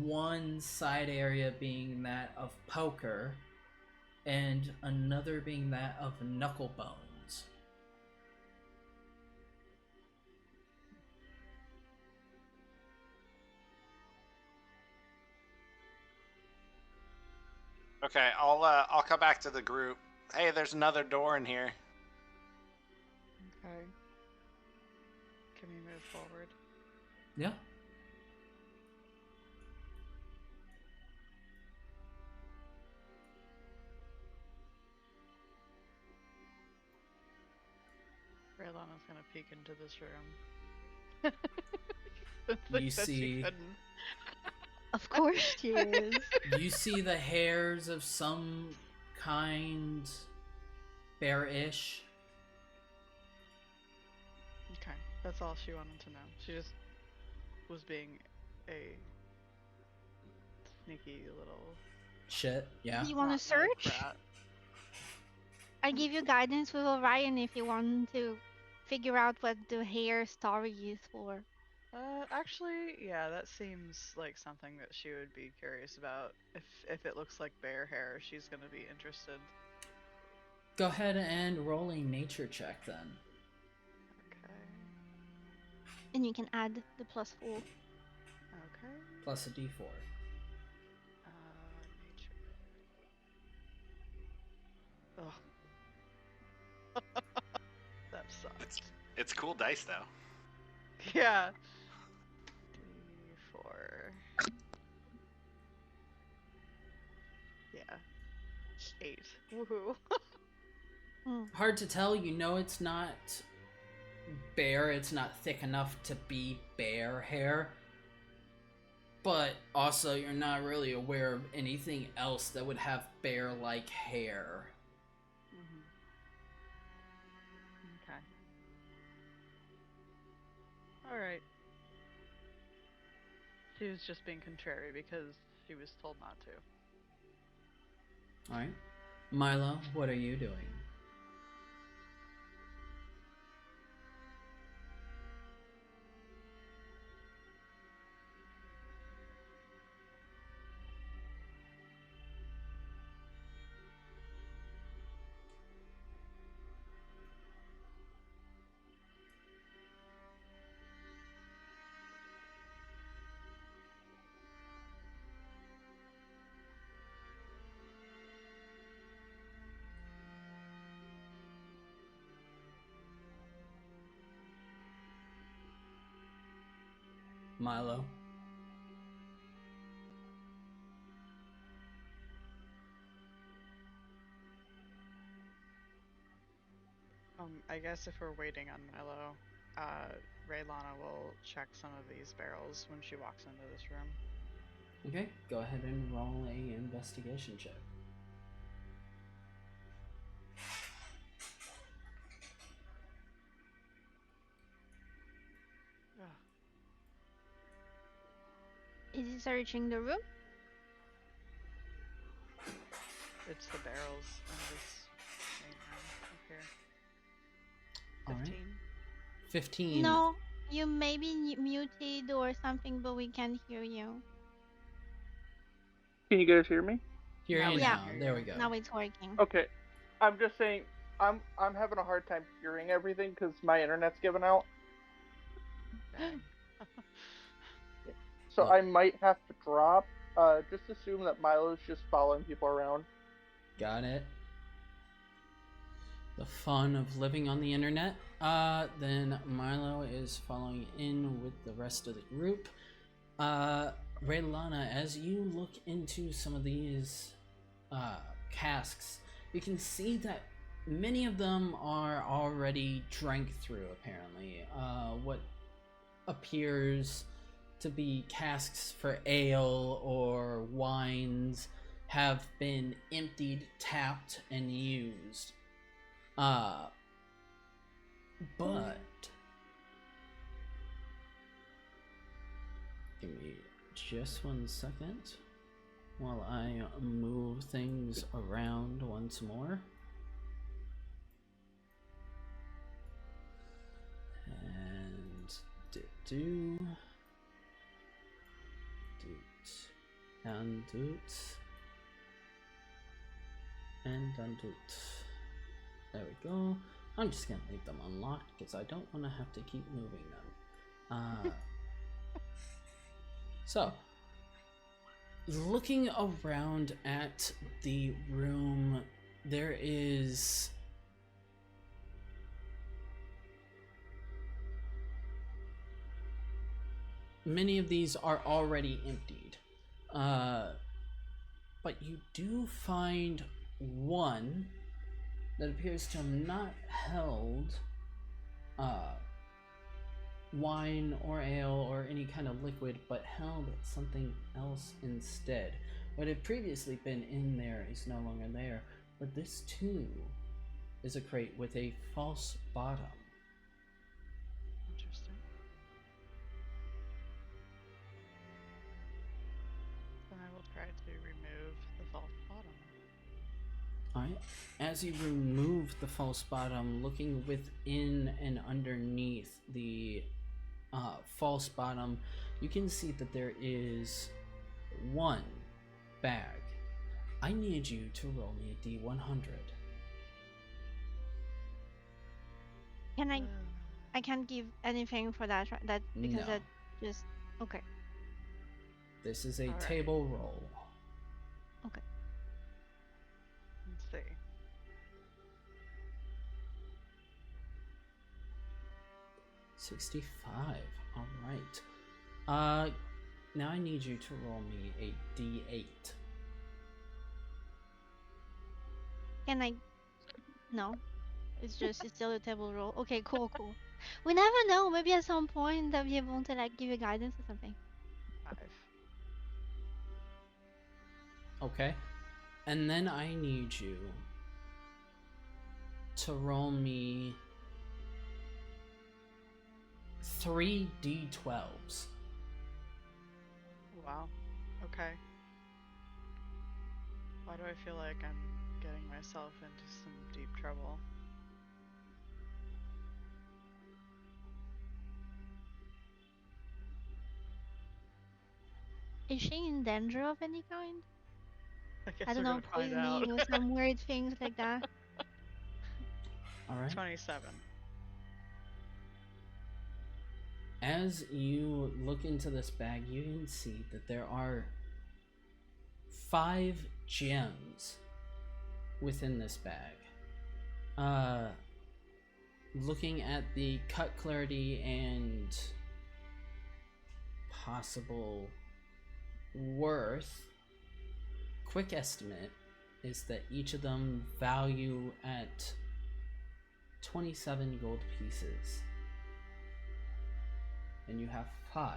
One side area being that of poker, and another being that of knucklebones. Okay, I'll come back to the group. Hey, there's another door in here. Okay. Can we move forward? Yeah. Raylana's gonna peek into this room. Since You said she see- couldn't. Of course she is. You see the hairs of some kind, bearish. Okay, that's all she wanted to know. She just was being a sneaky little. Shit, yeah. Do you want to search? Rat. I give you guidance with Orion if you want to figure out what the hair story is for. Actually, yeah, that seems like something that she would be curious about. If it looks like bear hair, she's gonna be interested. Go ahead and roll a nature check then. Okay. And you can add the +4. Okay. Plus a d4. Nature. Ugh. That sucks. It's cool dice though. Yeah. D4. Yeah. 8. Woohoo. Hard to tell, you know it's not bear, it's not thick enough to be bear hair. But also, you're not really aware of anything else that would have bear-like hair. Okay. Alright. She was just being contrary because she was told not to. Alright. Milo, what are you doing? Milo. I guess if we're waiting on Milo, Raylana will check some of these barrels when she walks into this room. Okay, go ahead and roll a investigation check. Ugh. Is he searching the room? It's the barrels in this main room up here. All right. 15. 15. No, you may be muted or something, but we can't hear you. Can you guys hear me? Hear Now you we now. can hear There you. we go. Now it's working. Okay. I'm just saying, I'm having a hard time hearing everything because my internet's giving out. Dang. So Well- I might have to drop. Just assume that Milo's just following people around. Got it. The fun of living on the internet. Then Milo is following in with the rest of the group. Raylana, as you look into some of these casks, you can see that many of them are already drank through, apparently. What appears to be casks for ale or wines have been emptied, tapped, and used. But give me just 1 second while I move things around once more. And doot and doot and undoot. There we go. I'm just gonna leave them unlocked because I don't want to have to keep moving them. So, looking around at the room, there is many of these are already emptied, but you do find one that appears to have not held wine or ale or any kind of liquid, but held something else instead. What had previously been in there is no longer there, but this too is a crate with a false bottom. Interesting. Then I will try to remove the false bottom. Alright, as you remove the false bottom, looking within and underneath the false bottom, you can see that there is one bag. I need you to roll me a D100. Can I can't give anything for that, right? That because No. that just okay. This is a Alright. table roll. Let's see. $65. Alright. Now I need you to roll me a D8. Can I? No, it's still a table roll. Okay, cool. We never know. Maybe at some point they'll be able to like give you guidance or something. 5. Okay. And then I need you to roll me 3 D12s. Wow. Okay. Why do I feel like I'm getting myself into some deep trouble? Is she in danger of any kind? I guess I don't we're know, gonna find out. poisoning or some weird things like that. Alright. 27. As you look into this bag, you can see that there are 5 gems within this bag. Looking at the cut clarity and possible worth, quick estimate is that each of them value at 27 gold pieces. And you have 5.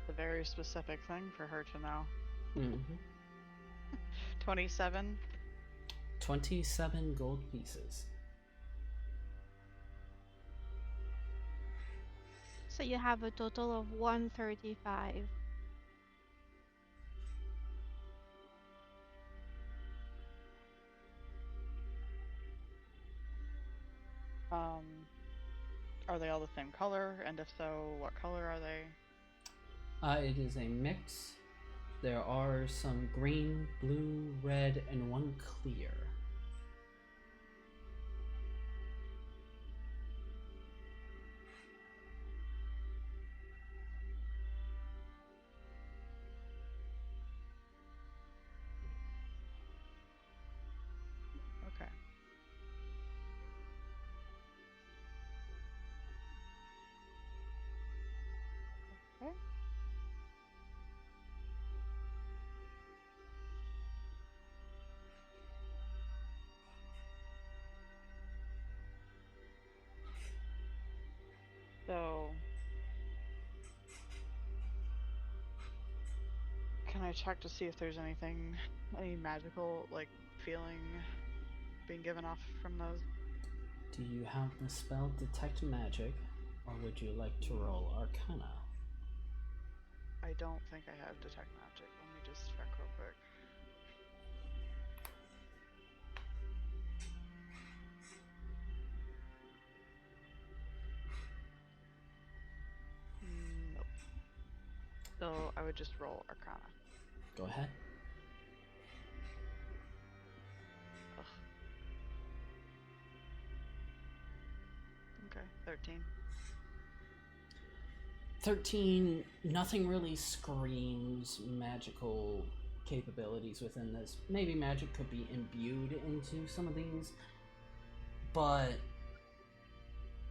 It's a very specific thing for her to know. Mm-hmm. 27. 27 gold pieces. So you have a total of 135. Are they all the same color? And if so, what color are they? It is a mix. There are some green, blue, red, and one clear. Okay. Okay. So, can I check to see if there's anything, any magical, like, feeling being given off from those? Do you have the spell Detect Magic, or would you like to roll Arcana? I don't think I have Detect Magic. Let me just check real quick. Nope. So I would just roll Arcana. Go ahead. Ugh. Okay, 13. 13, nothing really screams magical capabilities within this. Maybe magic could be imbued into some of these, but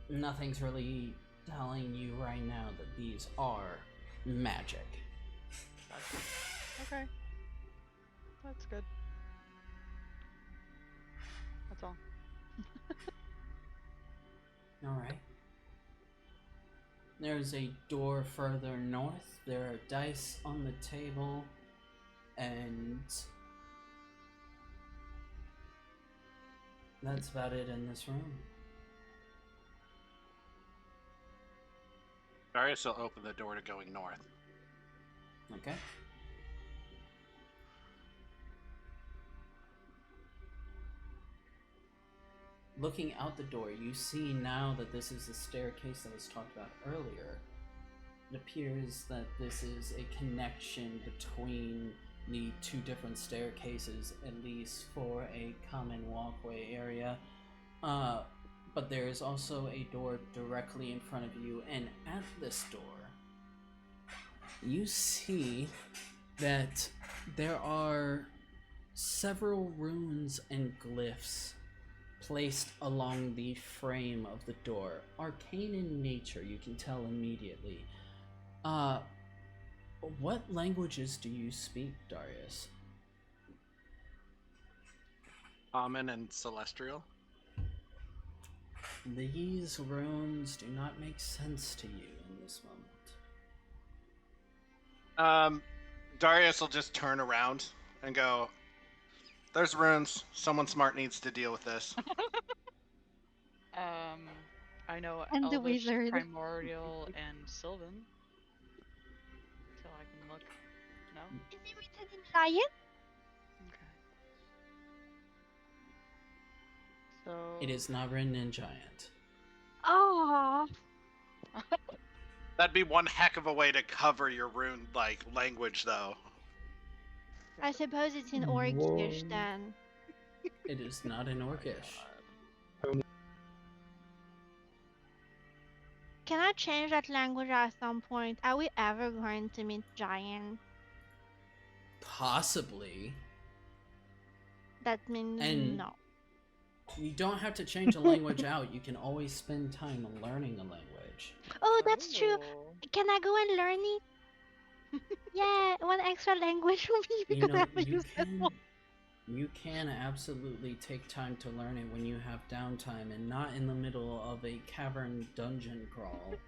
nothing's really telling you right now that these are magic. Gotcha. Okay. That's good. That's all. Alright. There's a door further north. There are dice on the table, and that's about it in this room. Darius will open the door to going north. Okay. Looking out the door, you see now that this is the staircase that was talked about earlier. It appears that this is a connection between the two different staircases, at least for a common walkway area. But there is also a door directly in front of you, and at this door, you see that there are several runes and glyphs placed along the frame of the door. Arcane in nature, you can tell immediately. What languages do you speak, Darius? Common and Celestial. These runes do not make sense to you in this moment. Darius will just turn around and go, "There's runes. Someone smart needs to deal with this." I know And the Elvish, wizard. Primordial, and Sylvan. So I can look. No? Is it written in giant? Okay. So... It is not written in giant. Oh, That'd be one heck of a way to cover your rune language, though. I suppose it's in Orcish then. It is not in Orcish. Can I change that language at some point? Are we ever going to meet giant? Possibly. That means And- no. You don't have to change a language out. You can always spend time learning a language. Oh, that's true. Oh. Can I go and learn it? Yeah, one extra language for me You because I know, haven't you used it can one. you can absolutely take time to learn it when you have downtime and not in the middle of a cavern dungeon crawl.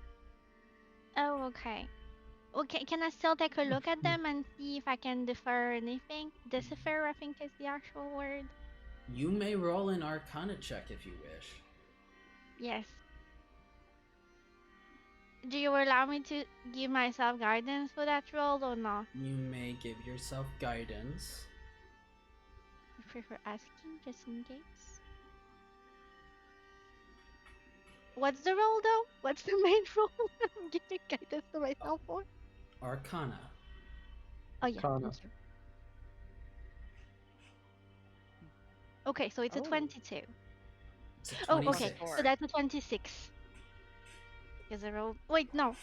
Oh, okay. Okay, can I still take a look at them and see if I can defer anything? Decipher, I think is the actual word. You may roll an Arcana check if you wish. Yes. Do you allow me to give myself guidance for that roll or not? You may give yourself guidance. I prefer asking just in case. What's the roll though? What's the main roll I'm giving guidance to myself for? Arcana. Oh yeah, Arcana. thank you. Okay, so it's a Oh. 22. It's a Oh, 26. okay, so 24. that's a 26. Because I rolled. Wait, no.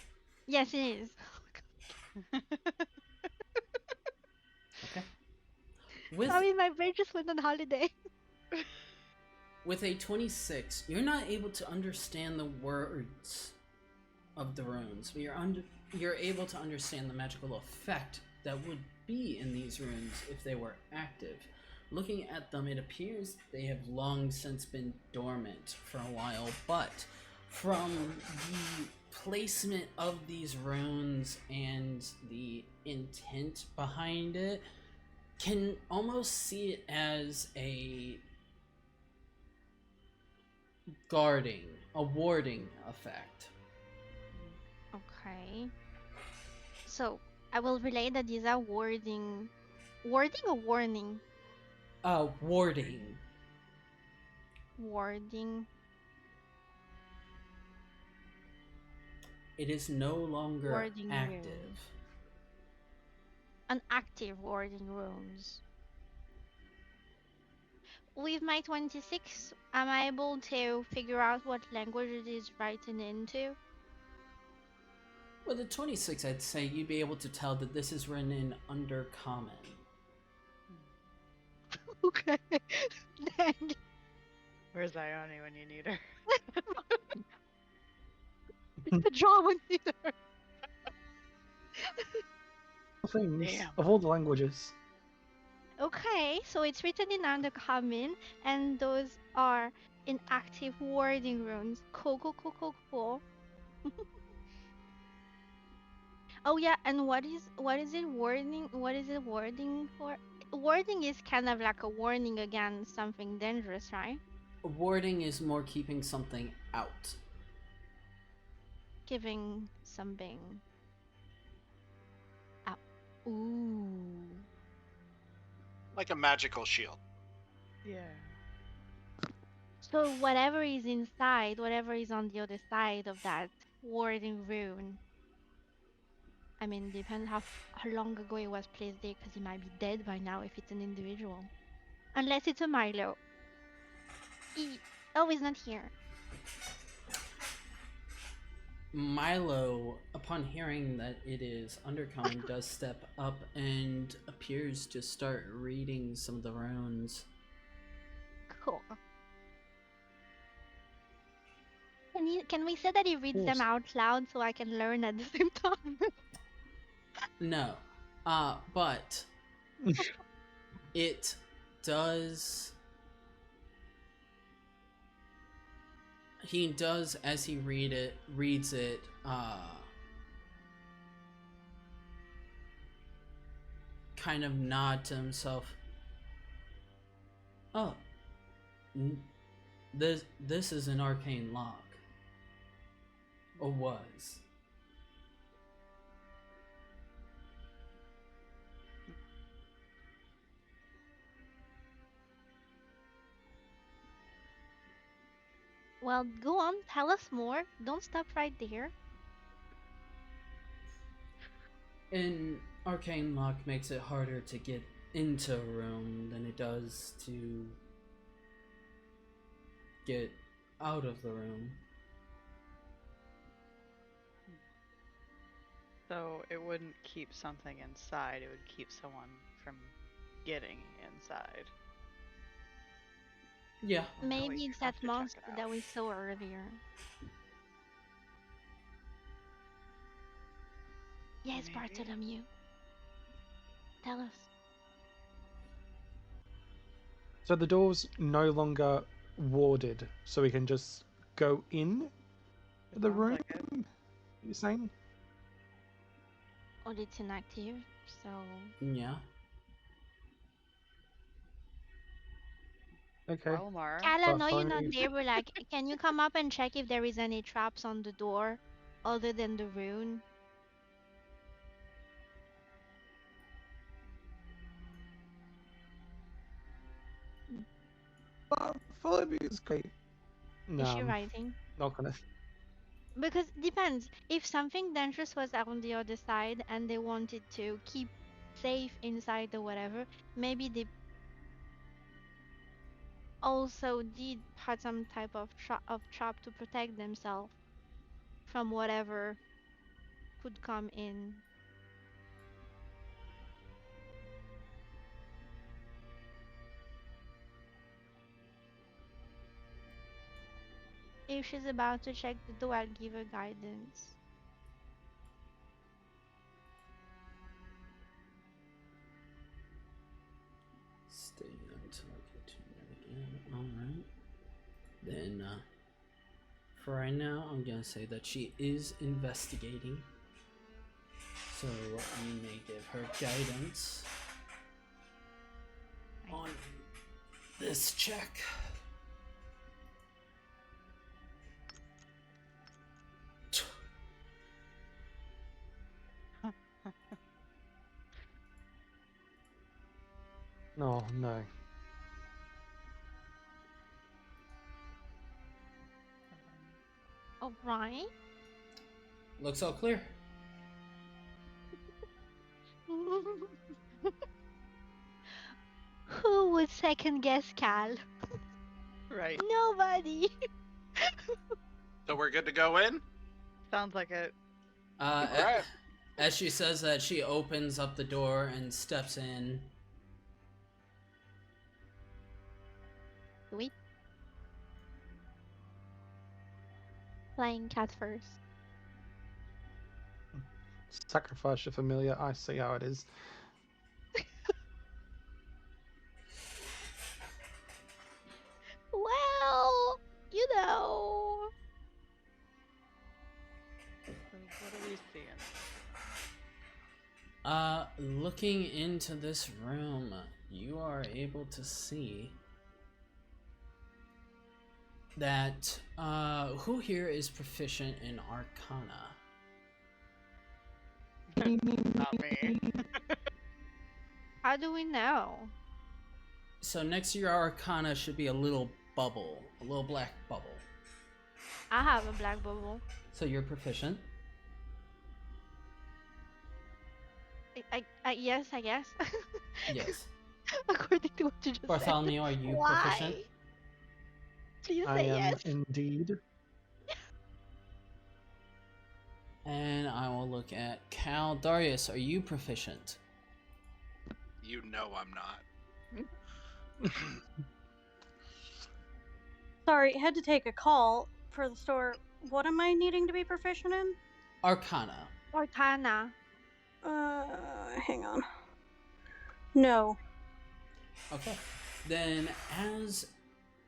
Yes, it is. Okay. With Sorry, my brain just went on holiday. with a 26, you're not able to understand the words of the runes, but you're able to understand the magical effect that would be in these runes if they were active. Looking at them, it appears they have long since been dormant for a while, but from the placement of these runes and the intent behind it, can almost see it as a warding effect. Okay. So, I will relay that these are warding. Warding or warning? Warding. Warding. It is no longer Warding active. runes. An active warding runes. With my 26, am I able to figure out what language it is written into? With a 26, I'd say you'd be able to tell that this is written in Undercommon. Okay. Dang. Where's Ione when you need her? The draw one either. Things Damn. of all the languages. Okay, so it's written in Undercommon, and those are inactive wording runes. Cool, cool, cool, cool, cool. Oh yeah, and what is it wording? What is it wording for? Wording is kind of like a warning against something dangerous, right? Warding is more keeping something out. Giving something out. Ooh. Like a magical shield. Yeah. So whatever is inside, whatever is on the other side of that warding rune. I mean, depends how long ago it was placed there, because it might be dead by now if it's an individual. Unless it's a Milo. Oh, he's not here. Milo, upon hearing that it is Undercommon, does step up and appears to start reading some of the runes. Cool. Can we say that he reads them out loud so I can learn at the same time? No. But it does. He does, as he reads it, kind of nod to himself. Oh, this is an arcane lock. Or was. Well, go on, tell us more. Don't stop right there. An arcane lock makes it harder to get into a room than it does to get out of the room. So it wouldn't keep something inside, it would keep someone from getting inside. Yeah. Maybe it's that have to check it monster out. that we saw earlier. Yes, Maybe. Bartholomew. Tell us. So the door's no longer warded, so we can just go in It the sounds room. like it. You saying? Or it's inactive, so Yeah. Okay. Well, Mara, Cal, I know you're not Bartholomew. there, but like, can you come up and check if there is any traps on the door other than the rune? Bartholomew is great. No, Is she I'm rising? not gonna. Because depends. If something dangerous was on the other side and they wanted to keep safe inside or whatever, maybe they also did had some type of trap to protect themselves from whatever could come in. If she's about to check the door, I'll give her guidance. Stay until I get to that again. Alright. Then, for right now, I'm gonna say that she is investigating. So you may give her guidance on this check. No, no. Alright. Looks all clear. Who would second guess Cal? right? Nobody. So we're good to go in? Sounds like it. Alright. As she says that, she opens up the door and steps in. Sweet. Flying cat first. Sacrifice your familiar. I see how it is. Well, you know. What are we seeing? Looking into this room, you are able to see that, who here is proficient in Arcana? Not me. How do we know? So next to your Arcana should be a little bubble, a little black bubble. I have a black bubble. So you're proficient. Yes, I guess. Yes. According to what you just Bartholomew, are said. you Why? proficient? Please I say am yes. indeed. And I will look at Cal. Darius, are you proficient? You know I'm not. Sorry, had to take a call for the store. What am I needing to be proficient in? Arcana. Arcana. Hang on. No. Okay. Then as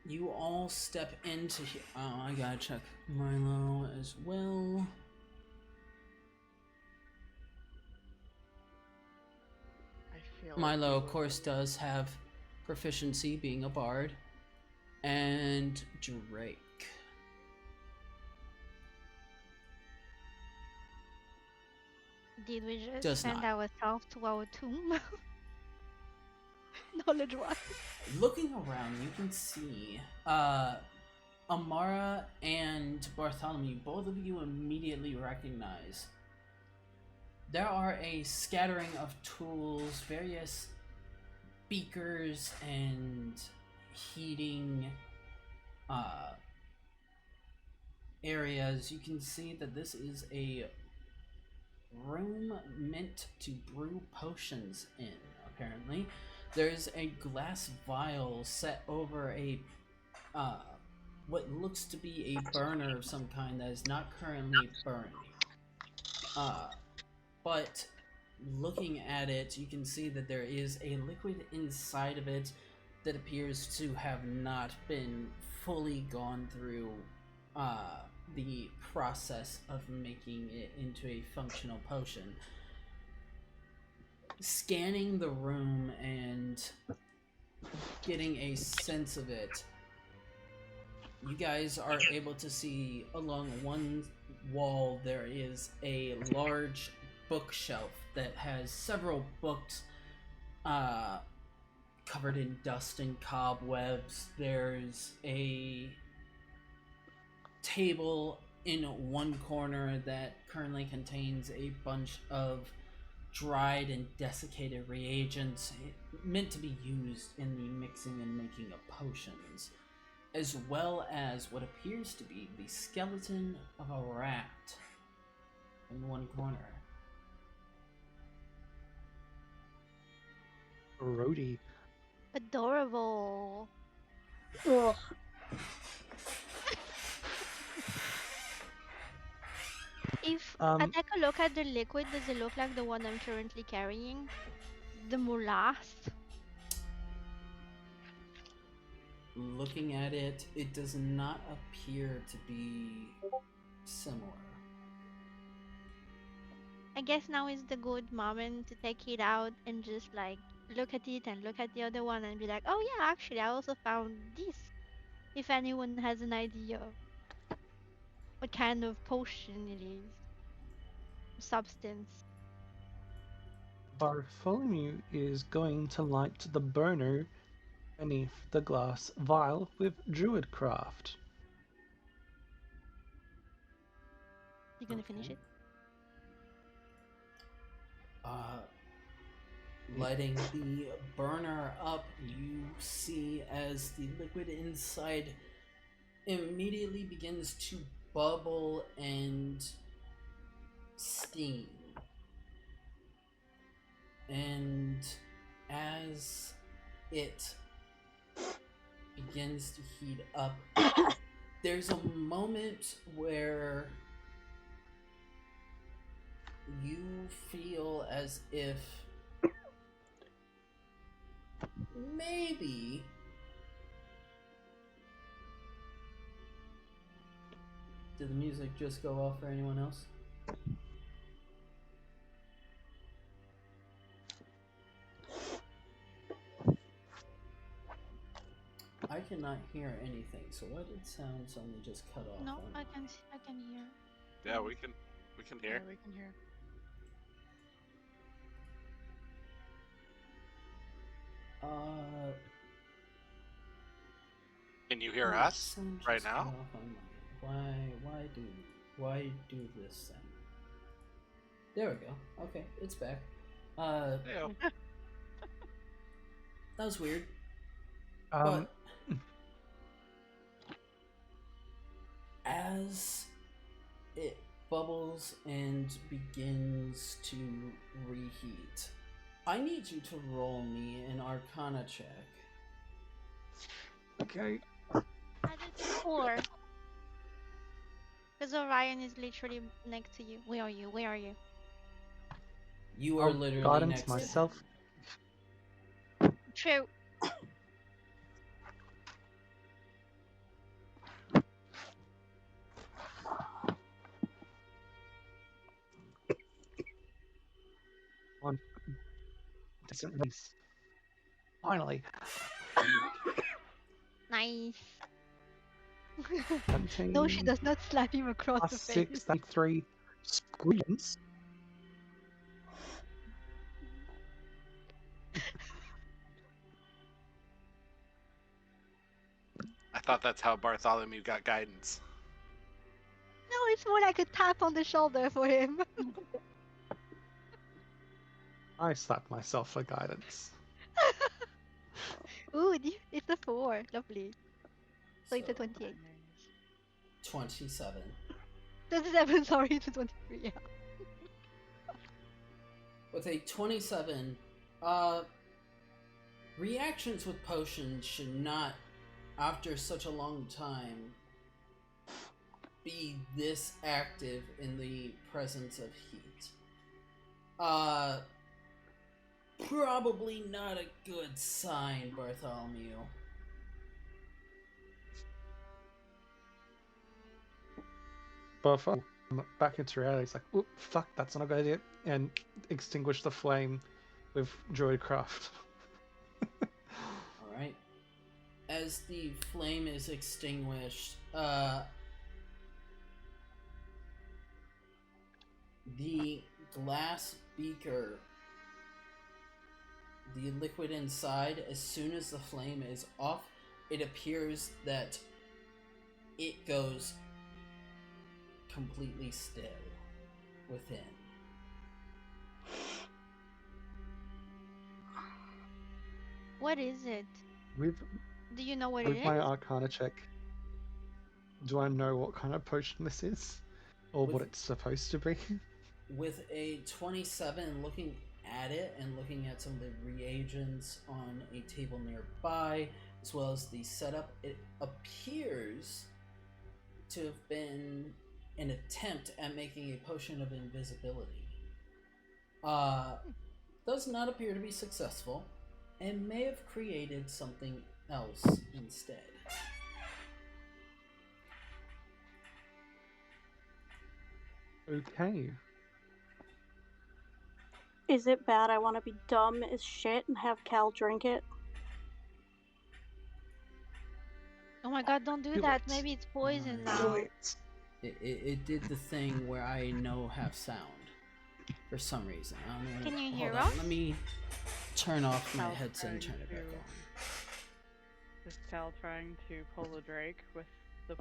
you all step into here, oh, I gotta check Milo as well. I feel Milo, like of course, does have proficiency being a bard. And Drake. Did we just Does send not. ourselves to our tomb? Knowledge wise. Looking around, you can see Amara and Bartholomew, both of you immediately recognize there are a scattering of tools, various beakers and heating areas. You can see that this is a room meant to brew potions in, apparently. There's a glass vial set over a what looks to be a burner of some kind that is not currently burning. But looking at it, you can see that there is a liquid inside of it that appears to have not been fully gone through the process of making it into a functional potion. Scanning the room and getting a sense of it, you guys are able to see along one wall there is a large bookshelf that has several books covered in dust and cobwebs. There's a table in one corner that currently contains a bunch of dried and desiccated reagents meant to be used in the mixing and making of potions, as well as what appears to be the skeleton of a rat in one corner. Grody. Adorable. Ugh. If I take a look at the liquid, does it look like the one I'm currently carrying? The moulasse? Looking at it, it does not appear to be similar. I guess now is the good moment to take it out and just like look at it and look at the other one and be like, oh yeah, actually I also found this. If anyone has an idea what kind of potion it is. Substance. Bartholomew is going to light the burner beneath the glass vial with Druidcraft. You gonna finish it? Lighting the burner up, you see as the liquid inside immediately begins to bubble and steam. And as it begins to heat up, there's a moment where you feel as if maybe did the music just go off for anyone else? I cannot hear anything, so why did sound suddenly just cut off? No, on I me? can hear. Yeah, we can hear. Yeah, we can hear. Can you hear no, us sound right just cut now? off on mine. Why do this then? There we go. Okay, it's back. Ew. That was weird. Um, But as it bubbles and begins to reheat, I need you to roll me an Arcana check. okay. I did 4. Because Orion is literally next to you. Where are you? Where are you? You are I'll literally guidance next myself. to him. True. One decent race. Finally. Nice. 17 No, she does not slap him across plus the face. 6, that's 3 screams. I thought that's how Bartholomew got guidance. No, it's more like a tap on the shoulder for him. I slapped myself for guidance. Ooh, it's a 4. Lovely. So it's a 28. 27. 27, sorry, it's a 23, yeah. With a 27, reactions with potions should not after such a long time, be this active in the presence of heat. Probably not a good sign, Bartholomew. But back into reality, it's like, oh, fuck, that's not a good idea. And extinguish the flame with Druidcraft. Alright. As the flame is extinguished, the glass beaker, the liquid inside, as soon as the flame is off, it appears that it goes completely still within. What is it? With Do you know what it is? my Arcana check, do I know what kind of potion this is? Or what it's supposed to be? With a 27, looking at it and looking at some of the reagents on a table nearby, as well as the setup, it appears to have been an attempt at making a potion of invisibility. Does not appear to be successful, and may have created something else instead. Okay. Is it bad? I want to be dumb as shit and have Cal drink it. Oh my god, don't do that. Maybe it's poison now. It did the thing where I know have sound for some reason. I don't know. Can you Hold hear on, us? Let me turn off my Cal's headset and turn trying it back to- on. Is Cal trying to pull a Drake with the...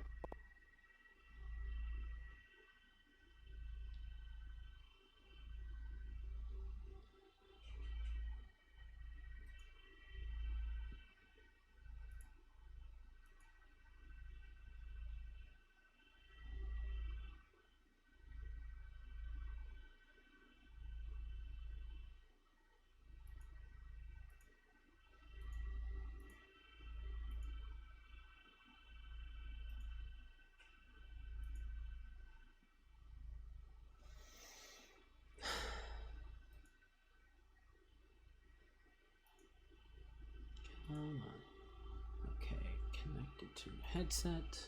Come on. Okay, connected to headset.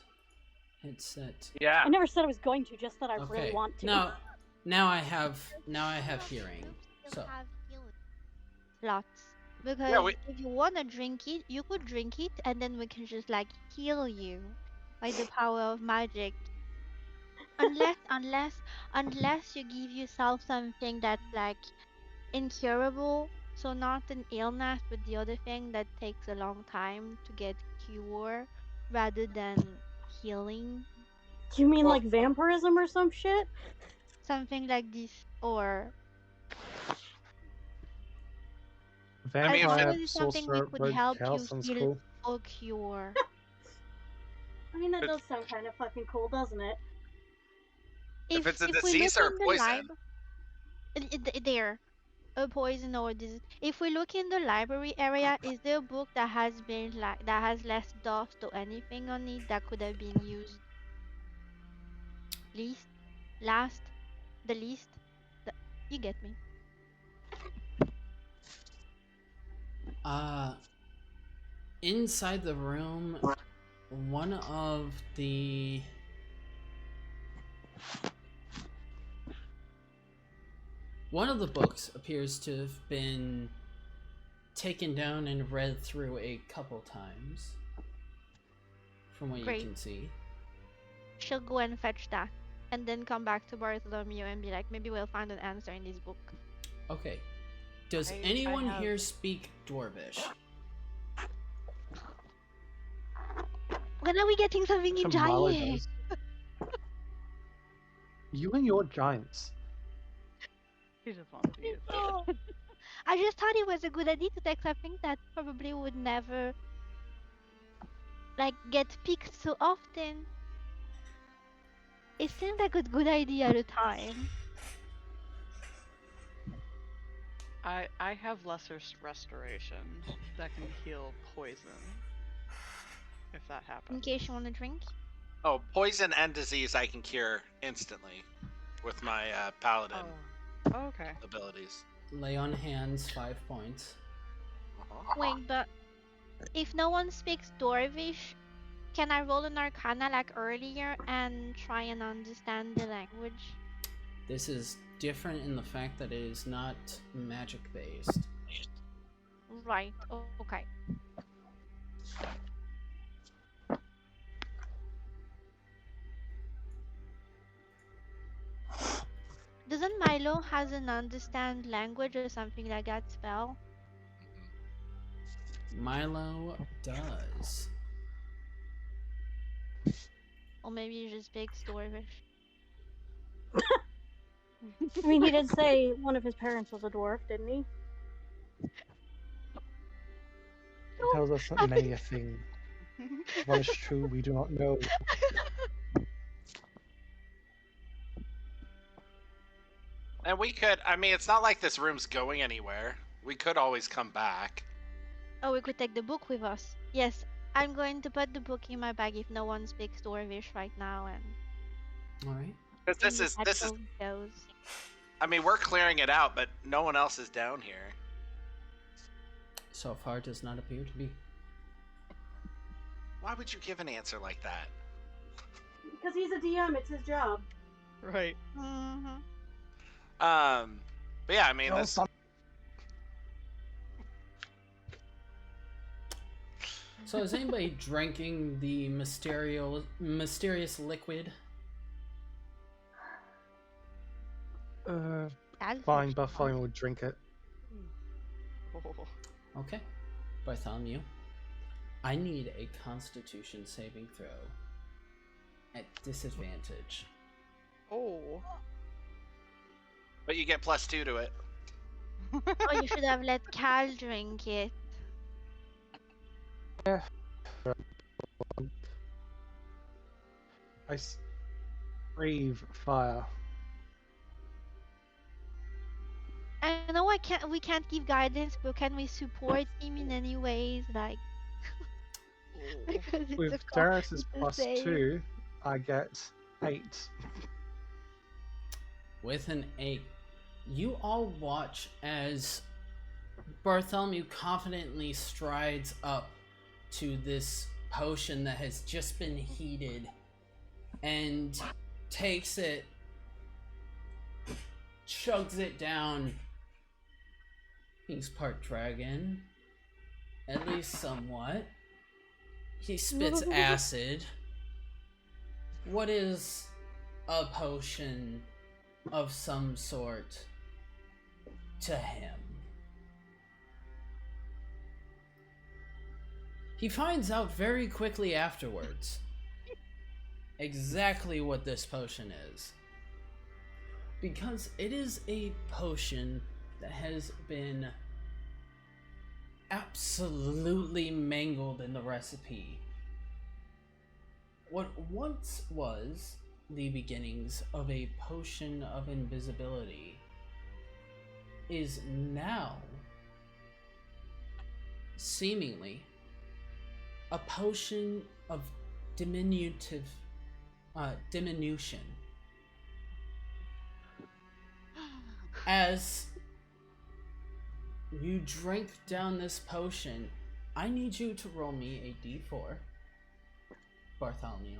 Yeah. I never said I was going to, just that I Okay. really want to. Now I have hearing. So Have healing slots. Because Yeah, we- if you wanna drink it, you could drink it and then we can just like heal you by the power of magic. Unless you give yourself something that's like incurable, so not an illness, but the other thing that takes a long time to get cure rather than healing. Do you mean Well- like vampirism or some shit? Something like this, or Vampire, suppose it's something sorcerer, that could rogue, help cow you sounds heal cool. or cure. I mean, that It's- does sound kind of fucking cool, doesn't it? If it's a we disease look or in the poison. there, a poison or disease. If we look in the library area, is there a book that has been like that has less dust or anything on it that could have been used? Least, last, the least. You get me. inside the room, one of the books appears to have been taken down and read through a couple times, from what Great. you can see. She'll go and fetch that, and then come back to Bartholomew and be like, maybe we'll find an answer in this book. Okay. Does I anyone have- here speak Dwarvish? When are we getting something in Shamala giant? does. You and your giants. He just wants to use it. No. I just thought it was a good idea to take something that probably would never like get picked so often. It seemed like a good idea at the time. I have lesser restoration that can heal poison. If that In happens. case you want to drink. Oh, poison and disease I can cure instantly with my paladin Oh, okay. abilities. Lay on hands, 5 points. Wait, but if no one speaks Dwarvish, can I roll an Arcana like earlier and try and understand the language? This is different in the fact that it is not magic based. Right. Oh, okay. Doesn't Milo has an understand language or something like that spell? Milo does. Or maybe he just speaks Dwarvish. I mean, he did say one of his parents was a dwarf, didn't he? It tells us many a thing. What is true, we do not know. And we could, I mean, it's not like this room's going anywhere. We could always come back. Oh, we could take the book with us. Yes, I'm going to put the book in my bag if no one speaks Dwarvish right now, and Alright. Because in the this is, headphone goes. I mean, we're clearing it out, but no one else is down here. So far does not appear to be. Why would you give an answer like that? Because he's a DM, it's his job. Right. Mm-hmm. But yeah, I mean, this, So is anybody drinking the mysterious liquid? Fine, Bartholomew would drink it. Oh. Okay. Bartholomew, I need a Constitution saving throw at disadvantage. Oh. but you get +2 to it. Oh, you should have let Cal drink it. I breathe fire. I know we can't give guidance, but can we support him in any ways, like? Because it's With a Darius's Constitution save. +2, I get 8. With an 8, you all watch as Bartholomew confidently strides up to this potion that has just been heated and takes it, chugs it down. He's part dragon, at least somewhat. He spits acid. What is a potion of some sort to him? He finds out very quickly afterwards exactly what this potion is. Because it is a potion that has been absolutely mangled in the recipe. What once was the beginnings of a potion of invisibility is now seemingly a potion of diminution. As you drink down this potion, I need you to roll me a d4, Bartholomew.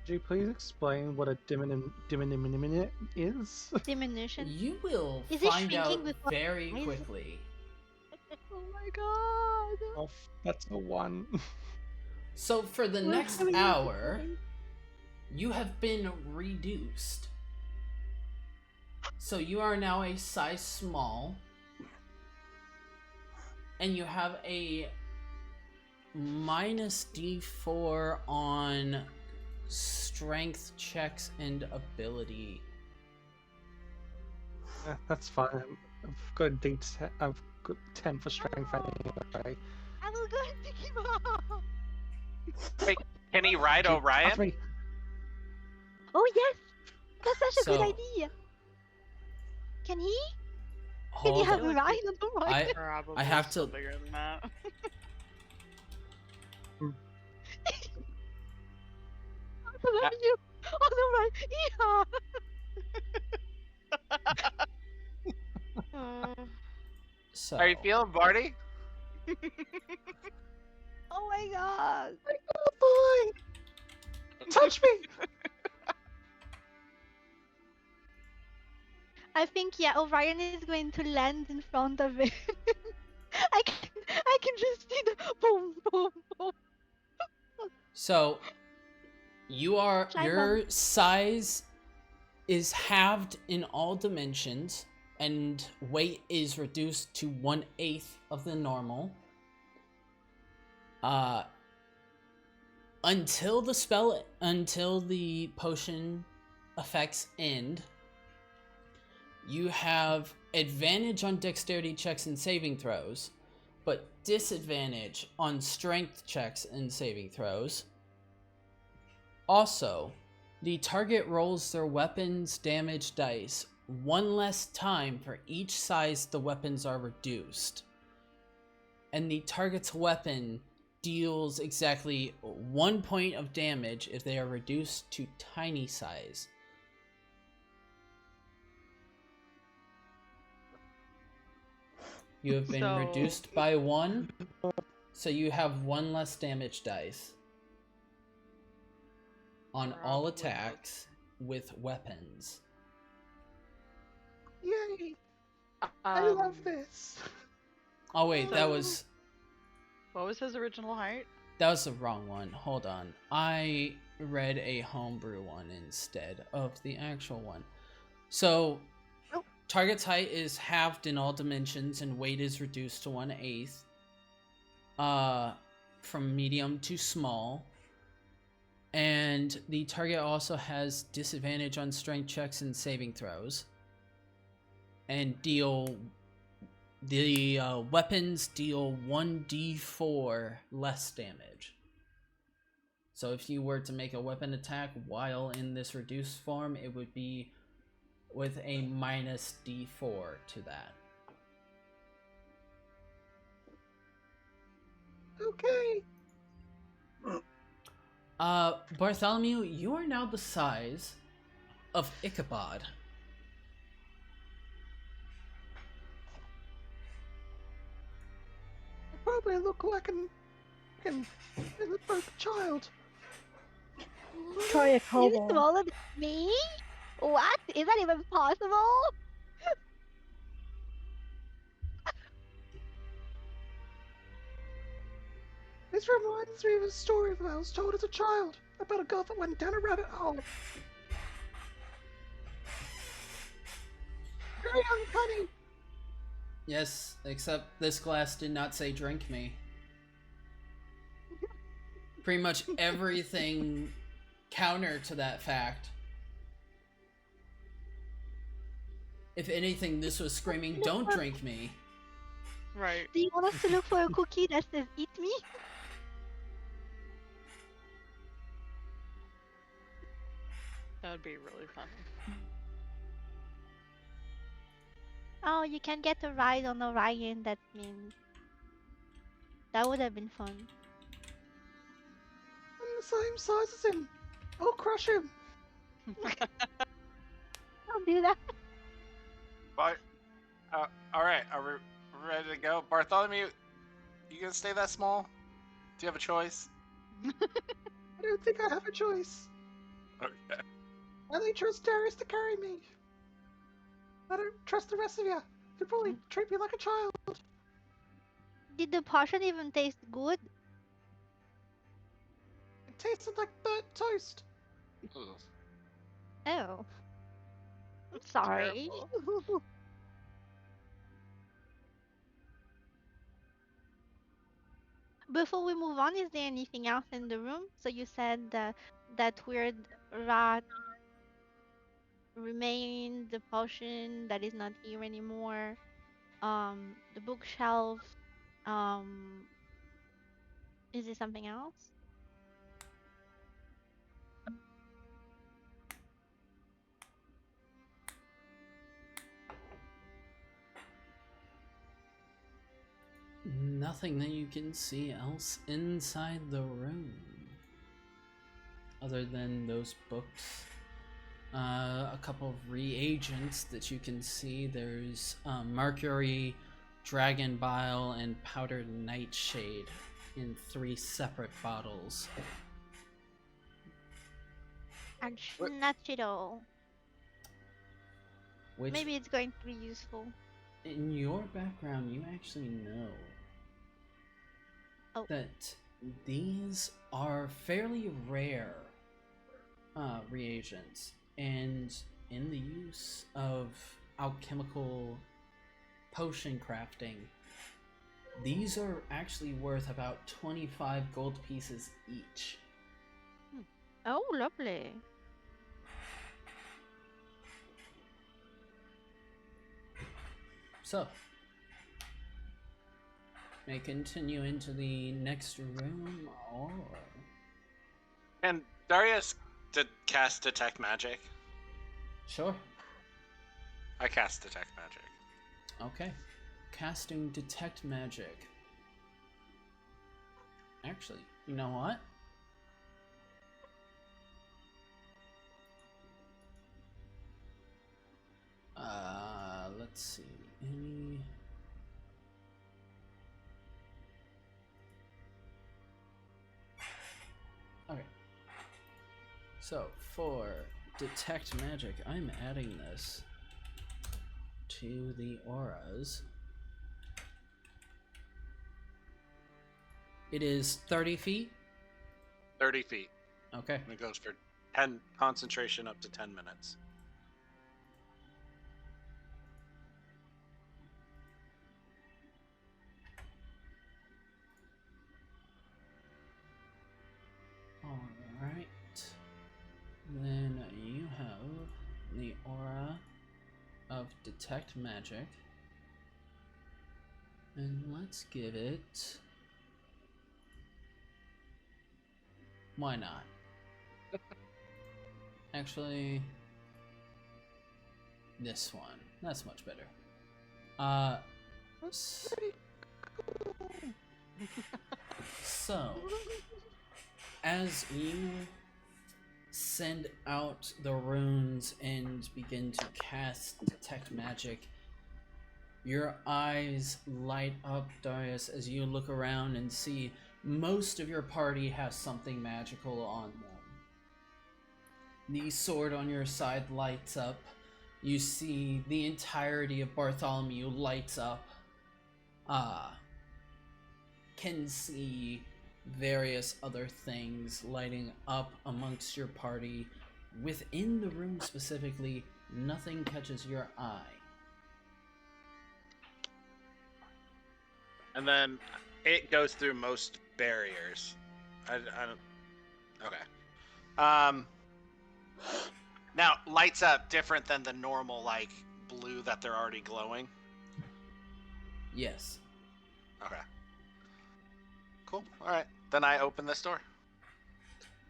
Could you please explain what a diminution is? Diminution. You will Is it find out shrinking with what very size? quickly. Oh my god. Oh, that's a 1. So for the next hour, you have been reduced. So you are now a size small, and you have a -d4 on strength checks and ability. That's fine. I've got a D10. I've got 10 for strength anyway. I will go and pick him up. Wait, can he ride Orion? After me. Oh yes, that's such a good So- idea. Can he? Can Hold he have on. a ride on the ride? I Probably have still to- bigger than that. I love you. Oh no, my So How you feeling, Barty? oh my god. Oh, fine. Touch me. I think yeah, Orion is going to land in front of it. I can just see the boom, boom, boom. So your Climb size is halved in all dimensions, and weight is reduced to 1/8 of the normal. Until the potion effects end, you have advantage on dexterity checks and saving throws, but disadvantage on strength checks and saving throws. Also, the target rolls their weapons damage dice one less time for each size the weapons are reduced. And the target's weapon deals exactly 1 point of damage if they are reduced to tiny size. You have been So- reduced by 1, so you have 1 less damage dice on all Probably. attacks with weapons. Yay! I love this. Oh wait, that So- was What was his original height? the wrong one. Hold on. I read a homebrew one instead of the actual one. So, target's height is halved in all dimensions and weight is reduced to 1/8. From medium to small. And the target also has disadvantage on strength checks and saving throws. And weapons deal 1d4 less damage. So if you were to make a weapon attack while in this reduced form, it would be with a minus d4 to that. Okay. Bartholomew, you are now the size of Ichabod. I probably look like an broken child. Try a Is it kobold. smaller than me? What? Is that even possible? This reminds me of a story that I was told as a child about a girl that went down a rabbit hole. Very uncanny. Yes, except this glass did not say drink me. Pretty much everything counter to that fact. If anything, this was screaming, don't drink me. Right. Do you want us to look for a cookie that says eat me? That would be really funny. Oh, you can get a ride on Orion, that means. That would have been fun. I'm the same size as him. I'll crush him. Don't do that. But, all right, are we ready to go? Bartholomew, you gonna stay that small? Do you have a choice? I don't think I have a choice. Okay. I only trust Darius to carry me. I don't trust the rest of you. You'd probably treat me like a child. Did the potion even taste good? It tasted like burnt toast. Oh. I'm sorry. Before we move on, is there anything else in the room? So you said that weird rat remained, the potion that is not here anymore, the bookshelf, is there something else? nothing that you can see else inside the room. Other than those books. A couple of reagents that you can see. There's mercury, dragon bile, and powdered nightshade in 3 separate bottles. And Schnatchito. Which, Maybe it's going to be useful. in your background, you actually know that these are fairly rare reagents, and in the use of alchemical potion crafting, these are actually worth about 25 gold pieces each. Oh, lovely. So, may continue into the next room, or And Darius did cast Detect Magic. sure. I cast Detect Magic. Okay. Casting Detect Magic. Actually, you know what? Let's see. Any... Okay. So, for Detect Magic, I'm adding this to the auras. It is 30 feet. 30 feet. Okay. And it goes for 10 concentration up to 10 minutes. Alright. Then you have the aura of Detect Magic. And let's give it... Why not? Actually, this one. That's much better. So, as you send out the runes and begin to cast Detect Magic, your eyes light up, Darius, as you look around and see most of your party has something magical on them. The sword on your side lights up. You see the entirety of Bartholomew lights up. Can see various other things lighting up amongst your party. Within the room specifically, nothing catches your eye. And then it goes through most barriers. I don't... Okay. Now, lights up different than the normal, like, blue that they're already glowing? Yes. Okay. Cool. Alright. Then I open this door.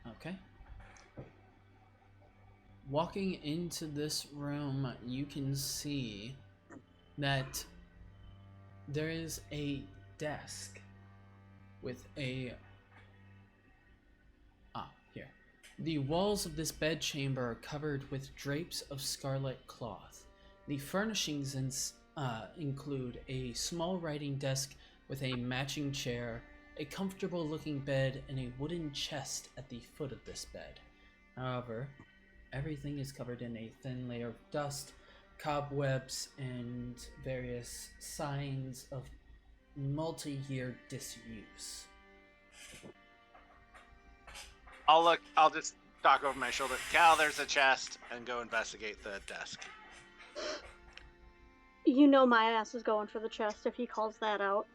Okay. Walking into this room, you can see that there is a desk with a... here. The walls of this bedchamber are covered with drapes of scarlet cloth. The furnishings include a small writing desk with a matching chair, a comfortable looking bed, and a wooden chest at the foot of this bed. However, everything is covered in a thin layer of dust, cobwebs, and various signs of multi-year disuse. I'll just talk over my shoulder. Cal, there's a chest, and go investigate the desk. You know my ass is going for the chest if he calls that out.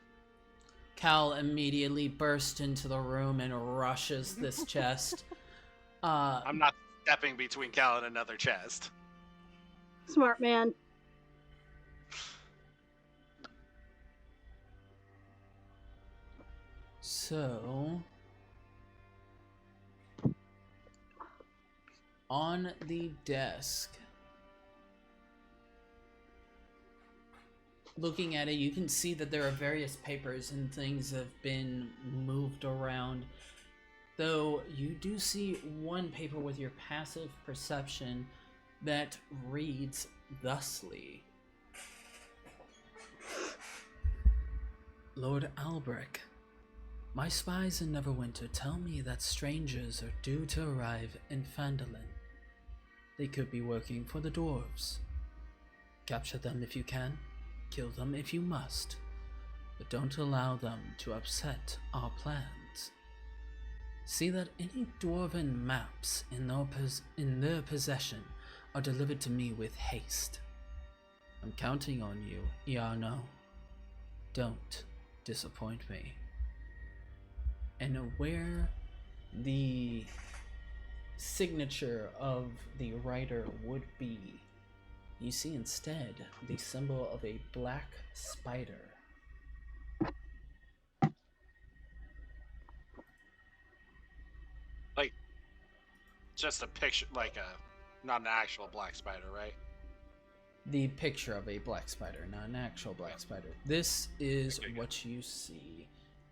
Cal immediately bursts into the room and rushes this chest. I'm not stepping between Cal and another chest. Smart man. So, on the desk, looking at it, you can see that there are various papers and things that have been moved around. Though you do see one paper with your passive perception that reads thusly. Lord Albrecht, my spies in Neverwinter tell me that strangers are due to arrive in Phandalin. They could be working for the dwarves. Capture them if you can, kill them if you must, but don't allow them to upset our plans. See that any dwarven maps in their possession are delivered to me with haste. I'm counting on you, Iarno. Don't disappoint me. And where the signature of the writer would be, you see instead the symbol of a black spider. Like, just a picture, like a, not an actual black spider, right? The picture of a black spider, not an actual black spider. This is what you see.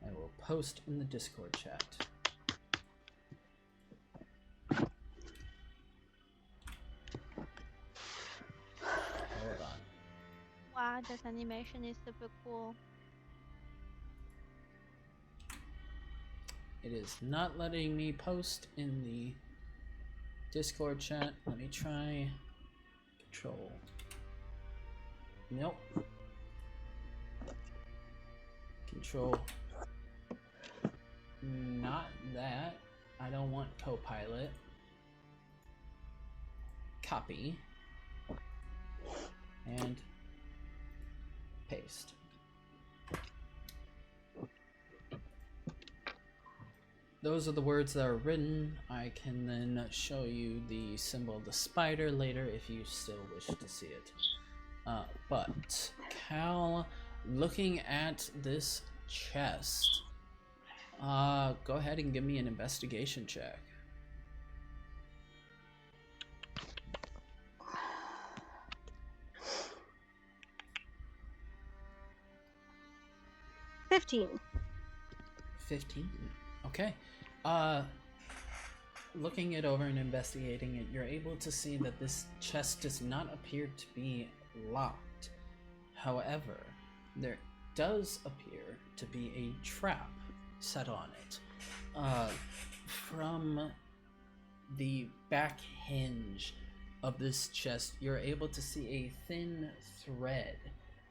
I will post in the Discord chat. Hold on. Wow, this animation is super cool. It is not letting me post in the Discord chat. Let me try Control. Nope. Control. Not that. I don't want Copilot. Copy. And paste. Those are the words that are written. I can then show you the symbol of the spider later if you still wish to see it. But Cal, looking at this chest, go ahead and give me an investigation check. $15. 15. Okay. Looking it over and investigating it, you're able to see that this chest does not appear to be locked. However, there does appear to be a trap set on it. From the back hinge of this chest, you're able to see a thin thread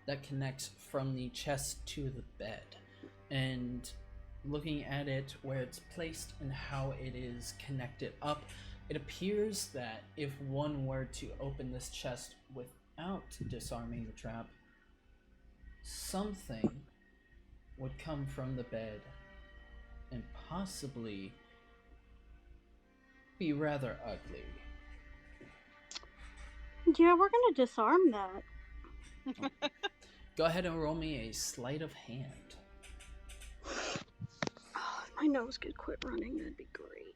that connects from the chest to the bed. And looking at it, where it's placed and how it is connected up, it appears that if one were to open this chest without disarming the trap, something would come from the bed and possibly be rather ugly. Yeah, we're gonna disarm that. Go ahead and roll me a sleight of hand. Oh, if my nose could quit running, that'd be great.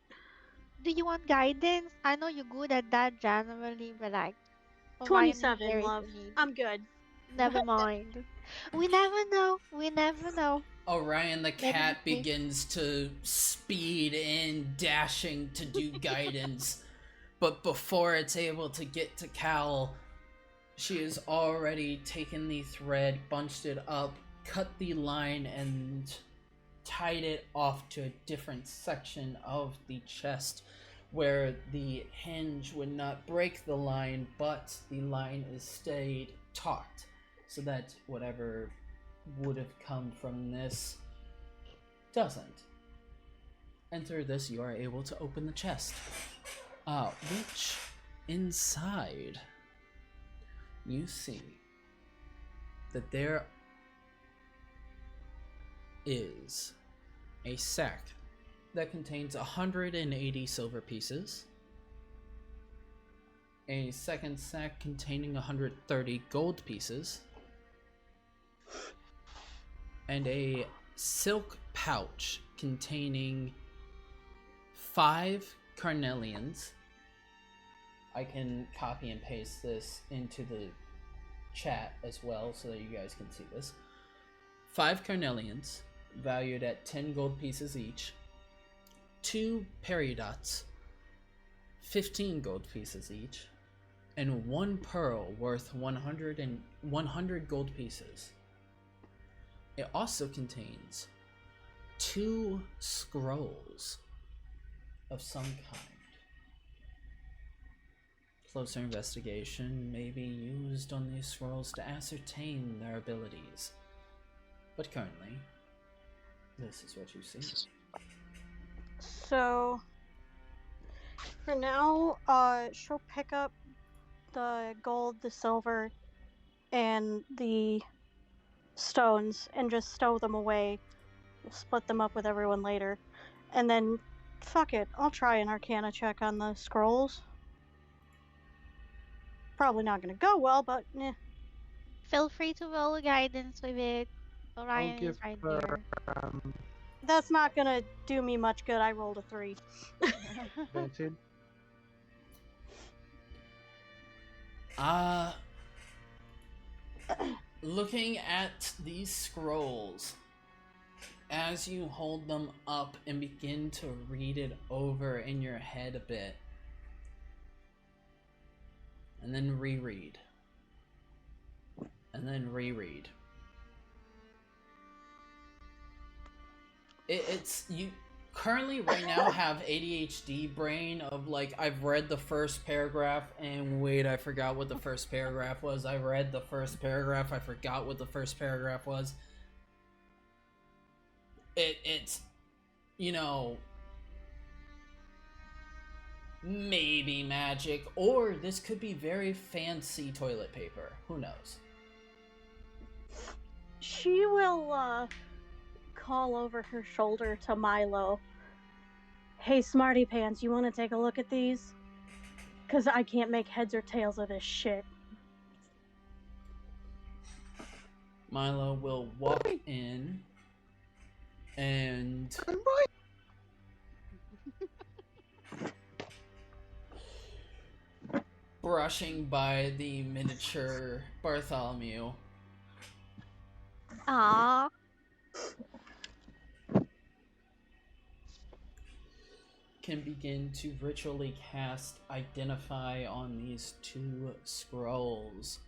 Do you want guidance? I know you're good at that generally, but like, Orion 27, very love. need. I'm good. Never mind. We never know. We never know. Orion the cat Maybe. begins to speed in, dashing to do guidance, but before it's able to get to Cal, she has already taken the thread, bunched it up, cut the line, and tied it off to a different section of the chest where the hinge would not break the line, but the line is stayed taut so that whatever would have come from this doesn't. Enter this, you are able to open the chest, which inside you see that there is a sack that contains 180 silver pieces, a second sack containing 130 gold pieces, and a silk pouch containing 5 carnelians. I can copy and paste this into the chat as well so that you guys can see this. 5 carnelians, valued at 10 gold pieces each. 2 peridots, 15 gold pieces each. And 1 pearl worth 100 gold pieces. It also contains 2 scrolls of some kind. Closer investigation may be used on these scrolls to ascertain their abilities. But currently, this is what you see. So, for now, she'll pick up the gold, the silver, and the stones and just stow them away. We'll split them up with everyone later. And then, fuck it, I'll try an Arcana check on the scrolls. Probably not gonna go well, but eh. Feel free to roll guidance with it. Orion give is right her, there. That's not gonna do me much good. I rolled a 3. advantage. Looking at these scrolls, as you hold them up and begin to read it over in your head a bit, and then reread, and then reread. It's you currently right now have ADHD brain of like, I've read the first paragraph and wait, I forgot what the first paragraph was. I read the first paragraph, I forgot what the first paragraph was. It's, you know, maybe magic, or this could be very fancy toilet paper. Who knows? She will, call over her shoulder to Milo. Hey, Smarty Pants, you want to take a look at these? Because I can't make heads or tails of this shit. Milo will walk in and brushing by the miniature Bartholomew. Aww. Can begin to ritually cast Identify on these 2 scrolls.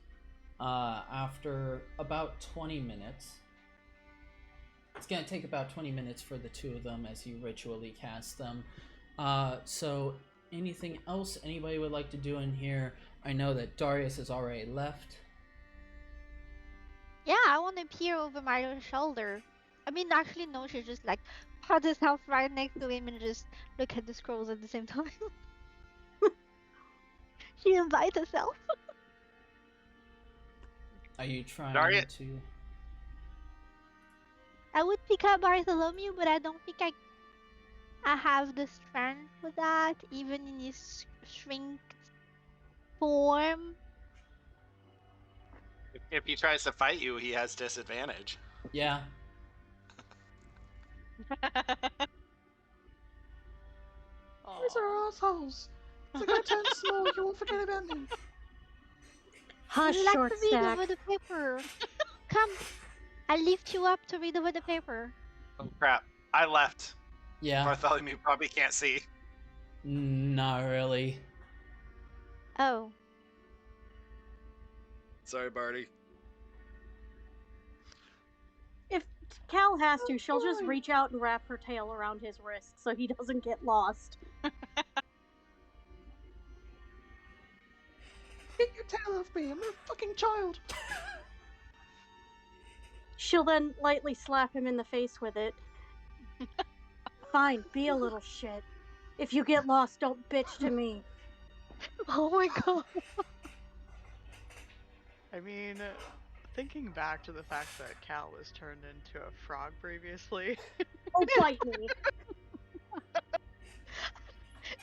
After about 20 minutes. It's gonna take about 20 minutes for the 2 of them as you ritually cast them. So anything else anybody would like to do in here? I know that Darius has already left. Yeah, I want to peer over Milo's shoulder. I mean, actually, no, she just like put herself right next to him and just look at the scrolls at the same time. She invites herself. Are you trying Darius- to... I would pick up Bartholomew, but I don't think I have the strength for that, even in his shrink form. If he tries to fight you, he has disadvantage. Yeah. These are assholes. If I turn small, you won't forget about me. Hush, Would you like short to read stack. over the paper? Come, I'll lift you up to read over the paper. Oh crap! I left. Yeah. Bartholomew probably can't see. Not really. Oh. Sorry, Barty. If Cal has to, she'll just reach out and wrap her tail around his wrist so he doesn't get lost. Get your tail off me, I'm a fucking child. She'll then lightly slap him in the face with it. Fine, be a little shit. If you get lost, don't bitch to me. Oh my god. I mean, thinking back to the fact that Cal was turned into a frog previously. Oh, bite me.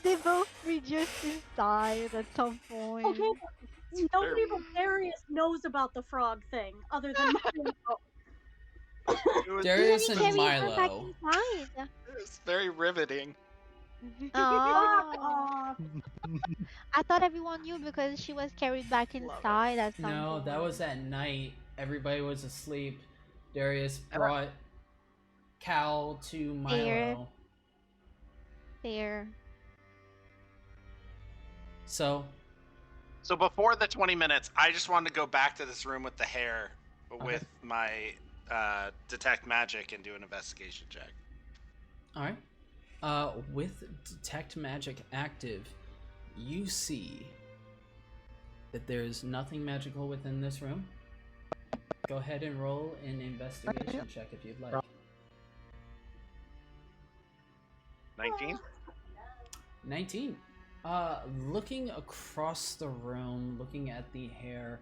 They both reduced in size at some point. Okay, nobody but Darius knows about the frog thing, other than Milo. Darius Even and if Harry went back Milo. inside. It's very riveting. Aw. Fuck off. I thought everyone knew because she was carried back Love it. inside at some No, point. that was at night. Everybody was asleep. Darius And brought Cal to Milo. Fair. So, So before the 20 minutes, I just wanted to go back to this room with the hair with my detect magic and do an investigation check. alright. With Detect Magic active, you see that there's nothing magical within this room. Go ahead and roll an investigation check if you'd like. 19? 19. Looking across the room, looking at the hair,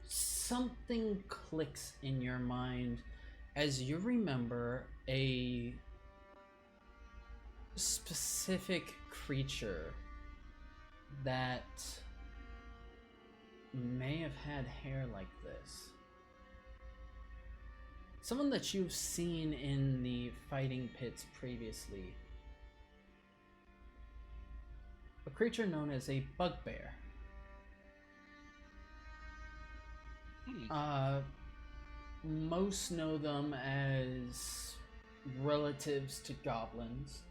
something clicks in your mind as you remember a specific creature that may have had hair like this. Someone that you've seen in the fighting pits previously. A creature known as a bugbear. Most know them as relatives to goblins,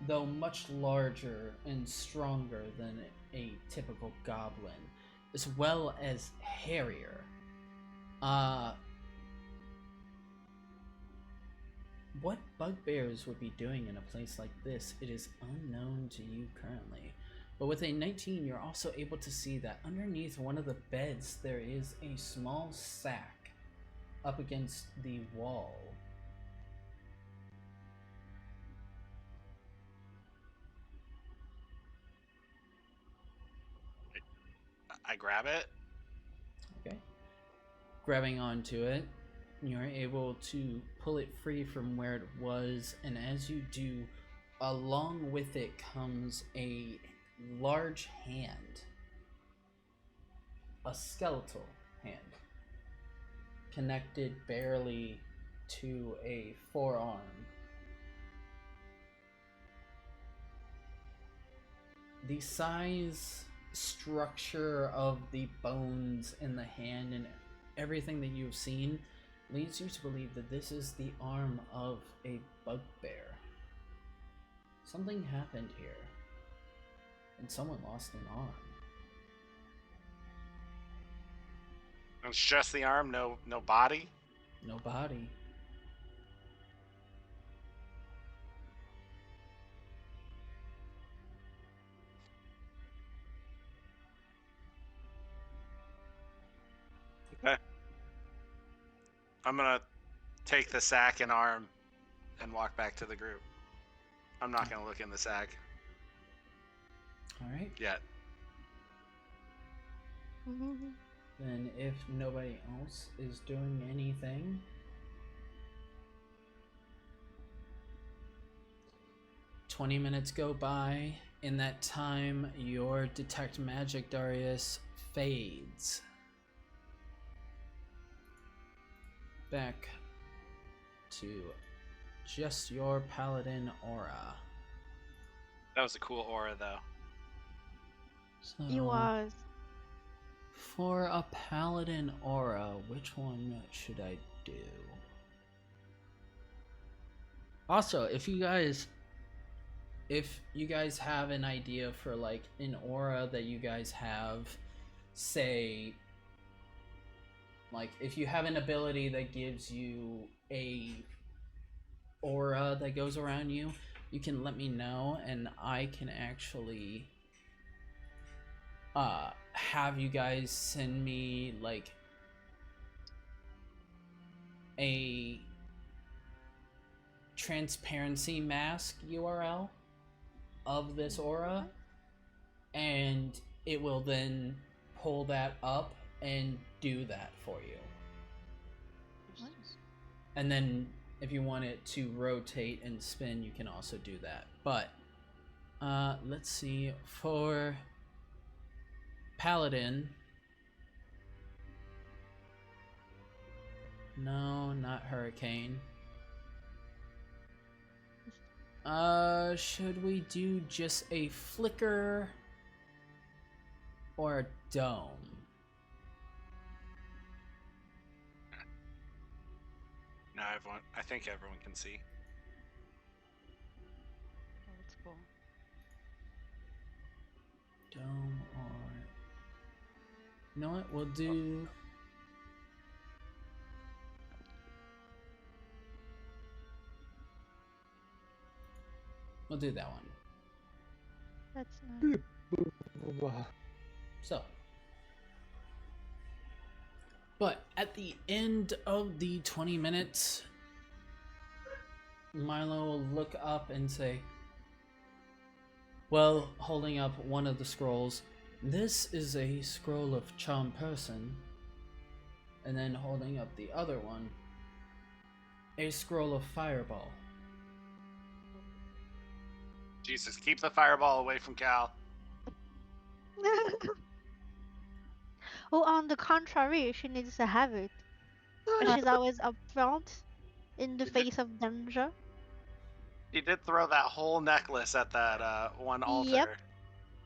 though much larger and stronger than a typical goblin, as well as hairier. What bugbears would be doing in a place like this, it is unknown to you currently. But with a 19, you're also able to see that underneath one of the beds there is a small sack up against the wall. I grab it. Okay. Grabbing onto it, you're able to pull it free from where it was, and as you do, along with it comes a large hand. A skeletal hand. Connected barely to a forearm. The size, structure of the bones in the hand and everything that you've seen leads you to believe that this is the arm of a bugbear. Something happened here, and someone lost an arm. It's just the arm, no body. No body. Okay. I'm gonna take the sack and arm and walk back to the group. I'm not gonna look in the sack Alright. yet. Then if nobody else is doing anything, "20 minutes go by. In that time, your Detect Magic, Darius, fades. Back to just your paladin aura. That was a cool aura, though. So, He was. for a paladin aura, which one should I do? Also, if you guys have an idea for like an aura that you guys have, say, like if you have an ability that gives you a aura that goes around you, you can let me know and I can actually have you guys send me like a transparency mask URL of this aura, and it will then pull that up and do that for you. And then if you want it to rotate and spin, you can also do that. But let's see, for paladin, no, not hurricane. Should we do just a flicker or a dome? No, I think everyone can see. Oh, that's cool. Dome or... You know what? We'll do... We'll do that one. That's not. So. But at the end of the 20 minutes, Milo will look up and say, well, holding up one of the scrolls, this is a scroll of charm person. And then holding up the other one, a scroll of fireball. Jesus, keep the fireball away from Cal. Oh, on the contrary, she needs to have it. She's always upfront in the face of danger. He did throw that whole necklace at that one altar. Yep.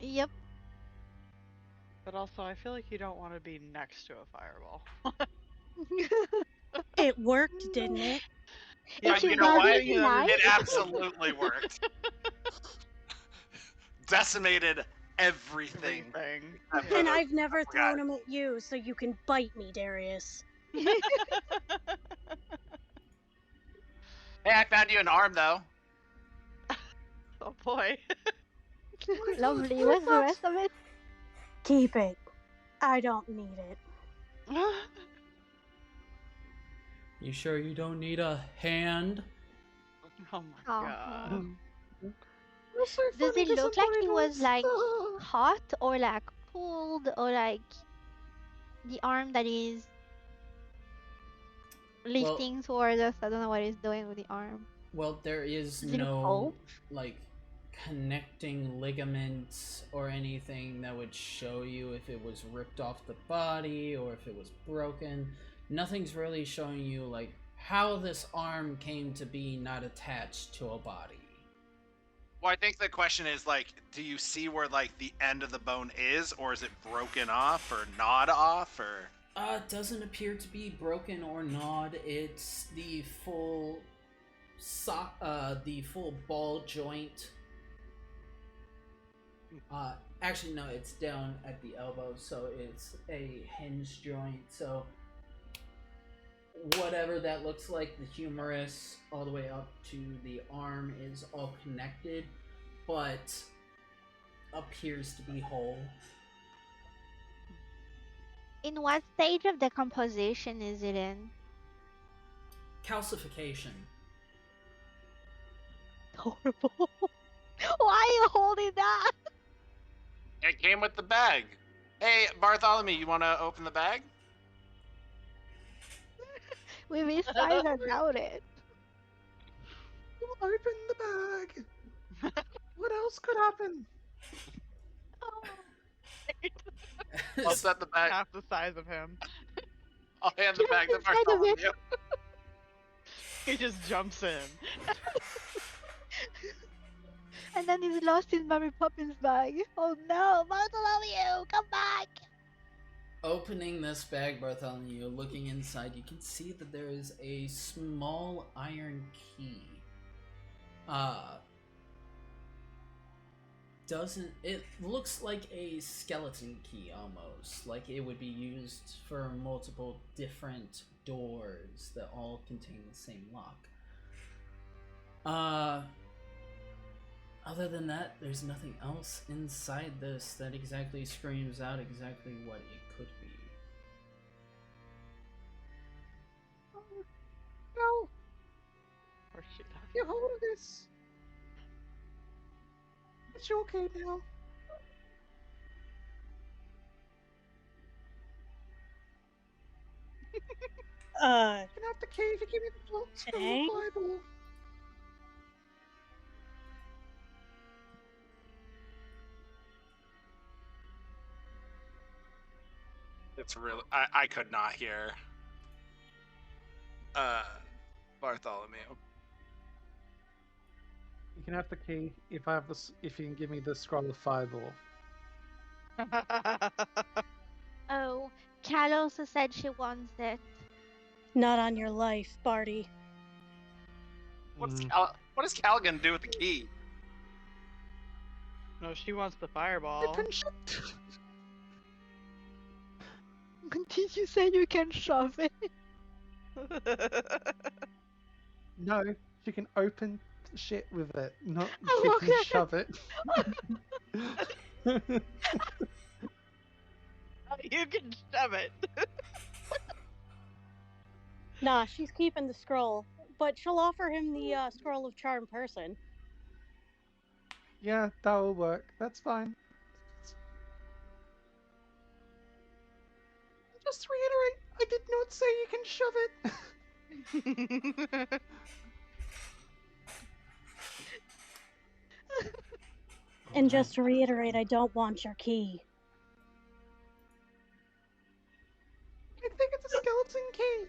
Yep. But also, I feel like you don't want to be next to a fireball. It worked, didn't it? Yeah, If you you know what? guarded light- It absolutely worked. Decimated everything. And I've never thrown them at you, so you can bite me, Darius. Hey, I found you an arm, though. Oh boy. Lovely. What's the rest of it? Keep it. I don't need it. You sure you don't need a hand? Oh my Oh. god. Does it look like he was like hot or like cold or like the arm that is lifting towards us? I don't know what he's doing with the arm. Well, there is Is it a no pulp? like connecting ligaments or anything that would show you if it was ripped off the body or if it was broken. Nothing's really showing you like how this arm came to be not attached to a body. Well, I think the question is, like, do you see where, like, the end of the bone is, or is it broken off, or gnawed off, or... It doesn't appear to be broken or gnawed. It's the full ball joint. Actually, no, it's down at the elbow, so it's a hinge joint. So whatever that looks like, the humerus all the way up to the arm is all connected, but appears to be whole. In what stage of decomposition is it in? Calcification. Horrible. Why are you holding that? It came with the bag. Hey, Bartholomew, you want to open the bag? We misfired about it. Open the bag. What else could happen? I'll set the bag. Half the size of him. I'll hand the bag to Inside of it. Bartholomew. He just jumps in. And then he's lost in Mary Poppins bag. Oh no, Bartholomew, come back! Opening this bag, Bartholomew, looking inside, you can see that there is a small iron key. It looks like a skeleton key almost, like it would be used for multiple different doors that all contain the same lock. Other than that, there's nothing else inside this that exactly screams out exactly what it could be. No, Or she does. get hold of this. It's okay now. You can have the key to give me the book to the Thanks. Bible. It's really... I could not hear... Bartholomew. You can have the key if I have this. If you can give me the scroll of fireball. Oh, Cal also said she wants it. Not on your life, Barty. What is Cal gonna do with the key? No, she wants the fireball. Did you say you can shove it? No, she can open shit with it, not Oh, she can okay. shove it. You can shove it. Nah, she's keeping the scroll, but she'll offer him the scroll of charm person. Yeah, that will work. That's fine. Just reiterate, I did not say you can shove it. And just to reiterate, I don't want your key. I think it's a skeleton key.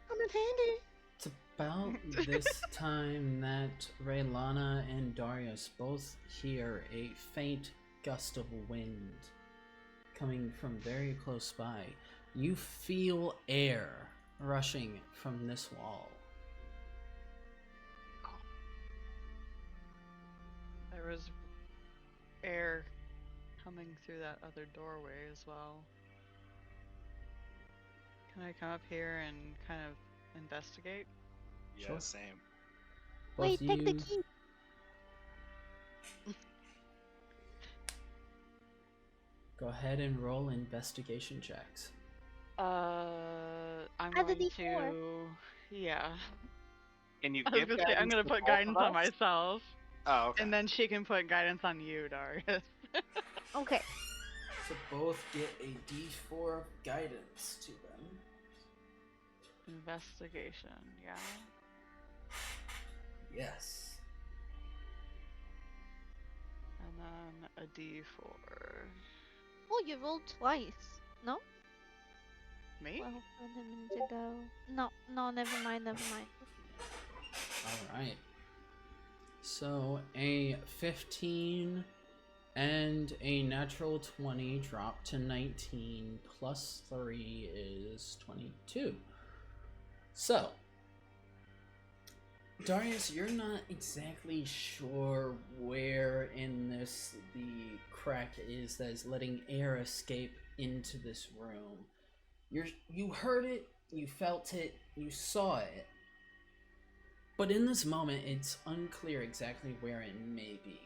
Come in handy. It's about this time that Raylana and Darius both hear a faint gust of wind coming from very close by. You feel air rushing from this wall. There was air coming through that other doorway as well. Can I come up here and kind of investigate? Yeah, Sure. same. Wait, Both take the you- key. Go ahead and roll investigation checks. I'm Add the going D4. to. Yeah. Can you I was give gonna say, I'm guidance gonna to put both guidance of on us? myself, Oh, okay. and then she can put guidance on you, Darius. Okay. So both get a D4 of guidance to them. Investigation, yeah. Yes. And then a D4. Oh, you rolled twice. No? Me? Well, a minute ago. No, never mind. Alright. So a 15 and a natural 20 drop to 19 plus 3 is 22. So, Darius, you're not exactly sure where in this the crack is that is letting air escape into this room. You heard it, you felt it, you saw it. But in this moment, it's unclear exactly where it may be.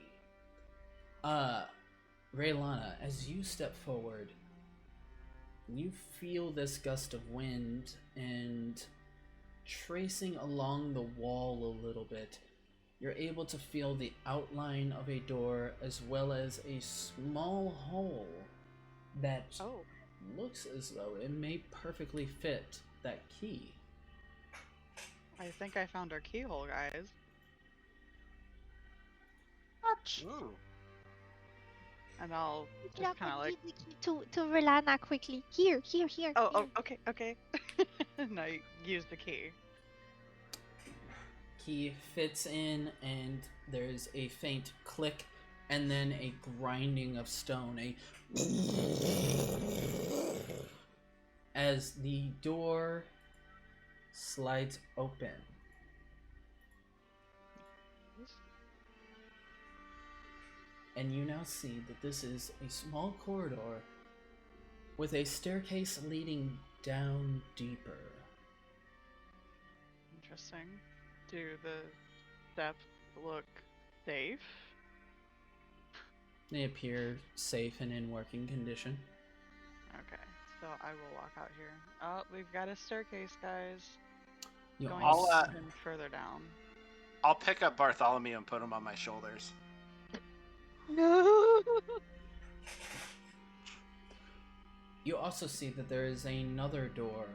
Raylana, as you step forward, you feel this gust of wind and tracing along the wall a little bit, you're able to feel the outline of a door as well as a small hole that Oh. looks as though it may perfectly fit that key. I think I found our keyhole, guys. Ooh. And I'll Yeah, just kind of like. give the key to Relana quickly. Here. Oh, okay. No, use the key. Key fits in, and there's a faint click, and then a grinding of stone. As the door slides open. And you now see that this is a small corridor with a staircase leading down deeper. Interesting. Do the steps look safe? They appear safe and in working condition. Okay, so I will walk out here. Oh, we've got a staircase, guys. You Going also, even further down. I'll pick up Bartholomew and put him on my shoulders. No. you also see that there is another door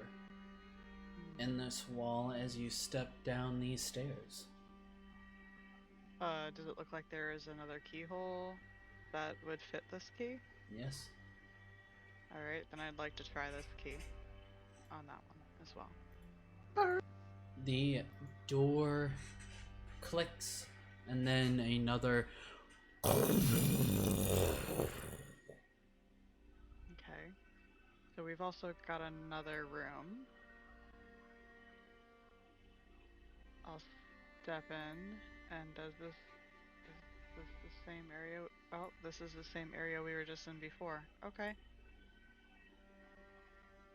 in this wall as you step down these stairs. Does it look like there is another keyhole that would fit this key? Yes. Alright, then I'd like to try this key on that one as well. The door clicks, and then another. Okay. So we've also got another room. I'll step in, and is this the same area? Oh, this is the same area we were just in before. Okay.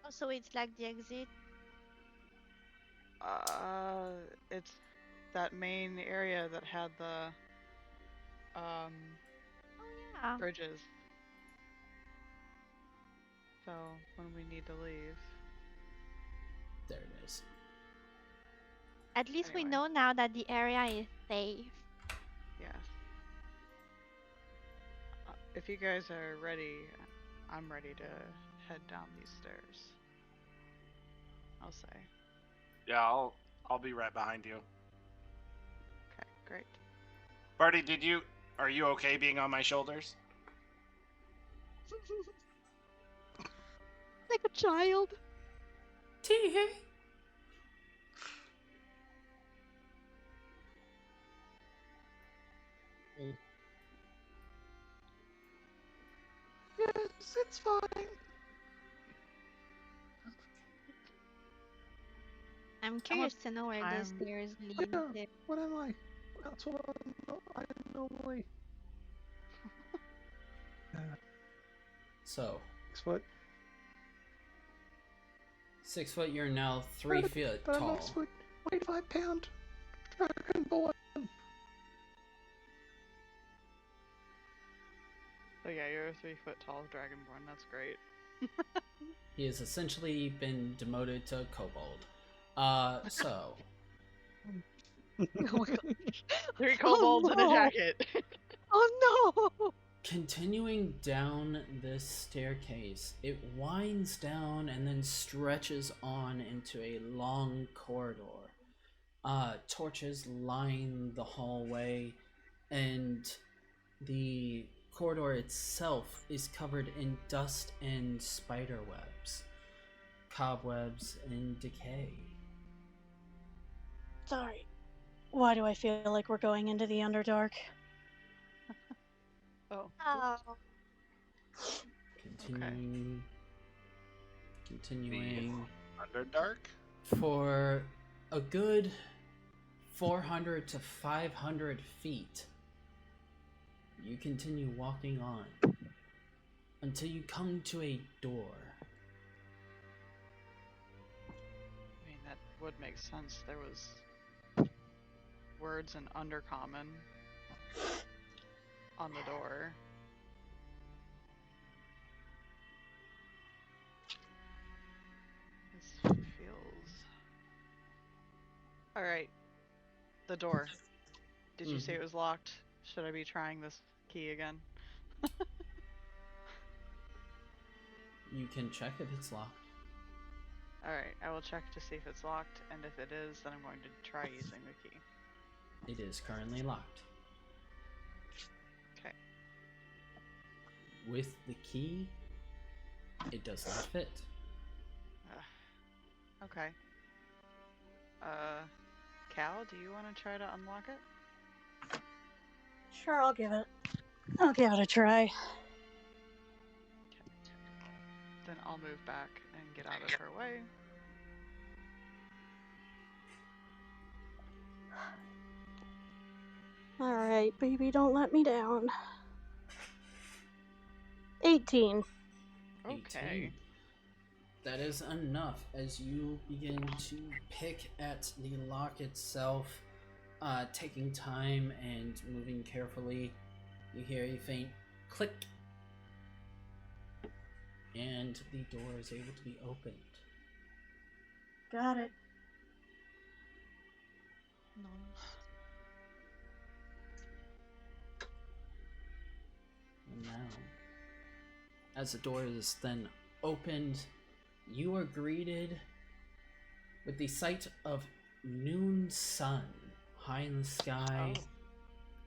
Oh, so it's like the exit. It's that main area that had the Oh yeah. bridges. So when we need to leave. There it is. At least we Anyway. know now that the area is safe. Yes. If you guys are ready, I'm ready to head down these stairs. I'll say. Yeah, I'll be right behind you. Okay, great. Barty, are you okay being on my shoulders? Like a child. Tee. Yes, it's fine. I'm curious to know where the stairs lead. Yeah. What am I? That's what I normally. So, 6 foot. 6 foot, you're now 3 feet But I'm tall. 6 foot, weigh 5 pound. Dragonborn. So yeah, you're a 3 foot tall dragonborn. That's great. He has essentially been demoted to kobold. So, Oh my gosh. 3 kobolds in a no. jacket. Oh no! continuing down this staircase, it winds down and then stretches on into a long corridor. Torches line the hallway, and the corridor itself is covered in dust and spider webs, cobwebs and decay. Sorry. Why do I feel like we're going into the Underdark? Oh. Oh. Continuing Underdark? for a good 400 to 500 feet. You continue walking on until you come to a door. I mean, that would make sense. There was words in Undercommon on the door. This feels... Alright. The door. Did you say it was locked? Should I be trying this key again? You can check if it's locked. Alright, I will check to see if it's locked, and if it is, then I'm going to try using the key. It is currently locked. Okay. With the key, it does not fit. Okay. Cal, do you want to try to unlock it? Sure, I'll give it a try. Then I'll move back and get out of her way. Alright, baby, don't let me down. 18. Okay. 18. That is enough. As you begin to pick at the lock itself, taking time and moving carefully, you hear a faint click, and the door is able to be opened. Got it. And now, as the door is then opened, you are greeted with the sight of noon sun high in the sky,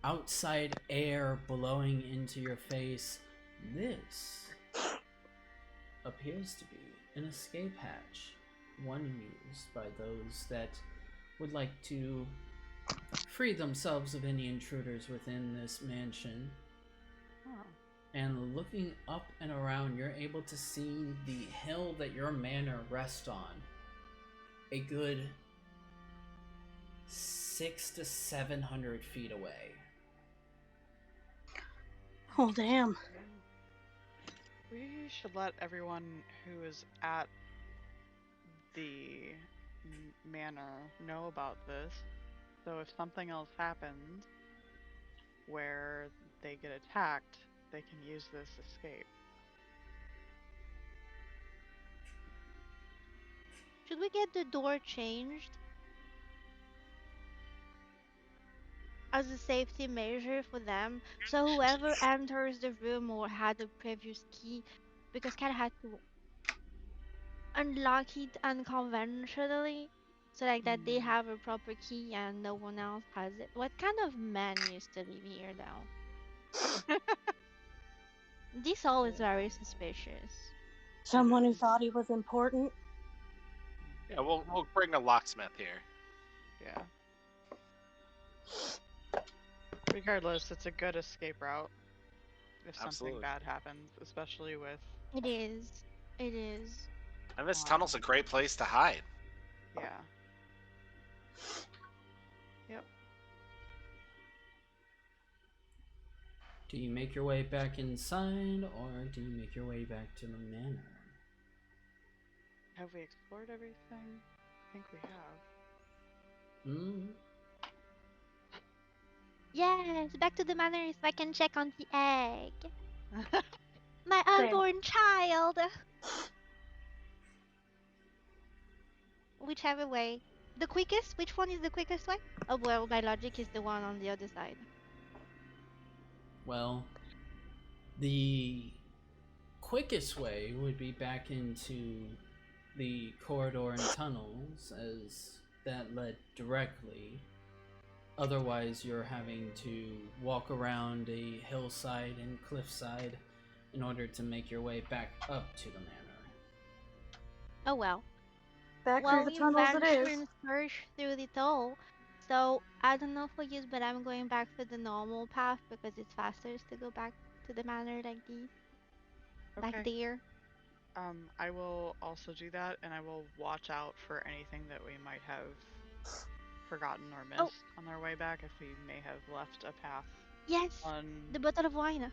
outside air blowing into your face. This appears to be an escape hatch, one used by those that would like to free themselves of any intruders within this mansion. Oh. And looking up and around, you're able to see the hill that your manor rests on. A good 600 to 700 feet away. Oh, damn. We should let everyone who is at the manor know about this. So if something else happens where they get attacked, they can use this escape. Should we get the door changed as a safety measure for them? So whoever enters the room or had a previous key, because Cat had to unlock it unconventionally, so like that they have a proper key and no one else has it. What kind of man used to live here though? This all is very suspicious. Someone who thought he was important. Yeah, we'll bring a locksmith here. Yeah. Regardless, it's a good escape route if something Absolutely. bad happens, especially with It is. It is. And this tunnel's a great place to hide. yeah. Yep. Do you make your way back inside, or do you make your way back to the manor? Have we explored everything? I think we have. Hmm. Yes, back to the manor so I can check on the egg. My Same. unborn child. Whichever way. The quickest? Which one is the quickest way? Oh well, my logic is the one on the other side. Well, the quickest way would be back into the corridor and tunnels, as that led directly. Otherwise, you're having to walk around a hillside and cliffside in order to make your way back up to the manor. Oh well. Back Well, through the we tunnels it ventured is. and searched through the tunnel. So I don't know for you, but I'm going back to the normal path because it's faster to go back to the manor like this. Back Okay. there. I will also do that, and I will watch out for anything that we might have forgotten or missed Oh. on our way back, if we may have left a path Yes, on. the bottle of wine.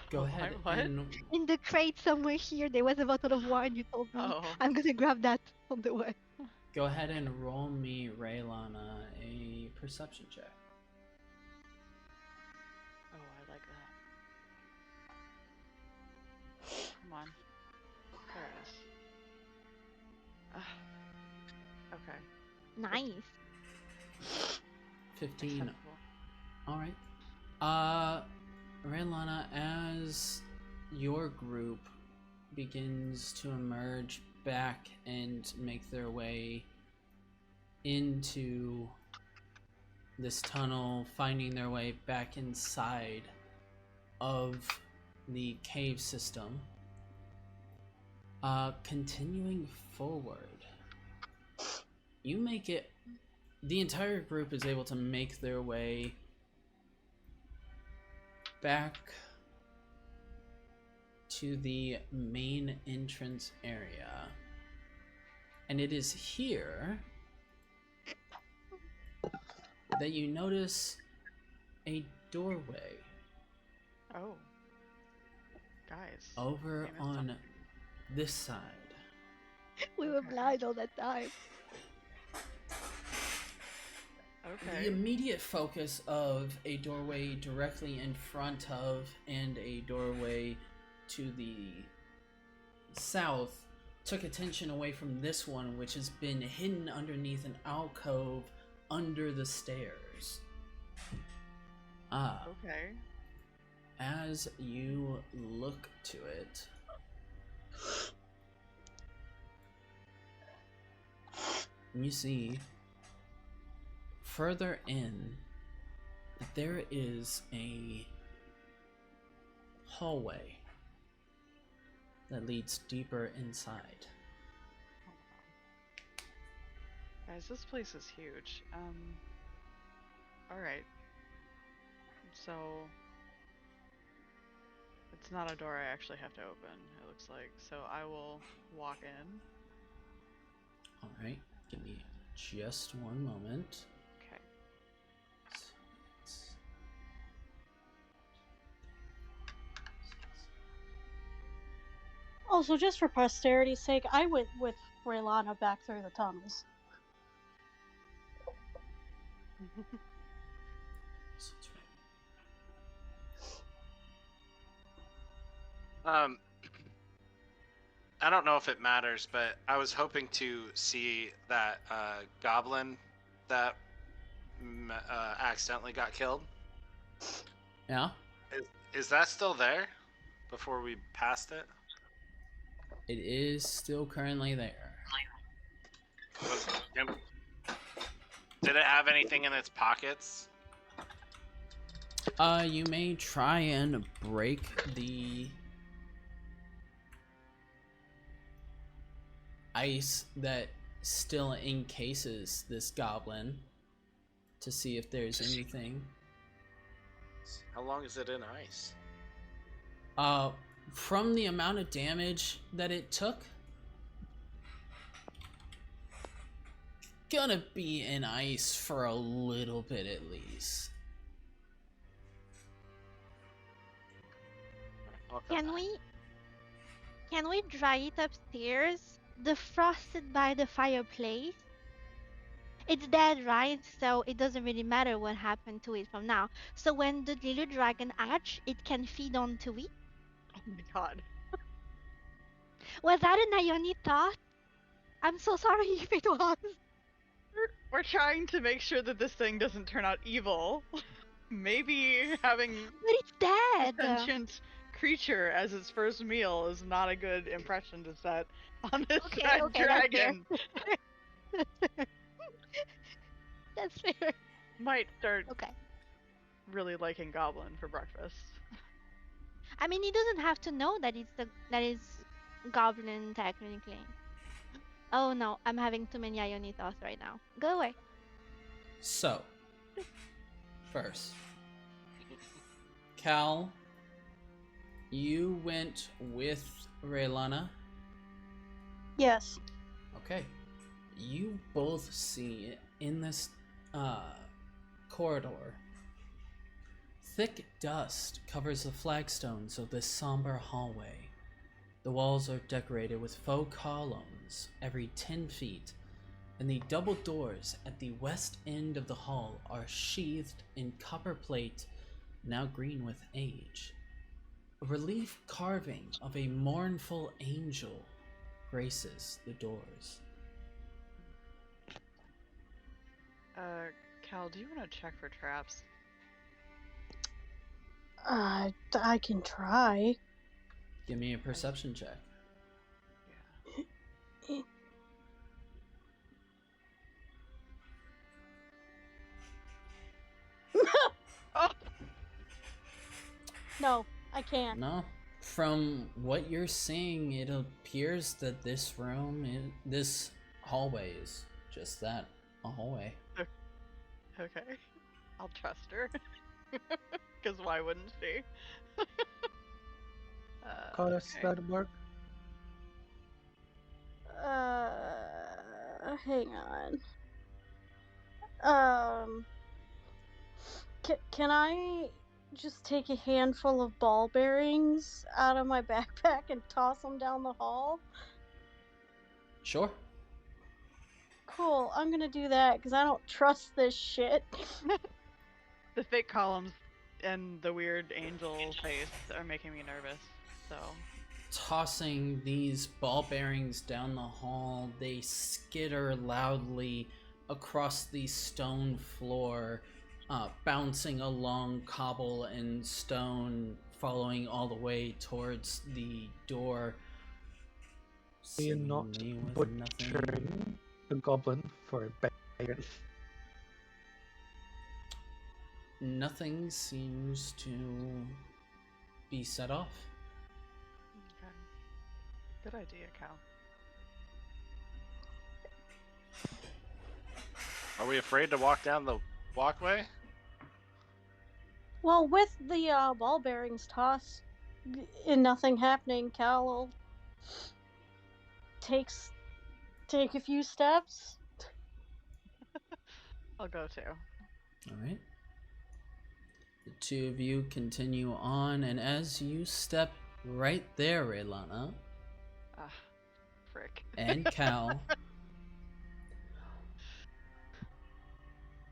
Go ahead What? and In the crate somewhere here, there was a bottle of wine you told me. Oh. I'm gonna grab that on the way. go ahead and roll me, Raylana, a perception check. Oh, I like that. Come on. There it is. Okay. Nice. 15. Acceptable. Alright. Raylana, as your group begins to emerge back and make their way into this tunnel, finding their way back inside of the cave system, continuing forward, you make it. The entire group is able to make their way back to the main entrance area. And it is here that you notice a doorway Oh. Guys. over I missed on something. this side. We were blind all that time. The Okay. immediate focus of a doorway directly in front of and a doorway to the south took attention away from this one, which has been hidden underneath an alcove under the stairs. Okay. As you look to it, you see further in that there is a hallway that leads deeper inside. Guys, this place is huge. Alright. So it's not a door I actually have to open, it looks like. So I will walk in. Alright, give me just one moment. Okay. Also, just for posterity's sake, I went with Raylana back through the tunnels. I don't know if it matters, but I was hoping to see that goblin that accidentally got killed. Yeah? Is that still there before we passed it? It is still currently there. Did it have anything in its pockets? You may try and break the ice that still encases this goblin to see if there's anything. How long is it in ice? From the amount of damage that it took, gonna be in ice for a little bit at least. Can we dry it upstairs? Defrosted by the fireplace? It's dead, right? So it doesn't really matter what happened to it from now. So when the little dragon hatch, it can feed onto it? Oh my god. Was that an Ione thought? I'm so sorry if it was. We're trying to make sure that this thing doesn't turn out evil. Maybe having But it's dead. a sentient creature as its first meal is not a good impression to set on this red dragon. That's fair. That's fair. Might start Okay. really liking goblin for breakfast. I mean, he doesn't have to know that that is goblin technically. Oh no, I'm having too many Ione thoughts right now. Go away. So, first, Cal, you went with Raylana. Yes. Okay. You both see in this corridor, thick dust covers the flagstones of this somber hallway. The walls are decorated with faux columns every 10 feet, and the double doors at the west end of the hall are sheathed in copper plate, now green with age. A relief carving of a mournful angel graces the doors. Cal, do you want to check for traps? I can try. Give me a perception check. Yeah. Oh! No, I can't. No. From what you're seeing, it appears that this this hallway is just that, a hallway. Okay. I'll trust her. Because why wouldn't she? Goddess, okay. that'll work. Hang on. Can I just take a handful of ball bearings out of my backpack and toss them down the hall? Sure. Cool, I'm gonna do that because I don't trust this shit. The fake columns and the weird angel face are making me nervous, so... Tossing these ball bearings down the hall, they skitter loudly across the stone floor, bouncing along cobble and stone, following all the way towards the door. We are not Seemingly with nothing. butchering the goblin for a bear. Nothing seems to be set off. Okay. Good idea, Cal. Are we afraid to walk down the walkway? Well, with the ball bearings tossed and nothing happening, Cal will take a few steps. I'll go too. All right. The two of you continue on, and as you step right there, Raylana Ah, frick. and Cal,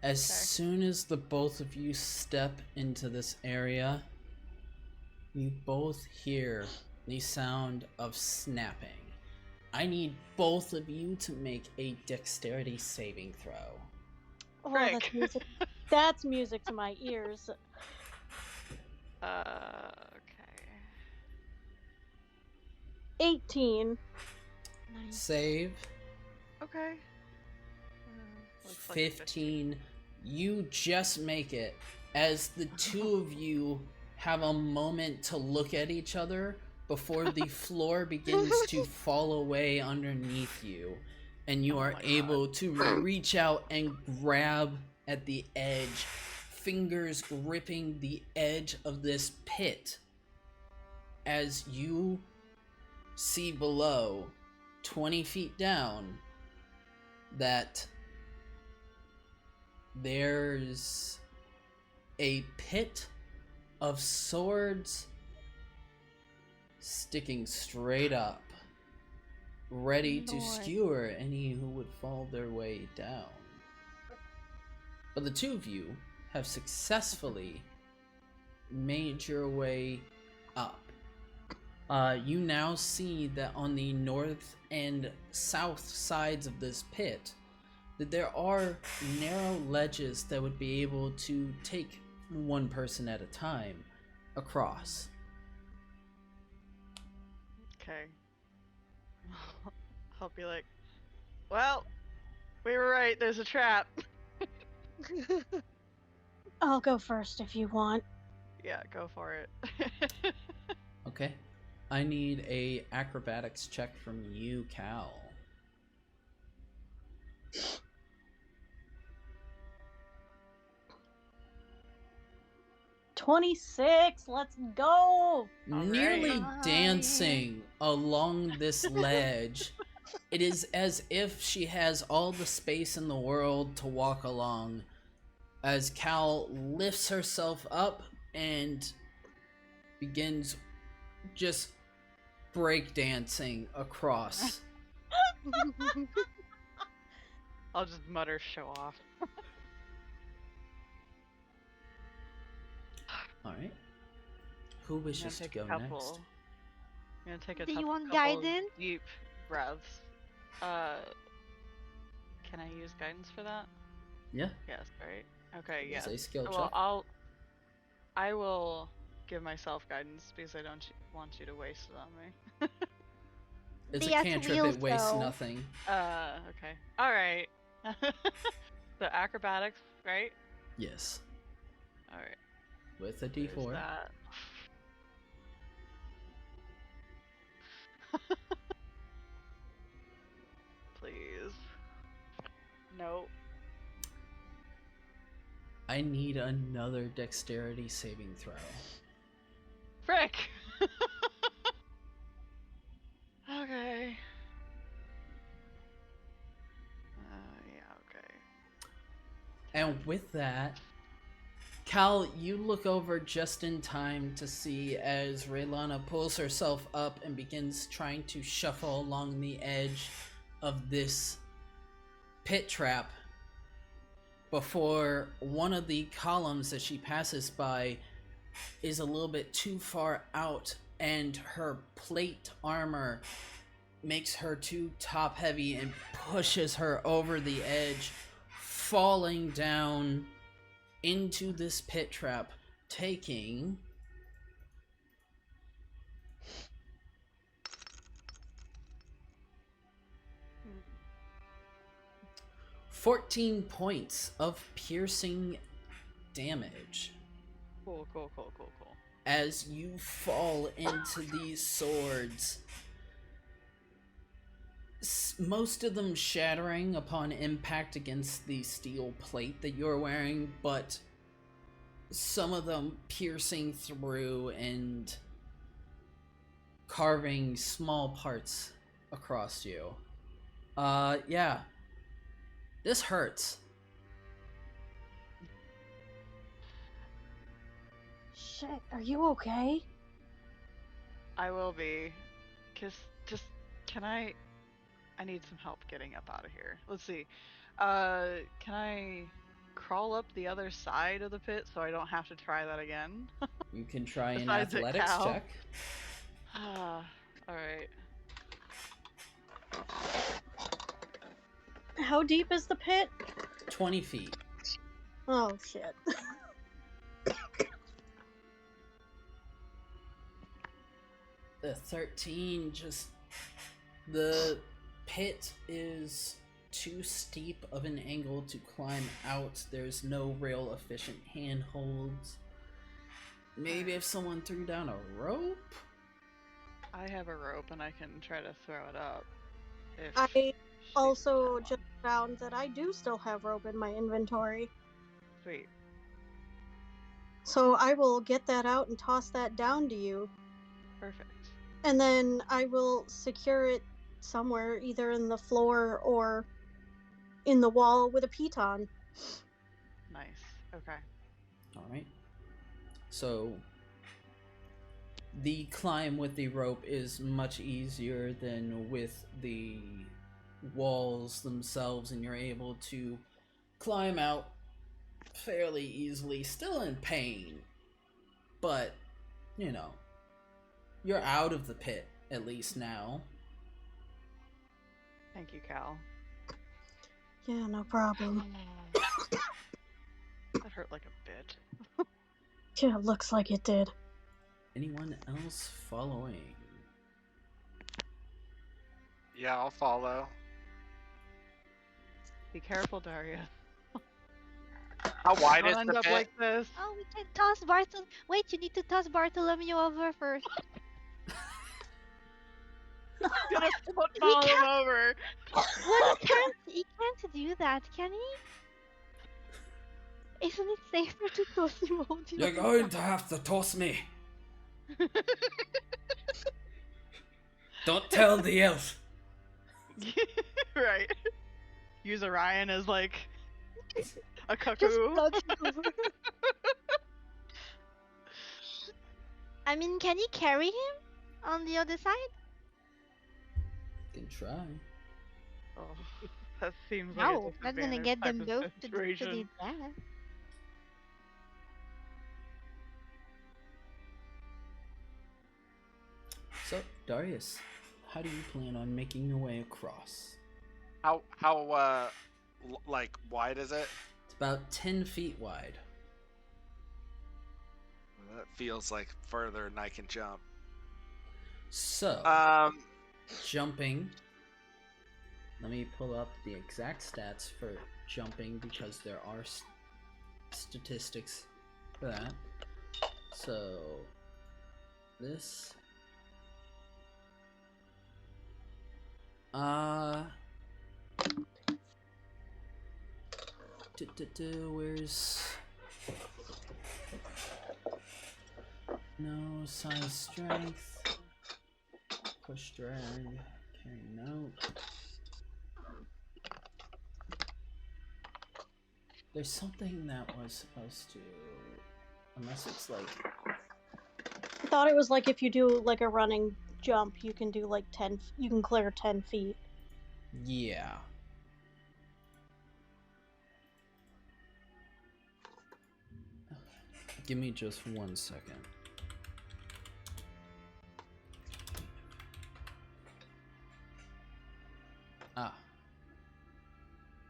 as Okay. soon as the both of you step into this area, you both hear the sound of snapping. I need both of you to make a dexterity saving throw. Oh, that's Frick. music. That's music to my ears. Okay. 18. Nice. Save. Okay. Looks like a 15. You just make it as the two of you have a moment to look at each other before the floor begins to fall away underneath you, and you are my God. able to reach out and grab at the edge, fingers gripping the edge of this pit as you see below, 20 feet down, that there's a pit of swords sticking straight up, ready to Lord. skewer any who would fall their way down. But the two of you have successfully made your way up. You now see that on the north and south sides of this pit, that there are narrow ledges that would be able to take one person at a time across. Okay. I'll be like, well, we were right, there's a trap. I'll go first if you want. Yeah, go for it. Okay. I need a acrobatics check from you, Cal. 26. Let's go. Nearly right. dancing along this ledge. It is as if she has all the space in the world to walk along, as Cal lifts herself up and begins just breakdancing across. I'll just mutter show off. Alright. Who I'm wishes to gonna take go a couple. next? I'm gonna take a Do you couple want guidance? deep breaths. Can I use guidance for that? Yeah. Yes, right? Okay, It's yes. a skill Well, check. I will give myself guidance because I don't want you to waste it on me. It's They a have to cantrip, wield, it wastes though. nothing. Okay. Alright. So acrobatics, right? Yes. Alright. With a There's d4. that. Please. Nope. I need another dexterity saving throw. Frick! Okay. Yeah, okay. And with that, Cal, you look over just in time to see as Raylana pulls herself up and begins trying to shuffle along the edge of this pit trap before one of the columns that she passes by is a little bit too far out, and her plate armor makes her too top heavy and pushes her over the edge, falling down into this pit trap, taking 14 points of piercing damage Cool. as you fall into these swords. most of them shattering upon impact against the steel plate that you're wearing, but some of them piercing through and carving small parts across you. Yeah. This hurts. Shit, are you okay? I will be. Just can I need some help getting up out of here. Let's see. Can I crawl up the other side of the pit so I don't have to try that again? You can try an Besides it, athletics Cal. check. Ah, alright. How deep is the pit? 20 feet. Oh shit. The 13 just... The pit is too steep of an angle to climb out. There's no real efficient handholds. Maybe if someone threw down a rope? I have a rope and I can try to throw it up. If I she also doesn't just found that I do still have rope in my inventory. Sweet. So I will get that out and toss that down to you. Perfect. And then I will secure it somewhere, either in the floor or in the wall with a piton. Nice. Okay. Alright. So, the climb with the rope is much easier than with the walls themselves, and you're able to climb out fairly easily. Still in pain, but, you know, you're out of the pit, at least now. Thank you, Cal. Yeah, no problem. That hurt like a bit. Yeah, looks like it did. Anyone else following? Yeah, I'll follow. Be careful, Daria. How wide Don't is end the up pit? like this. Oh, we can toss Barthol. Wait, you need to toss Bartholomew over first. Gonna football him over. Well, he can't do that, can he? Isn't it safer to toss him over? You're going to have to toss me. Don't tell the elf. Right. Use Orion as like a Just cuckoo. nudge him over. I mean, can he carry him on the other side? Can try. Oh, that seems like No, a not gonna disadvantage get them type both of to situation. do that. So, Darius, how do you plan on making your way across? How like wide is it? It's about 10 feet wide. That feels like further than I can jump. So, jumping. Let me pull up the exact stats for jumping because there are statistics for that. So, this. Where's no size strength, push drag, carry note. There's something that was supposed to, unless it's like, I thought it was like if you do like a running jump, you can do like 10. You can clear 10 feet. yeah. Give me just 1 second.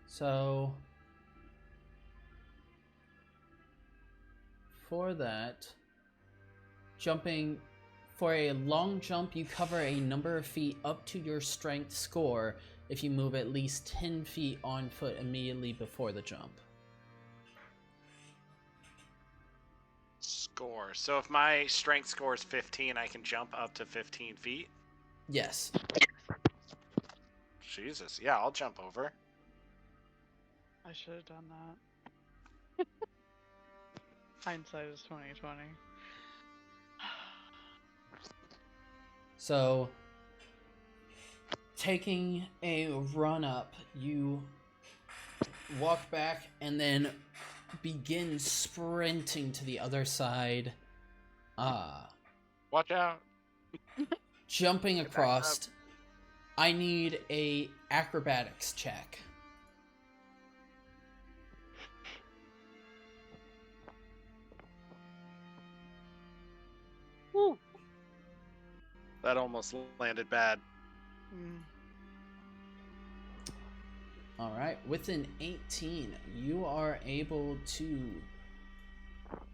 So for that, jumping for a long jump, you cover a number of feet up to your strength score if you move at least 10 feet on foot immediately before the jump. Score. So if my strength score is 15, I can jump up to 15 feet. Yes. Jesus. Yeah, I'll jump over. I should have done that. Hindsight is 2020. So, taking a run up, you walk back and then begin sprinting to the other side. Watch out. Jumping Get back across. I need a acrobatics check. Woo. That almost landed bad. All right, with an 18, you are able to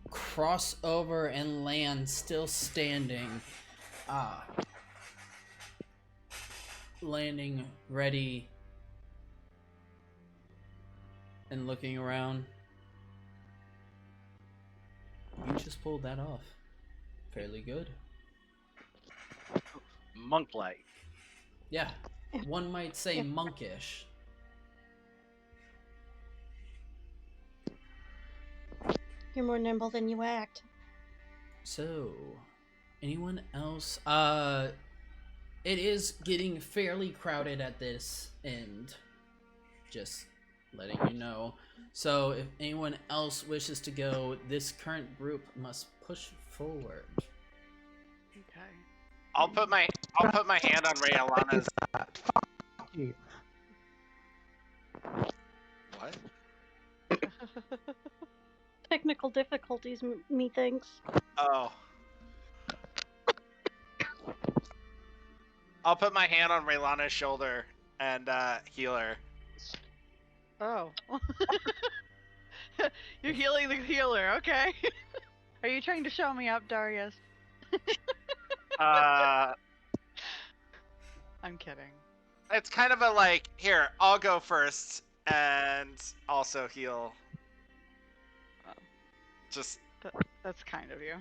cross over and land still standing. Landing ready and looking around. You just pulled that off. Fairly good. Monk-like. Yeah, one might say monkish. You're more nimble than you act. So, anyone else? It is getting fairly crowded at this end. Just letting you know. So, if anyone else wishes to go, this current group must push forward. Okay. I'll put my hand on Ray Alana's. Fuck you. What? Technical difficulties, methinks. Oh. I'll put my hand on Raylana's shoulder and heal her. Oh. You're healing the healer, okay. Are you trying to show me up, Darius? I'm kidding. It's kind of a like, here, I'll go first and also heal. Just That's kind of you.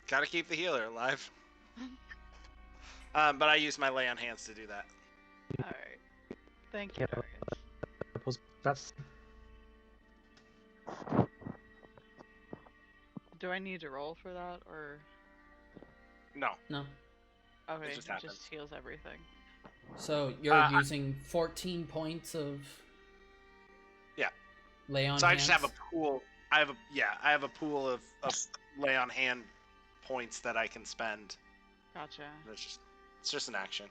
gotta keep the healer alive. But I use my lay on hands to do that. Alright. Thank you, Darius. That's Do I need to roll for that, or... No. No. Okay, just it happens. just heals everything. So, you're using 14 points of... Yeah. Lay on So I hands? just have a pool. I have a pool of lay on hand points that I can spend. Gotcha. It's just an action.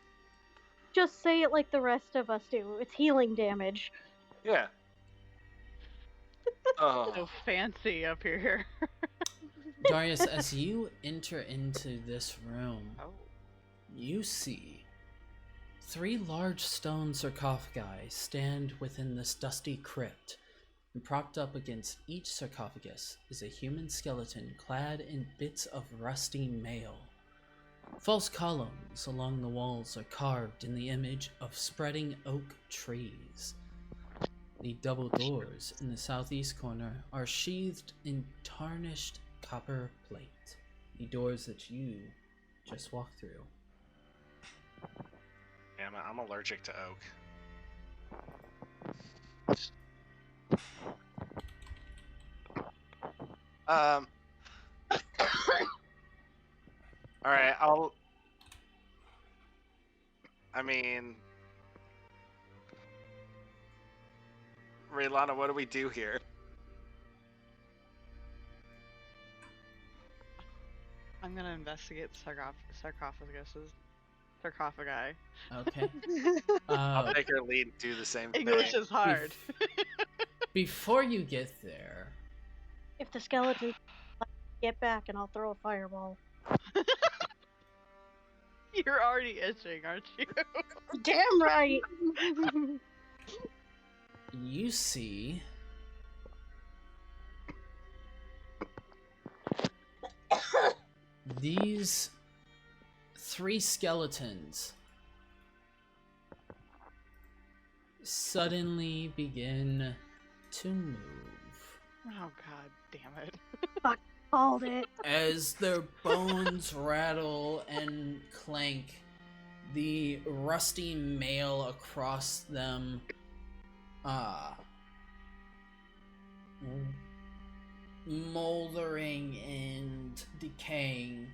Just say it like the rest of us do. It's healing damage. Yeah. So Oh. fancy up here. Darius, as you enter into this room, Oh. you see 3 large stone sarcophagi stand within this dusty crypt, and propped up against each sarcophagus is a human skeleton clad in bits of rusty mail. False columns along the walls are carved in the image of spreading oak trees. The double doors in the southeast corner are sheathed in tarnished copper plate. The doors that you just walked through. Damn it, I'm allergic to oak. Alright, I mean... Raylana, what do we do here? I'm gonna investigate the sarcophaguses. Sarcophagi. Okay. I'll take her lead and do the same thing. English is hard. Before you get there, If the skeleton get back and I'll throw a fireball. You're already itching, aren't you? Damn right. you see these 3 skeletons suddenly begin to move Oh god damn it. Called it. as their bones rattle and clank. the rusty mail across them moldering and decaying.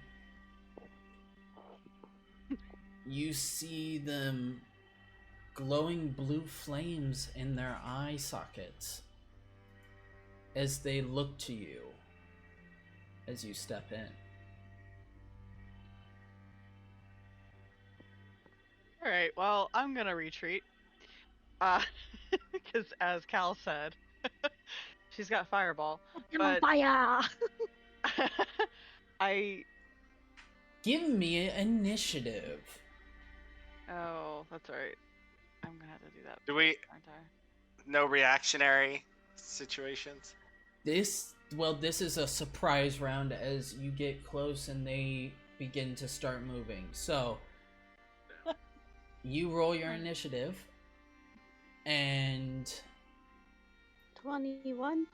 You see them glowing blue flames in their eye sockets as they look to you as you step in. Alright, well, I'm gonna retreat. Because as Cal said, she's got Fireball. I'm on But fire! Give me an initiative. Oh, that's right. I'm gonna have to do that. Do we- Aren't I? No reactionary situations. This is a surprise round as you get close and they begin to start moving. So, you roll your initiative, and 21.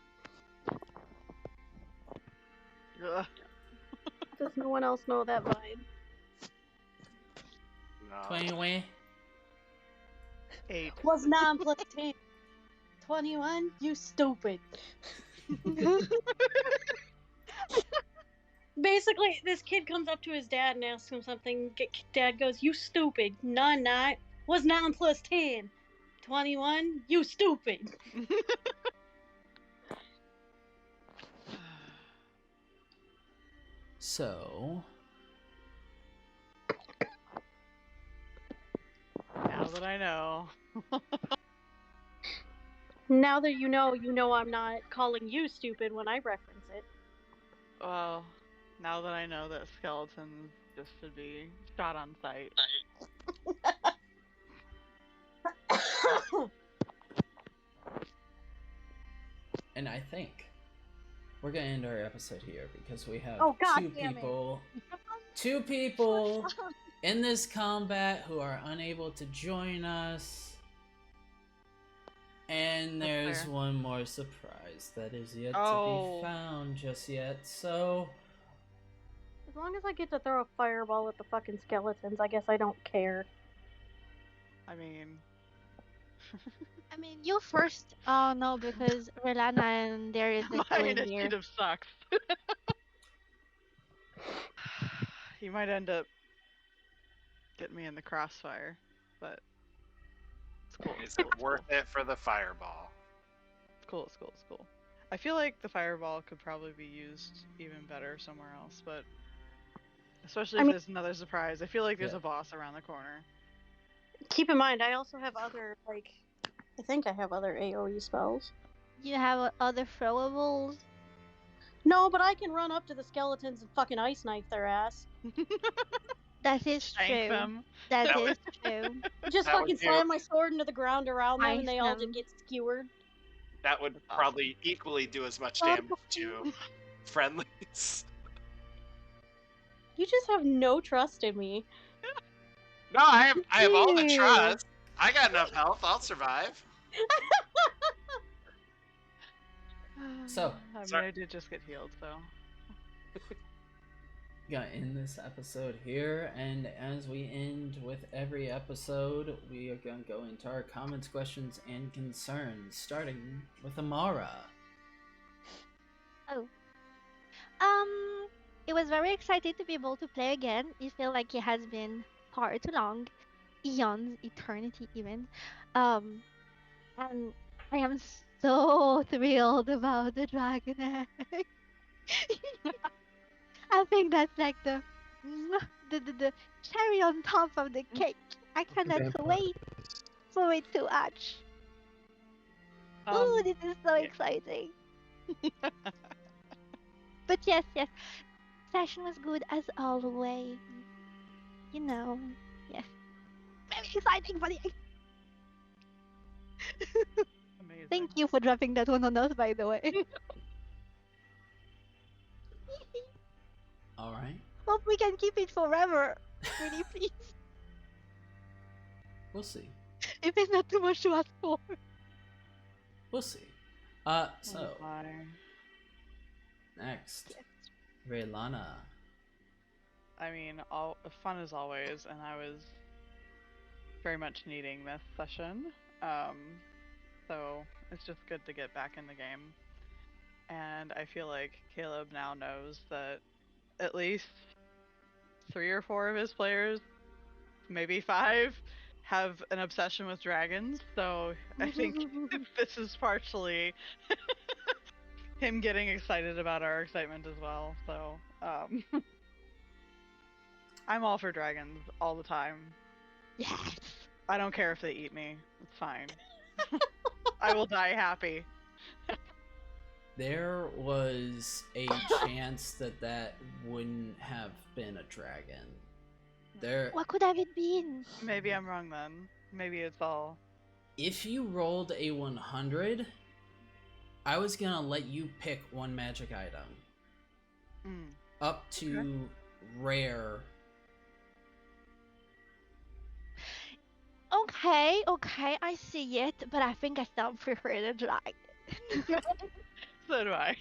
Ugh. Does no one else know that vibe? No. 21. 8. Was 9 plus 10. 21? You stupid. Basically, this kid comes up to his dad and asks him something. Dad goes, "You stupid." No, not. Was 9 plus 10. 21? You stupid. So, Now that I know. Now that you know I'm not calling you stupid when I reference it. Well, now that I know that skeletons just should be shot on sight. and I think we're gonna end our episode here because we have Oh, God two damn it. people in this combat who are unable to join us. And That's there's fair. one more surprise that is yet to Oh. be found just yet. So, As long as I get to throw a fireball at the fucking skeletons, I guess I don't care. I mean, I mean, you first. Oh no, because Relana and there is a my clue here. initiative sucks. You might end up getting me in the crossfire, but it's cool. Is it worth it for the fireball? It's cool. It's cool. It's cool. I feel like the fireball could probably be used even better somewhere else, but especially I if mean- there's another surprise. I feel like there's Yeah. a boss around the corner. Keep in mind, I also have other, I think I have other AoE spells. You have other throwables. No, but I can run up to the skeletons and fucking ice knife their ass. That is Shank true. them. That That is true. Just That would fucking do- slam my sword into the ground around them, Ice and they all them. just get skewered. That would That's awesome. probably equally do as much damage to friendlies. You just have no trust in me. No, I have all the Ew. trust. I got enough health. I'll survive. So, I mean, Sorry. I did just get healed, so. gonna end this episode here, and as we end with every episode, we are gonna go into our comments, questions, and concerns, starting with Amara. It was very excited to be able to play again. It felt like it has been far too long, eons, eternity even. And I am so thrilled about the dragon egg. I think that's like the cherry on top of the cake. I cannot Vampire. wait for it to hatch. Ooh, this is so yeah. exciting. But yes, session was good as always. You know, yes. Very exciting for the Amazing. Thank you for dropping that one on us, by the way. Alright, Hope we can keep it forever. Really, please. we'll see. If it's not too much to ask for. We'll see. So, Bye. next, Raylana. I mean, all fun as always, and I was very much needing this session. So it's just good to get back in the game. And I feel like Caleb now knows that at least 3 or 4 of his players, maybe 5, have an obsession with dragons. So I think this is partially him getting excited about our excitement as well. So I'm all for dragons all the time. Yes. I don't care if they eat me. It's fine. I will die happy. There was a chance that that wouldn't have been a dragon. There, What could have it been? Maybe I'm wrong then. Maybe it's all. if you rolled a 100, I was gonna let you pick one magic item. Mm. Up to rare. Okay, I see it, but I think I still prefer the dragon. So do I.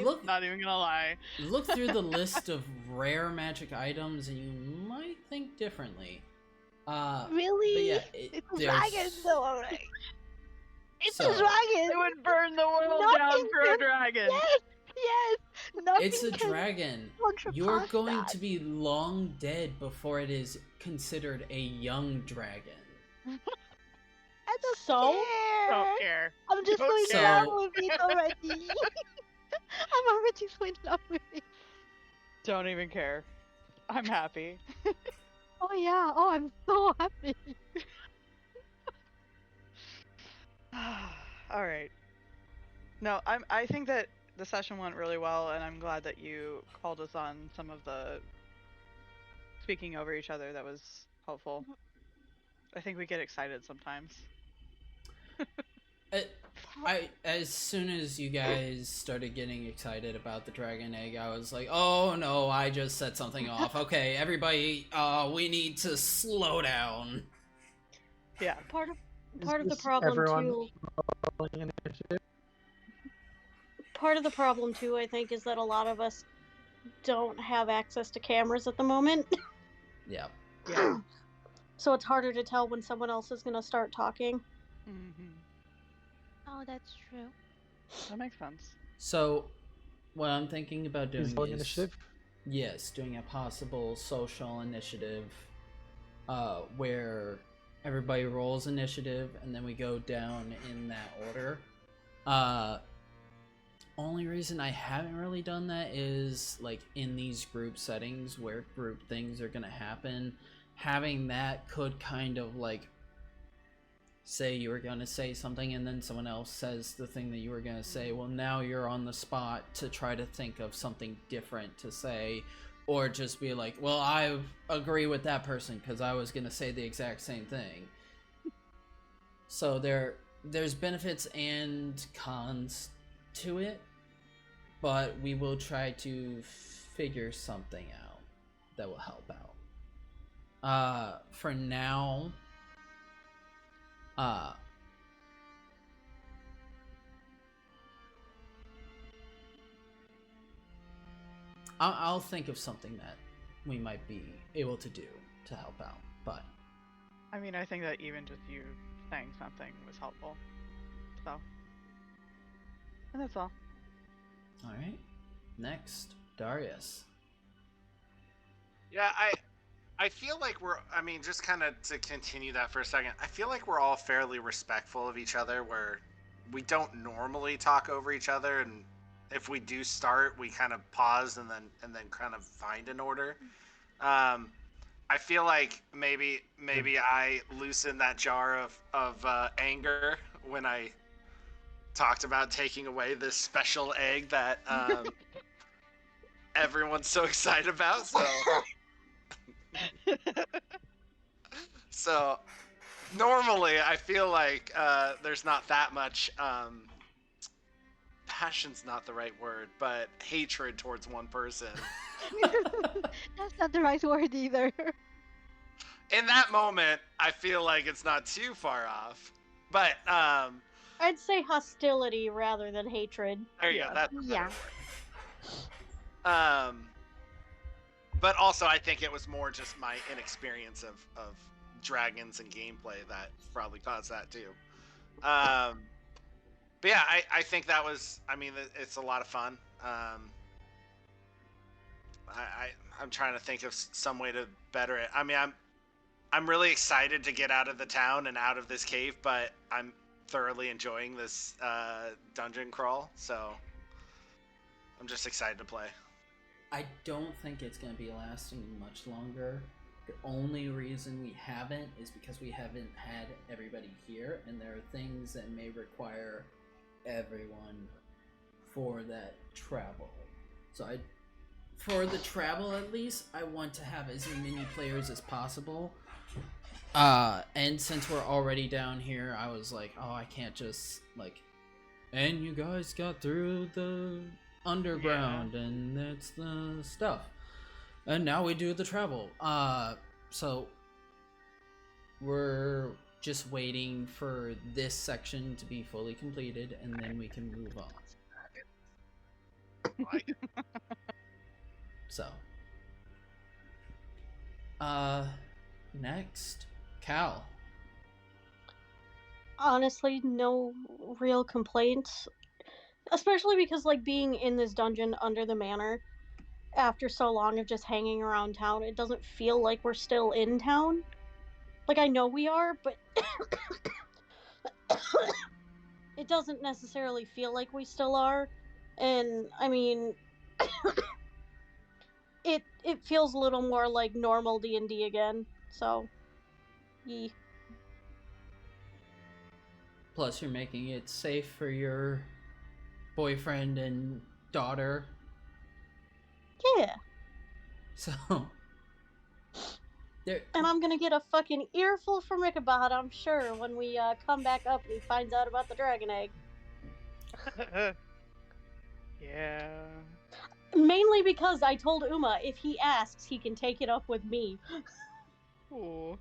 Look, Not even gonna lie. look through the list of rare magic items, and you might think differently. Really? But yeah, It's a there's- dragon, though. Alright. It's So- a dragon. It would burn the world Nothing down for a can- dragon. Yes. Nothing It's a can dragon. contrapass You're going that. to be long dead before it is considered a young dragon. I don't So? care. Don't care. I'm just Don't so in care. love with it already. I'm already so in love with it. Don't even care. I'm happy. Oh yeah. Oh, I'm so happy. All right. No, I think that the session went really well, and I'm glad that you called us on some of the speaking over each other. That was helpful. I think we get excited sometimes. As soon as you guys started getting excited about the dragon egg, I was like, oh no, I just set something off. Okay, everybody, we need to slow down. Yeah. Part of the this problem everyone too. rolling initiative? Part of the problem too, I think, is that a lot of us don't have access to cameras at the moment. Yeah. Yeah. So it's harder to tell when someone else is gonna start talking. Hmm. Oh, that's true. That makes sense. So, what I'm thinking about doing Is rolling is initiative? yes, doing a possible social initiative, where everybody rolls initiative and then we go down in that order. Only reason I haven't really done that is like in these group settings where group things are gonna happen, having that could kind of like say you were gonna say something and then someone else says the thing that you were gonna say. Well, now you're on the spot to try to think of something different to say, or just be like, well, I agree with that person because I was gonna say the exact same thing. So there's benefits and cons to it, but we will try to figure something out that will help out. For now, I'll think of something that we might be able to do to help out, but I mean, I think that even just you saying something was helpful. So. And that's all. all right. Next, Darius. Yeah, I feel like I mean, just kind of to continue that for a second, I feel like we're all fairly respectful of each other, where we don't normally talk over each other, and if we do start, we kind of pause and then kind of find an order. I feel like maybe I loosened that jar of anger when I talked about taking away this special egg that everyone's so excited about. So normally I feel like there's not that much passion's not the right word, but hatred towards one person. That's not the right word either. In that moment, I feel like it's not too far off. But I'd say hostility rather than hatred. there you go. That's a Yeah. better word. But also, I think it was more just my inexperience of dragons and gameplay that probably caused that too. But yeah, I think that was. I mean, it's a lot of fun. I'm trying to think of some way to better it. I mean, I'm really excited to get out of the town and out of this cave, but I'm thoroughly enjoying this dungeon crawl, so I'm just excited to play. I don't think it's going to be lasting much longer. The only reason we haven't is because we haven't had everybody here, and there are things that may require everyone for that travel. So for the travel at least, I want to have as many players as possible. And since we're already down here, I was like, oh, I can't just, like, and you guys got through the underground, and that's the stuff. And now we do the travel. So we're just waiting for this section to be fully completed, and then we can move on. So, next, Cal. Honestly, no real complaints. Especially because, like, being in this dungeon under the manor after so long of just hanging around town, it doesn't feel like we're still in town. Like, I know we are, but it doesn't necessarily feel like we still are. And, I mean, it feels a little more like normal D&D again. So, yeah. Plus, you're making it safe for your boyfriend and daughter. Yeah. So, and I'm gonna get a fucking earful from Ichabod, I'm sure, when we come back up and he finds out about the dragon egg. Yeah. Mainly because I told Uma if he asks, he can take it up with me. Ooh.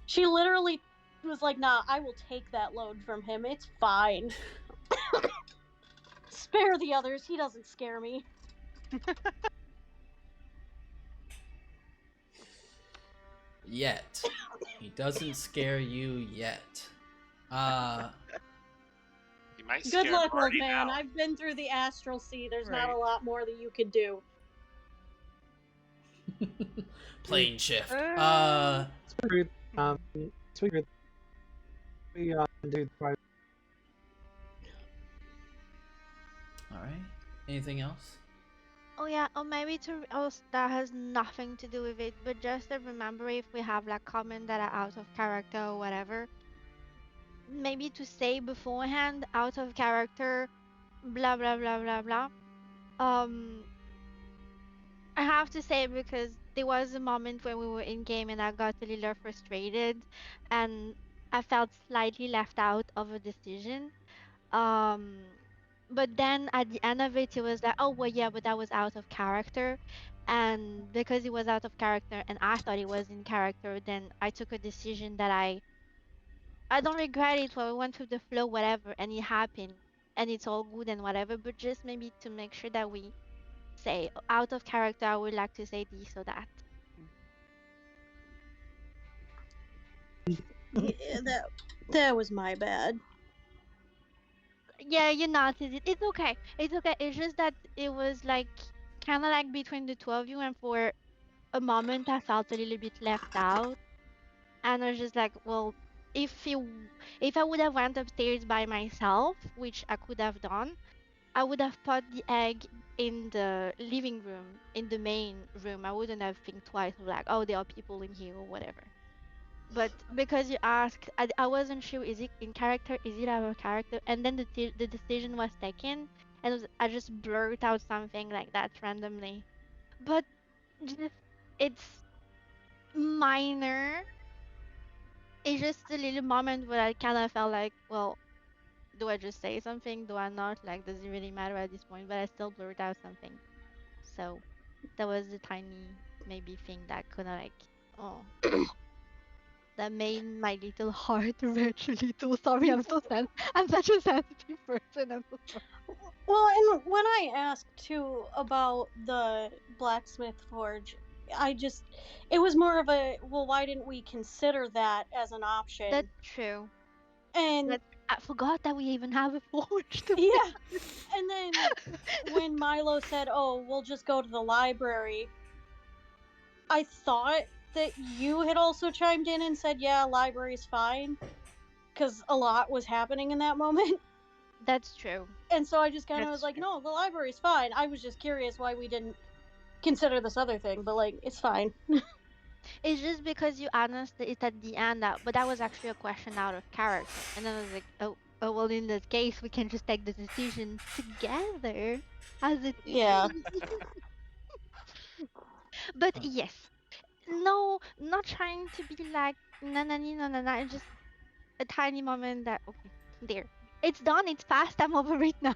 She literally was like, nah, I will take that load from him. It's fine. Spare the others. He doesn't scare me. Yet. He doesn't scare you yet. He might Good scare luck, old Marty man. now. I've been through the astral sea. There's not Right. a lot more that you could do. Plane shift. It's pretty good. It's pretty good. We do quite. Alright. Anything else? Oh yeah, or maybe that has nothing to do with it, but just to remember if we have like comments that are out of character or whatever, maybe to say beforehand, out of character, blah blah blah blah blah. I have to say because there was a moment when we were in game and I got a little frustrated, and I felt slightly left out of a decision. But then at the end of it, it was like, oh, well, yeah, but that was out of character. And because it was out of character and I thought it was in character, then I took a decision that I don't regret it. Well, we went with the flow, whatever, and it happened. And it's all good and whatever, but just maybe to make sure that we say, out of character, I would like to say this or that. Yeah, that was my bad. Yeah, you noticed it. It's okay. It's okay. It's just that it was like kind of like between the two of you, and for a moment I felt a little bit left out, and I was just like, well, if I would have went upstairs by myself, which I could have done, I would have put the egg in the living room, in the main room. I wouldn't have think twice of like, oh, there are people in here or whatever. But because you asked, I wasn't sure, is it in character, is it out of character, and then the decision was taken, and I just blurted out something like that randomly. But just, it's minor. It's just a little moment where I kind of felt like, well, do I just say something? Do I not? Like, does it really matter at this point? But I still blurted out something. So that was the tiny maybe thing that kind of like, oh. That made my little heart retch a little. Sorry, I'm so sad. I'm such a sensitive person. I'm so sorry. Well, and when I asked too about the blacksmith forge, it was more of a, well, why didn't we consider that as an option? That's true. And But I forgot that we even have a forge to yeah. And then when Milo said, "Oh, we'll just go to the library," I thought that you had also chimed in and said, "Yeah, library's fine," because a lot was happening in that moment. That's true. And so I just kind of That's was like, true. "No, the library's fine." I was just curious why we didn't consider this other thing, but like, it's fine. It's just because you announced it at the end, but that was actually a question out of character. And then I was like, oh, well, in this case, we can just take the decision together as a team. Yeah. But yes, no, not trying to be like, na na na na na, it's just a tiny moment that, okay, there. It's done, it's past, I'm over it now.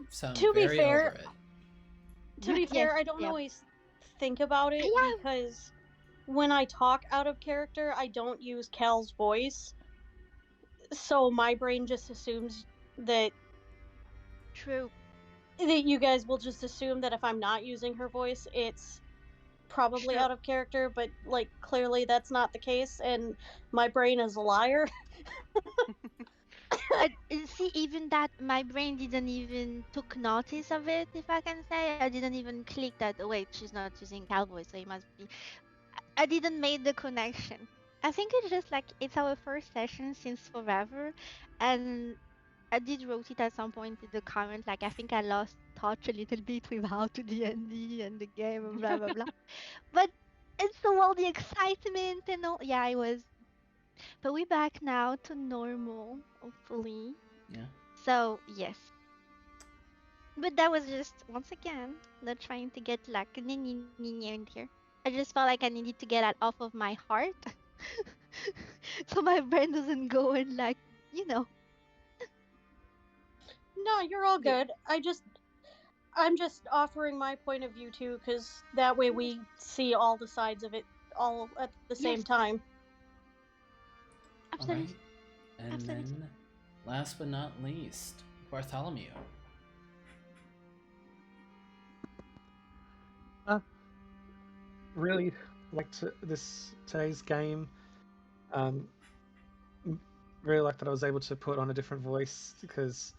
Sound To be very fair- over it. To be Yes, fair, I don't yeah. always think about it Yeah. because when I talk out of character, I don't use Cal's voice. So my brain just assumes that True. you guys will just assume that if I'm not using her voice, it's probably Sure. out of character, but like clearly that's not the case, and my brain is a liar. See, even that, my brain didn't even took notice of it, if I can say. I didn't even click that, oh, wait, she's not using cowboy, so it must be. I didn't make the connection. I think it's just like, it's our first session since forever, and I did wrote it at some point in the comment, like, I think I lost touch a little bit with how to D&D and the game and blah, blah, blah. But it's so all the excitement and all, yeah, I was. But we're back now to normal, hopefully. Yeah. So, yes. But that was just, once again, not trying to get like in here. I just felt like I needed to get that off of my heart. So my brain doesn't go and like, you know. No, you're all Yeah. good. I'm just offering my point of view too, because that way we see all the sides of it all at the same Yes. time. All right. Absolutely. And Absolutely. then, last but not least, Bartholomew. Really liked today's game. Really liked that I was able to put on a different voice because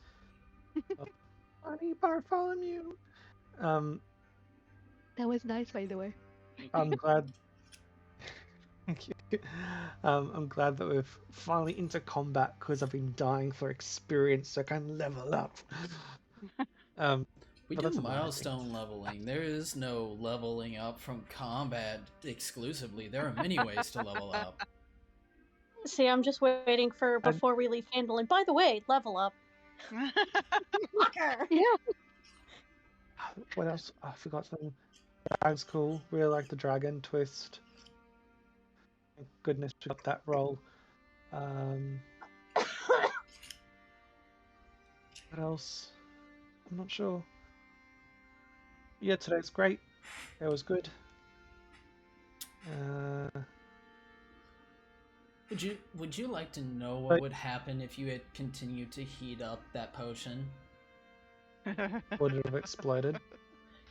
funny Bartholomew. That was nice, by the way. I'm glad. Thank you. I'm glad that we're finally into combat because I've been dying for experience so I can level up. We But do that's a minor thing. milestone leveling. There is no leveling up from combat exclusively. There are many ways to level up. See, I'm just waiting for before we leave Fandolin. By the way, level up. Fucker. Yeah. What else? I forgot something. Drag's cool. Really like the dragon twist. Thank goodness we got that role. What else? I'm not sure. Yeah, today's great. It was good. Would you like to know what But- would happen if you had continued to heat up that potion? Would it have exploded?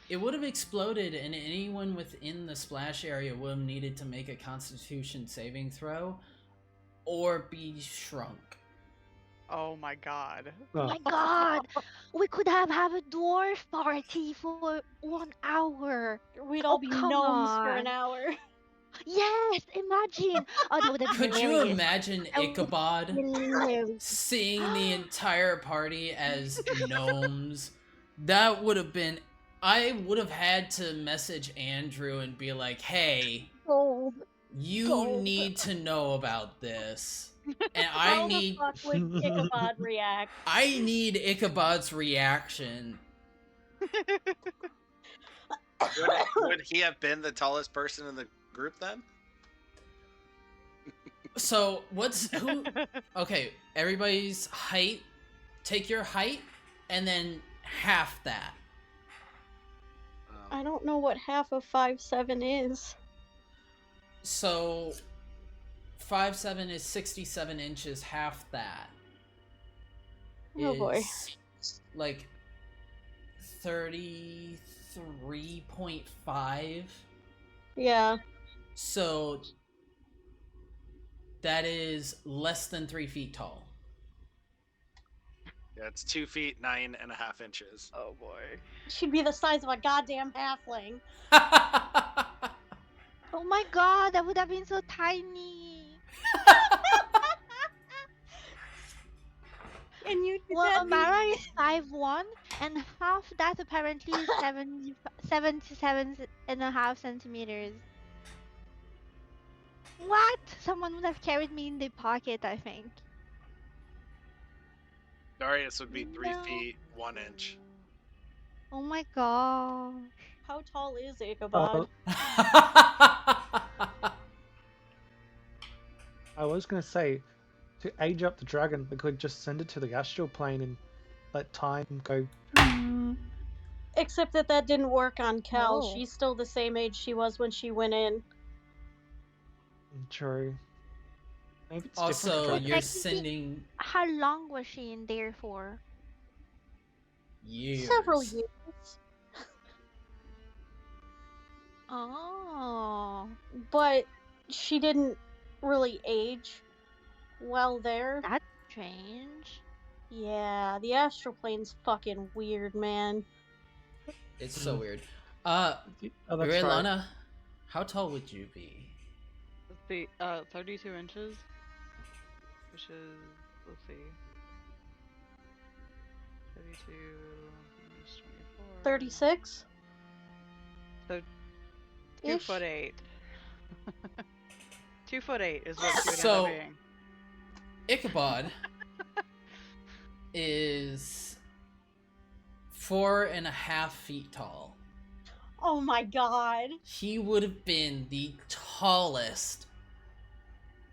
It would have exploded, and anyone within the splash area would have needed to make a Constitution saving throw, or be shrunk. Oh my god. Oh my god! We could have a dwarf party for 1 hour. We'd all be come gnomes for on. an hour. Yes, imagine. Oh, that would have been Could you hilarious. imagine That would Ichabod Hilarious. seeing the entire party as gnomes? That would have been. I would have had to message Andrew and be like, hey, Gold. you Gold. need to know about this. And How the fuck would Ichabod react? I need Ichabod's reaction. Would he have been the tallest person in the group then? So who? Okay, everybody's height. Take your height, and then half that. I don't know what half of 5'7" is. So 5'7" is 67 inches. Half that. Oh boy. is like 33 3.5. Yeah. So that is less than 3 feet tall. Yeah, it's 2 feet 9.5 inches. Oh boy. She'd be the size of a goddamn halfling. Oh my god, that would have been so tiny. And you Well, that'd be- Amara is 5'1", and half that apparently is 77.5 centimeters. What? Someone would have carried me in their pocket, I think. Darius would be 3 No. feet 1 inch. Oh my god. How tall is Ichabod? I was gonna say, to age up the dragon, we could just send it to the astral plane and let time go. Except that didn't work on Cal. Oh. She's still the same age she was when she went in. True. Maybe it's different Also, for dragons. you're Technically- sending How long was she in there for? years. Several years. Oh. But she didn't really age well there. That's strange. Yeah, the astral plane's fucking weird, man. It's so weird. Oh, that's right. Lana, how tall would you be? Let's see, 32 inches, which is, let's see, 32 minus 24. 36? So, Ish. 2'8". 2'8" is what she would So- end up being. Ichabod is 4.5 feet tall. Oh my god. He would have been the tallest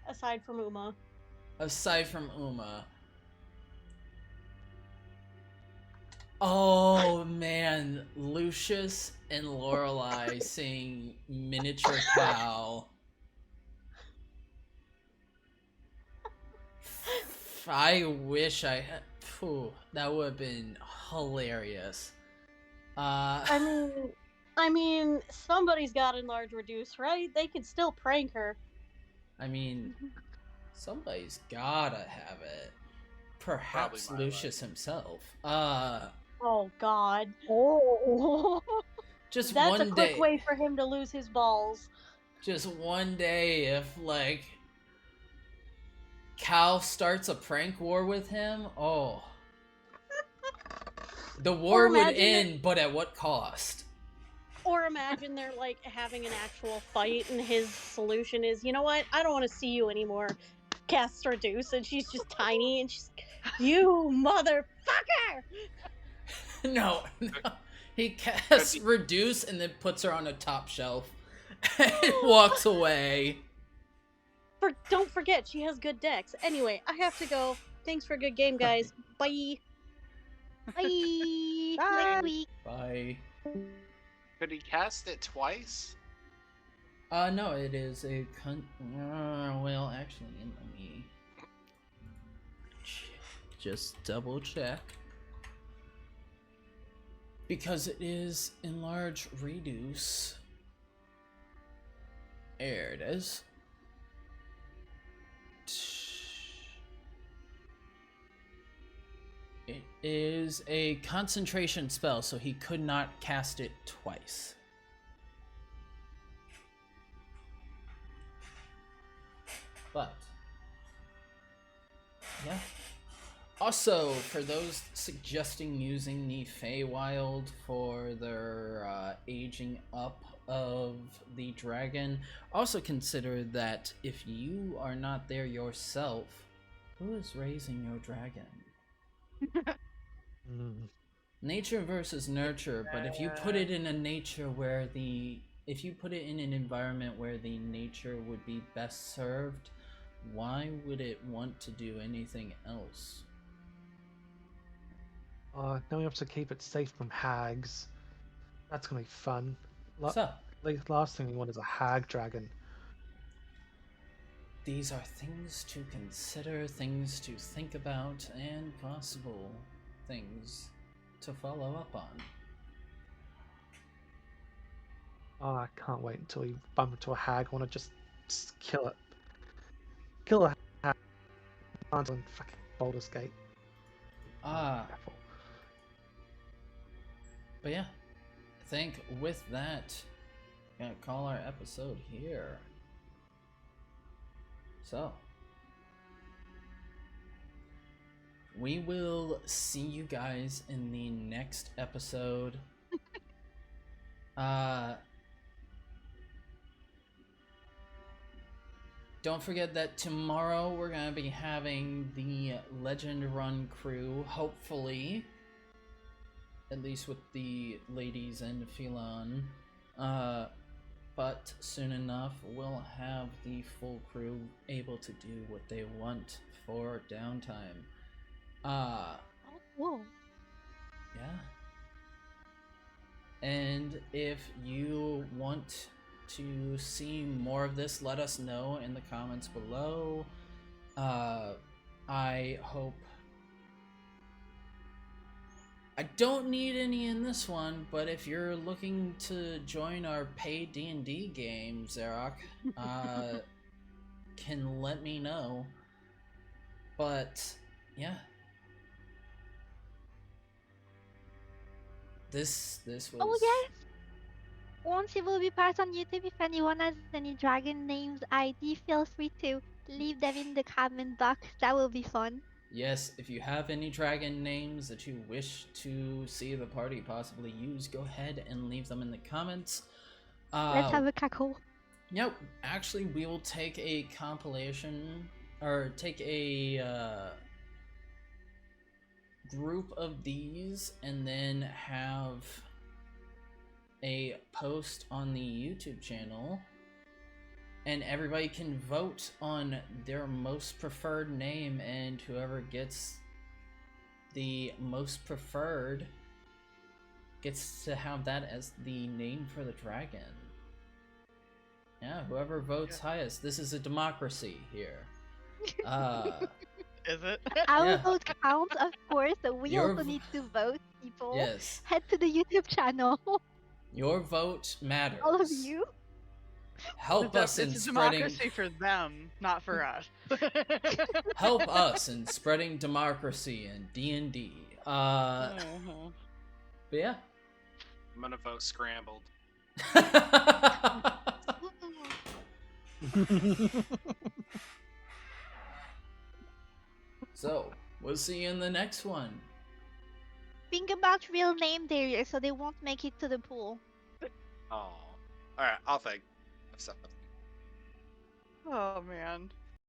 Aside from Uma. aside from Uma. Oh man, Lucius and Lorelei seeing miniature cow. I wish I had. Phew, that would have been hilarious. I mean, somebody's got enlarge reduce, right? They could still prank her. I mean, somebody's gotta have it. Perhaps Probably my Lucius himself. Oh god. Oh. Just That's one a quick day. way for him to lose his balls. Just one day, if like Cal starts a prank war with him, oh, the war would imagine end, but at what cost? Or imagine they're like having an actual fight and his solution is, you know what? I don't want to see you anymore. Casts reduce and she's just tiny and she's you motherfucker! No, no. He casts reduce and then puts her on a top shelf and walks away. Don't forget, she has good decks. Anyway, I have to go. Thanks for a good game, guys. Bye. Bye. Bye. Bye. Could he cast it twice? No, it is a well, actually, let me just double check. Because it is enlarge reduce. There it is. It is a concentration spell, so he could not cast it twice. But yeah. Also, for those suggesting using the Feywild for their aging up of the dragon, also consider that if you are not there yourself, who is raising your dragon? Nature versus nurture, but if you put it in a nature where if you put it in an environment where the nature would be best served, why would it want to do anything else? Now we have to keep it safe from hags. That's gonna be fun. So, The last thing we want is a hag dragon. these are things to consider, things to think about, and possible things to follow up on. Oh, I can't wait until you bump into a hag. I want to just kill it. Kill a hag. Until in fucking Baldur's Gate. Ah, Apple. but yeah, I think with that, gonna call our episode here. So, we will see you guys in the next episode. Don't forget that tomorrow we're gonna be having the Legend Run crew, hopefully. At least with the ladies and Phelan. But soon enough we'll have the full crew able to do what they want for downtime. Whoa. Yeah. And if you want to see more of this, let us know in the comments below. I hope... I don't need any in this one, but if you're looking to join our paid D&D game, Xerox, can let me know. But, yeah. This was... Oh yes! Once it will be part on YouTube, if anyone has any dragon names ID, feel free to leave them in the comment box. That will be fun. Yes, if you have any dragon names that you wish to see the party possibly use, go ahead and leave them in the comments. Let's have a cackle. Yep, actually we will take a compilation, or take a group of these and then have a post on the YouTube channel, and everybody can vote on their most preferred name, and whoever gets the most preferred gets to have that as the name for the dragon. Yeah, whoever votes highest. This is a democracy here. Is it? Our vote counts, of course, so we Your also need to vote, people. Yes. Head to the YouTube channel. Your vote matters. All of you. Help us in it's a spreading. democracy for them, not for us. Help us in spreading democracy in D&D. But yeah. I'm gonna vote scrambled. So, we'll see you in the next one. Think about real name barriers so they won't make it to the pool. Oh. Alright, I'll think of something. Oh man.